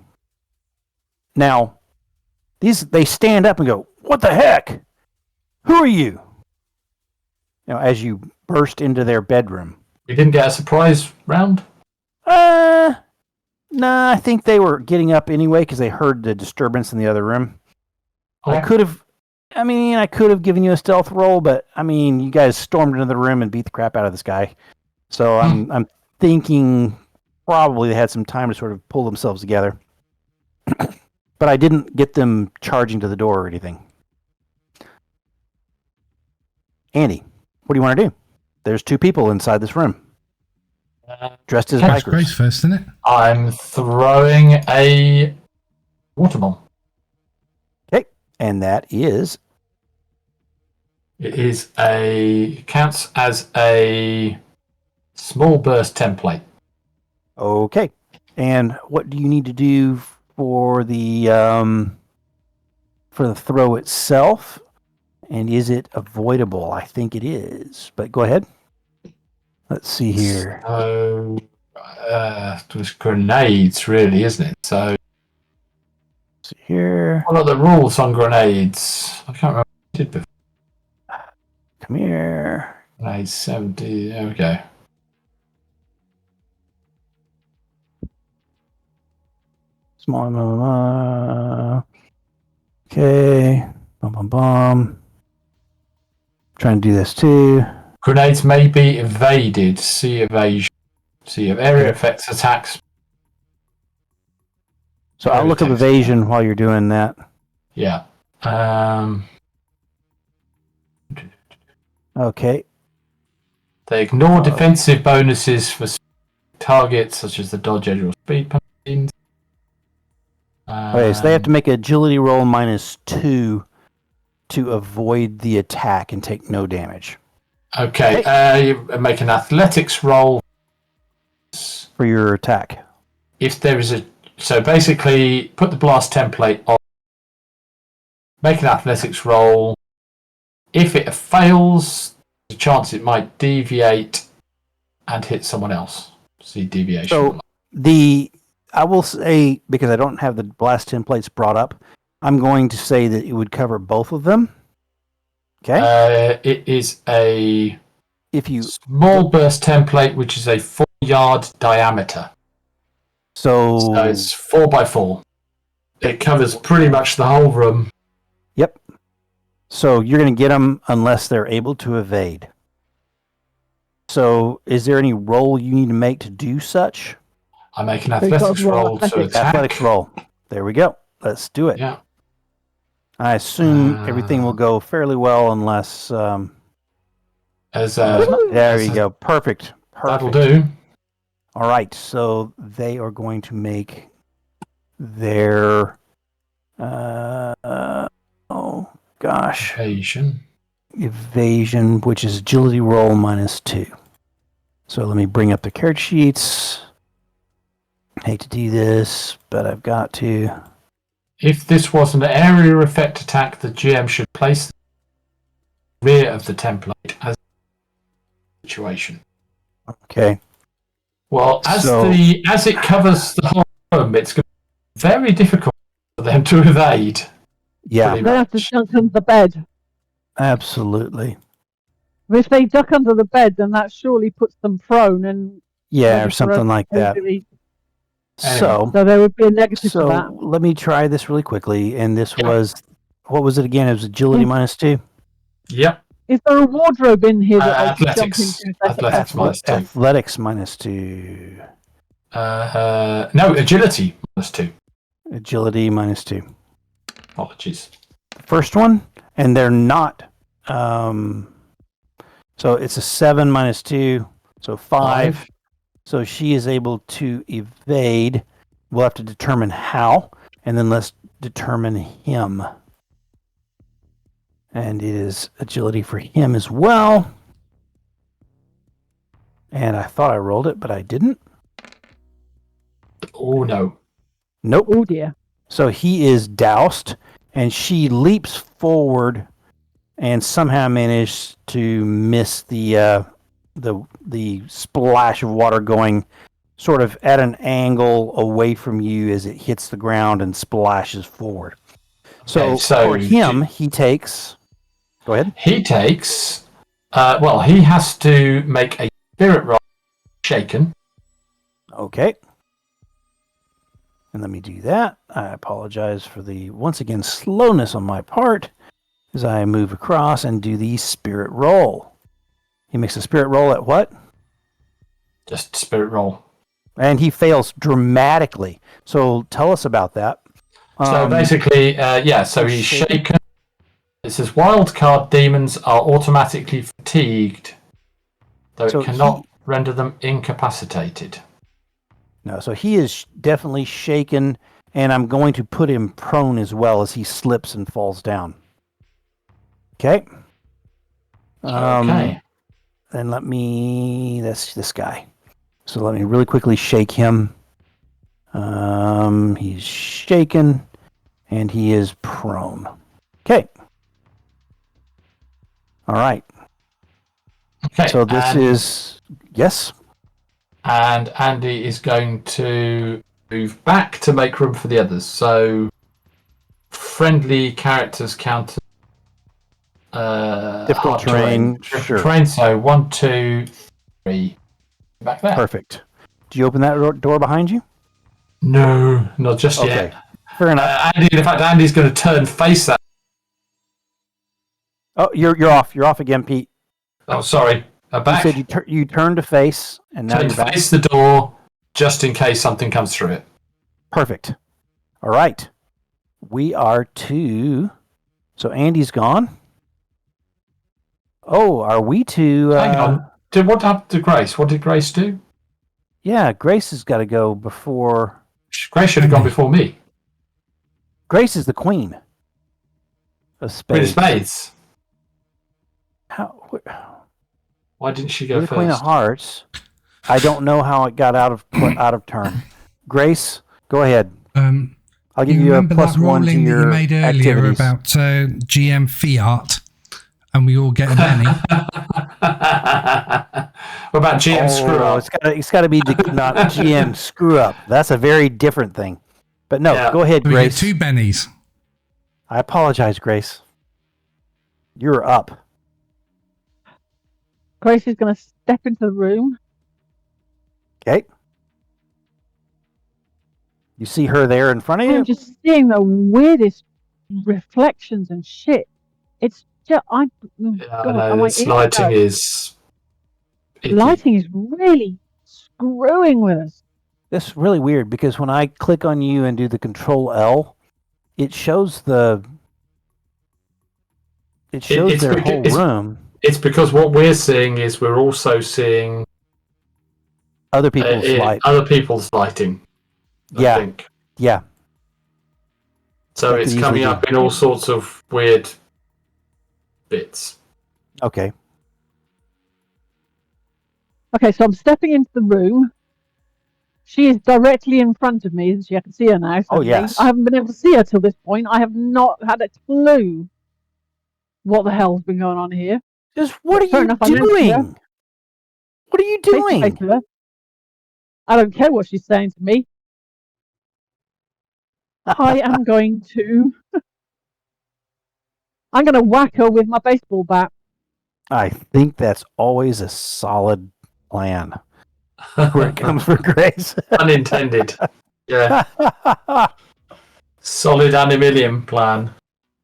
Now, they stand up and go, "What the heck? Who are you?" As you burst into their bedroom. We didn't get a surprise round? Nah, I think they were getting up anyway because they heard the disturbance in the other room. Okay. I could have given you a stealth roll, but you guys stormed into the room and beat the crap out of this guy. So I'm thinking probably they had some time to sort of pull themselves together. But I didn't get them charging to the door or anything. Andy, what do you want to do? There's 2 people inside this room. Dressed as That's bikers. Grace first, isn't it? I'm throwing a water bomb. Okay, and that is... It counts as a small burst template. Okay. And what do you need to do for the throw itself? And is it avoidable? I think it is. But go ahead. Let's see here. So, there's grenades, really, isn't it? So, Let's see here. what are the rules on grenades? I can't remember what I did before. Come here. Grenades 70. There we go. Small. Okay. Bum. Trying to do this too. Grenades may be evaded. See evasion. See if area effects attacks. So I'll look up evasion while you're doing that. Yeah. Okay. They ignore defensive bonuses for targets such as the dodge, edge, or speed penalties. Okay, so they have to make an agility roll -2 to avoid the attack and take no damage. Okay, you make an athletics roll for your attack. If there is so basically put the blast template on, make an athletics roll. If it fails, there's a chance it might deviate and hit someone else. See deviation. So I will say, because I don't have the blast templates brought up, I'm going to say that it would cover both of them. Okay. It is a small burst template, which is a 4-yard diameter. So it's 4x4. It covers pretty much the whole room. Yep. So you're going to get them unless they're able to evade. So is there any roll you need to make to do such? I make an athletics roll to attack. Athletics roll. There we go. Let's do it. Yeah. I assume everything will go fairly well unless... there you go. Perfect. That'll do. All right. So they are going to make their... Evasion, which is agility roll -2. So let me bring up the character sheets. Hate to do this, but I've got to. If this was an area effect attack, the GM should place the rear of the template as a situation. Okay. Well, as it covers the whole room, it's going to be very difficult for them to evade. Yeah. They have to duck under the bed. Absolutely. If they duck under the bed, then that surely puts them prone and or something like that. So there would be a negative to that. Let me try this really quickly. And this was, what was it again? It was agility -2. Yep. Is there a wardrobe in here that athletics? Athletics -2. Athletics -2. No, agility -2. Agility -2. Apologies. The first one, and they're not. So it's a 7 -2, so 5. So she is able to evade. We'll have to determine how, and then let's determine him. And it is agility for him as well. And I thought I rolled it, but I didn't. Oh, no. Nope. Oh, dear. So he is doused, and she leaps forward and somehow managed to miss the splash of water going sort of at an angle away from you as it hits the ground and splashes forward. So for him, he takes... Go ahead. He takes... he has to make a spirit roll shaken. Okay. And let me do that. I apologize for the, once again, slowness on my part as I move across and do the spirit roll. He makes a spirit roll at what? Just spirit roll. And he fails dramatically. So tell us about that. So basically, so he's shaken. It says wildcard demons are automatically fatigued, though it cannot render them incapacitated. No, so he is definitely shaken, and I'm going to put him prone as well as he slips and falls down. Okay. Okay. Then that's this guy. So let me really quickly shake him. He's shaken, and he is prone. Okay. All right. Okay. So this is... Yes? And Andy is going to move back to make room for the others. So friendly characters counter difficult terrain. Sure. Terrain. So 1, 2, 3. Back there. Perfect. Do you open that door behind you? No, not just Okay. yet. Fair enough. In fact, Andy's going to turn face that. Oh, you're off. You're off again, Pete. Oh, sorry. Back. You said you turned to face, and now Turn you're back. face the door, just in case something comes through it. Perfect. All right. We are to... So Andy's gone. Oh, are we to... Hang on. What happened to Grace? What did Grace do? Yeah, Grace has got to go before... Grace should have gone before me. Grace is the queen of spades. Queen of spades. Why didn't she go You're the queen of first? hearts. I don't know how it got out of turn. Grace, go ahead. I'll give you a plus one to your that you made earlier activities. about GM Fiat, and we all get a penny. What about GM screw up? It's got to be not GM screw up. That's a very different thing. But no, Yeah. go ahead, We Grace. get 2 bennies. I apologize, Grace. You're up. Grace is going to step into the room. Okay. You see her there in front of you? I'm just seeing the weirdest reflections and shit. It's just Lighting is... icky. Lighting is really screwing with us. That's really weird because when I click on you and do the Control L, it shows their whole room. It's because what we're seeing is we're also seeing Other people's light. other people's lighting. I think. Yeah. So That it's could coming easily up in all sorts of weird bits. Okay. Okay, so I'm stepping into the room. She is directly in front of me, isn't she? I can see her now. Oh, suddenly. yes. I haven't been able to see her till this point. I have not had a clue what the hell's been going on here. Just what are Fair you enough, I know doing? her. What are you Face to doing? face with her. I don't care what she's saying to me. I am going to... I'm going to whack her with my baseball bat. I think that's always a solid plan where it comes for Grace. Unintended. Yeah. Solid animilium plan.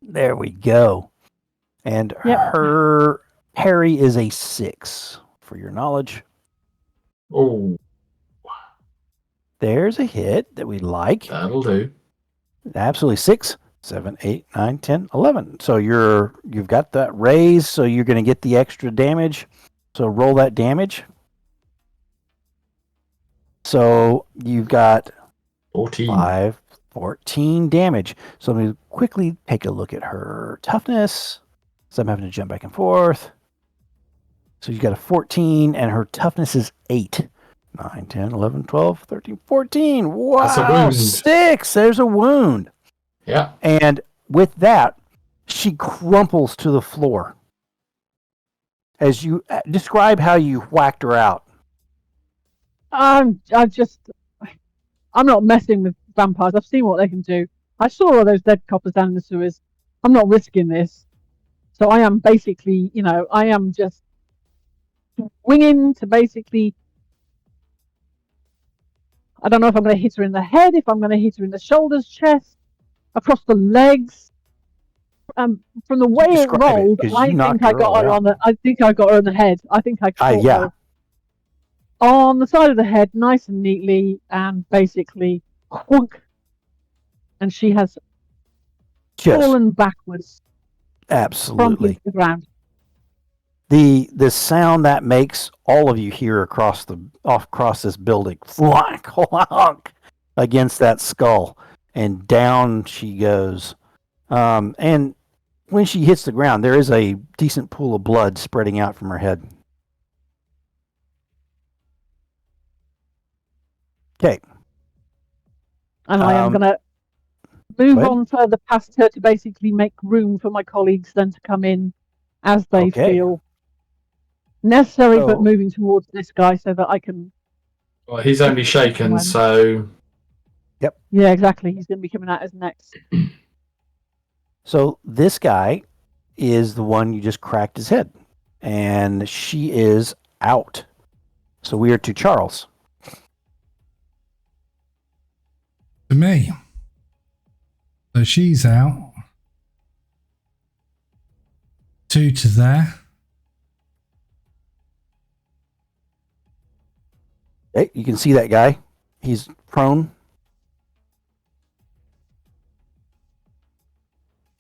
There we go. And Yep. her parry is a 6, for your knowledge. Oh, There's a hit that we like. that'll do. Absolutely. 6, 7, 8, 9, 10, 11. So you've got that raise, so you're going to get the extra damage. So roll that damage. So you've got 14. 14 damage. So let me quickly take a look at her toughness. So I'm having to jump back and forth. So you've got a 14, and her toughness is 8. 9, 10, 11, 12, 13, 14. Wow, That's a wound. 6. There's a wound. Yeah. And with that, she crumples to the floor. As you describe how you whacked her out. I'm not messing with vampires. I've seen what they can do. I saw all those dead coppers down in the sewers. I'm not risking this. So I am basically, I am just winging to basically. I don't know if I'm going to hit her in the head, if I'm going to hit her in the shoulders, chest, across the legs. From the way it rolled, I think I got her on the. I think I got her in the head. I think I caught her on the side of the head, nice and neatly, and basically, whunk, and she has fallen backwards. Absolutely. From the ground. The sound that makes all of you hear across this building, flonk, clonk, against that skull, and down she goes. And when she hits the ground, there is a decent pool of blood spreading out from her head. Okay. And I am going to move on further past her to basically make room for my colleagues then to come in as they feel necessary, but moving towards this guy so that I can... Well, he's only shaken, so... Yep. Yeah, exactly. He's going to be coming at us next. So this guy is the one you just cracked his head. And she is out. So we are to Charles. To me. So she's out. 2 to there. Hey, you can see that guy. He's prone.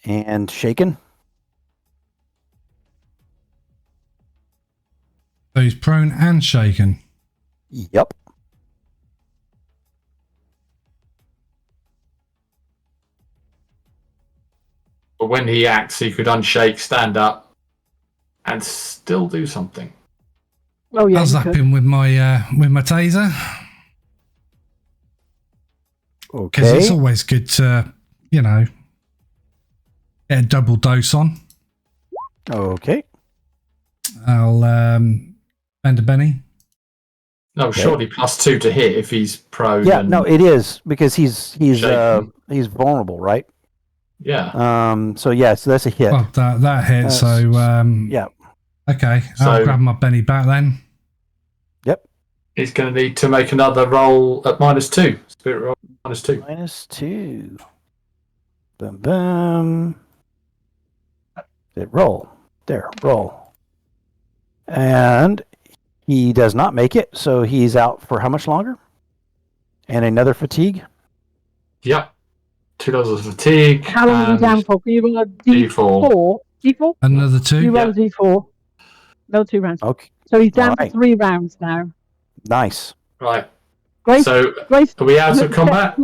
And shaken. So he's prone and shaken. Yep. But when he acts, he could unshake, stand up, and still do something. Oh yeah. I'll zap him with my taser. Okay. Because it's always good to, get a double dose on. Okay. I'll bend a Benny. No, surely +2 to hit if he's prone. Yeah, no, it is because he's vulnerable, right? Yeah. So that's a hit. Well, that hit. So yeah. Okay, I'll grab my Benny back then. Yep. He's going to need to make another roll at -2. Spirit roll -2. -2. Boom, boom. Roll. There, roll. And he does not make it, so he's out for how much longer? And another fatigue? Yep. 2 levels of fatigue. How long are you down for? Can you roll a D4? D4? Another 2? You roll a D4. No, 2 rounds. Okay. So he's down for 3 rounds now. Nice. Right. Grace, so, Grace, are we out of combat?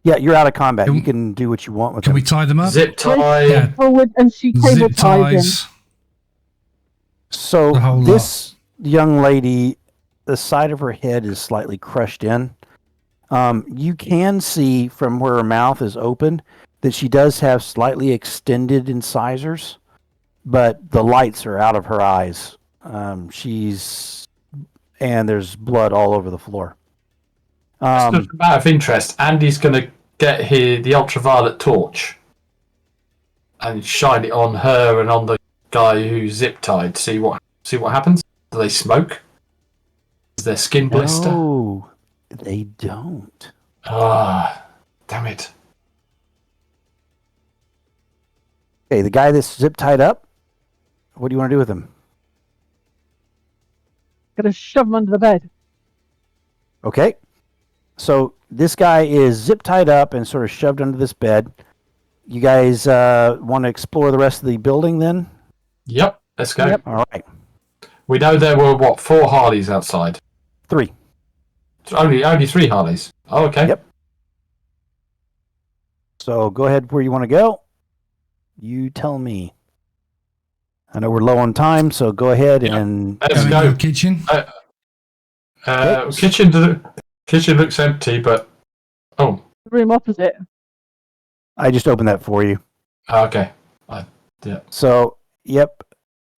Yeah, you're out of combat. You can do what you want with Can them. we tie them up? Zip tie. Yeah. Forward, and she cable ties him. So this young lady, the side of her head is slightly crushed in. You can see from where her mouth is open that she does have slightly extended incisors, but the lights are out of her eyes. And there's blood all over the floor. Just a matter of interest, Andy's going to get here the ultraviolet torch and shine it on her and on the guy who's zip tied. See what happens. Do they smoke? Is their skin blister? No, they don't. Ah, damn it. Okay, the guy that's zip tied up. What do you want to do with him? Gonna shove him under the bed. Okay. So this guy is zip tied up and sort of shoved under this bed. You guys want to explore the rest of the building then? Yep, let's go. Yep. All right. We know there were 4 Harleys outside. 3. So only 3 Harleys. Oh, okay. Yep. So go ahead where you want to go. You tell me. I know we're low on time, so go ahead and let's go. Kitchen. Kitchen looks empty, but The room opposite. I just opened that for you. Okay. Yeah. So, yep.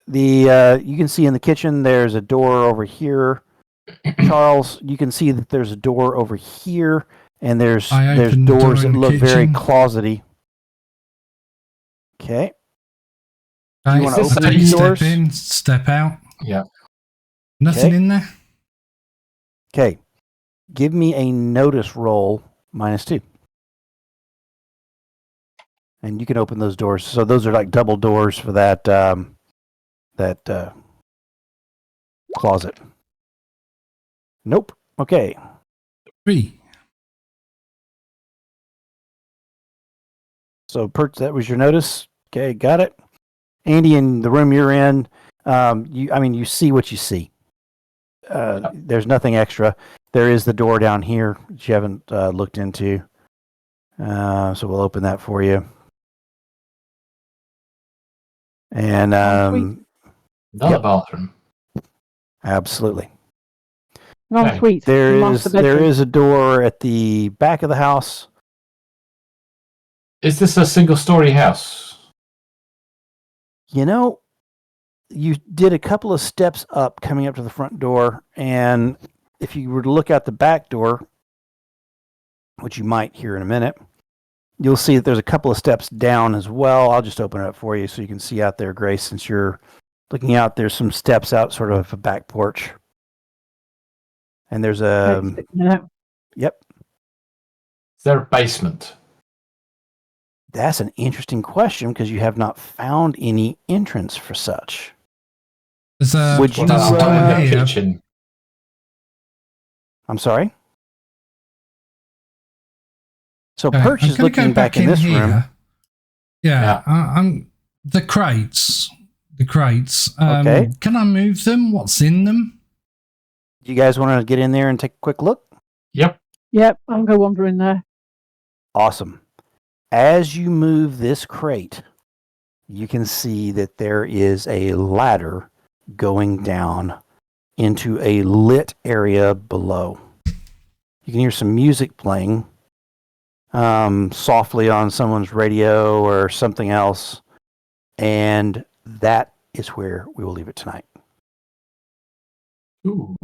You can see in the kitchen there's a door over here. Charles, you can see that there's a door over here, and there's opened the door doors in that the look very kitchen. closety. Okay. Okay, you wanna open I these doors? Step in, step out. Yeah. Nothing Okay. in there. Okay. Give me a notice roll -2. And you can open those doors. So those are like double doors for that closet. Nope. Okay. 3. So that was your notice. Okay, got it. Andy, in the room you're in, you see what you see. There's nothing extra. There is the door down here that you haven't looked into. So we'll open that for you. And sweet. Another Yep. bathroom. Absolutely. Non suite. There Master bedroom. is a door at the back of the house. Is this a single-story house? You know, you did a couple of steps up coming up to the front door, and if you were to look out the back door, which you might here in a minute, you'll see that there's a couple of steps down as well. I'll just open it up for you so you can see out there, Grace, since you're looking out. There's some steps out, sort of a back porch. And there's yep. Is there a basement? That's an interesting question because you have not found any entrance for such. There's a Would you- What there's a about door in the here. kitchen? I'm sorry? So Okay, Perch I'm is gonna looking go back in this here. room. Yeah, I'm the crates. The crates. Okay. Can I move them? What's in them? You guys want to get in there and take a quick look? Yep. Yep, I'll go wandering there. Awesome. As you move this crate, you can see that there is a ladder going down into a lit area below. You can hear some music playing softly on someone's radio or something else, and that is where we will leave it tonight. Ooh.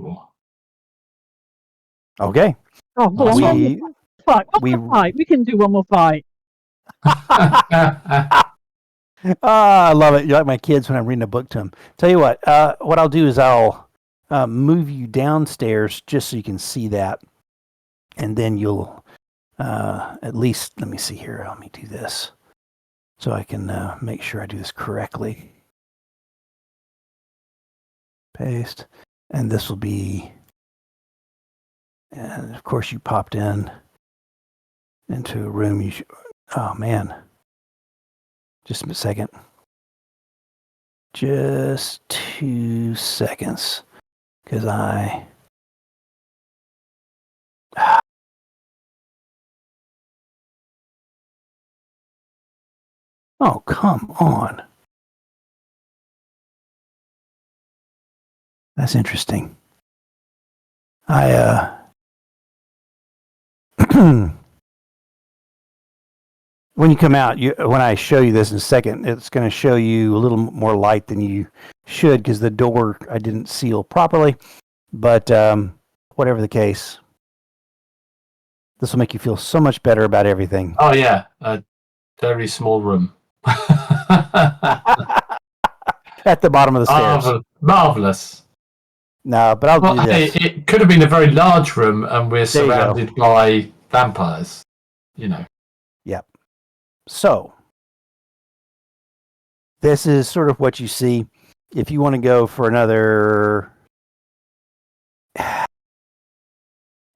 Okay. Oh, go on, one We, more fight. One more fight. We can do one more fight. I love it. You're like my kids when I'm reading a book to them. Tell you what I'll do is I'll move you downstairs just so you can see that. And then you'll at least, let me see here. Let me do this so I can make sure I do this correctly. Paste. And this will be, and of course you popped into a room. Oh man. Just a second. Just 2 seconds. Because Oh, come on. That's interesting. When you come out, when I show you this in a second, it's going to show you a little more light than you should because the door I didn't seal properly. But whatever the case, this will make you feel so much better about everything. Oh yeah, a very small room. At the bottom of the stairs. Marvelous. No, but I'll do this. It could have been a very large room, and we're There you go. surrounded by vampires. You know. Yep. So, this is sort of what you see. If you want to go for another...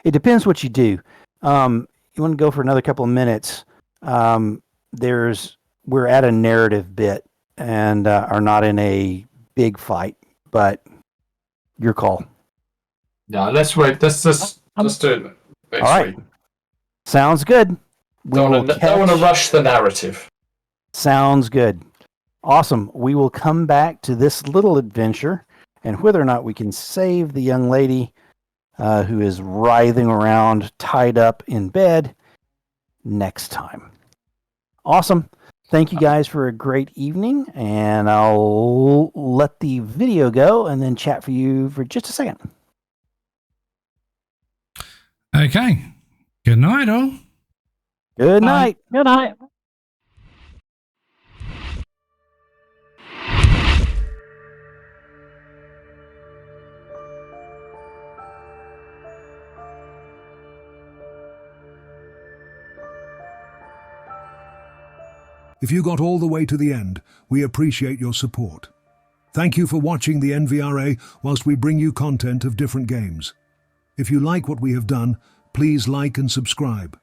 It depends what you do. You want to go for another couple of minutes. We're at a narrative bit and are not in a big fight, but your call. No, let's wait. Let's do it next All right. week. Sounds good. Don't want to rush the narrative. Sounds good. Awesome. We will come back to this little adventure and whether or not we can save the young lady who is writhing around, tied up in bed, next time. Awesome. Thank you guys for a great evening, and I'll let the video go and then chat for you for just a second. Okay. Good night, all. Good night. Good night. If you got all the way to the end, we appreciate your support. Thank you for watching the NVRA whilst we bring you content of different games. If you like what we have done, please like and subscribe.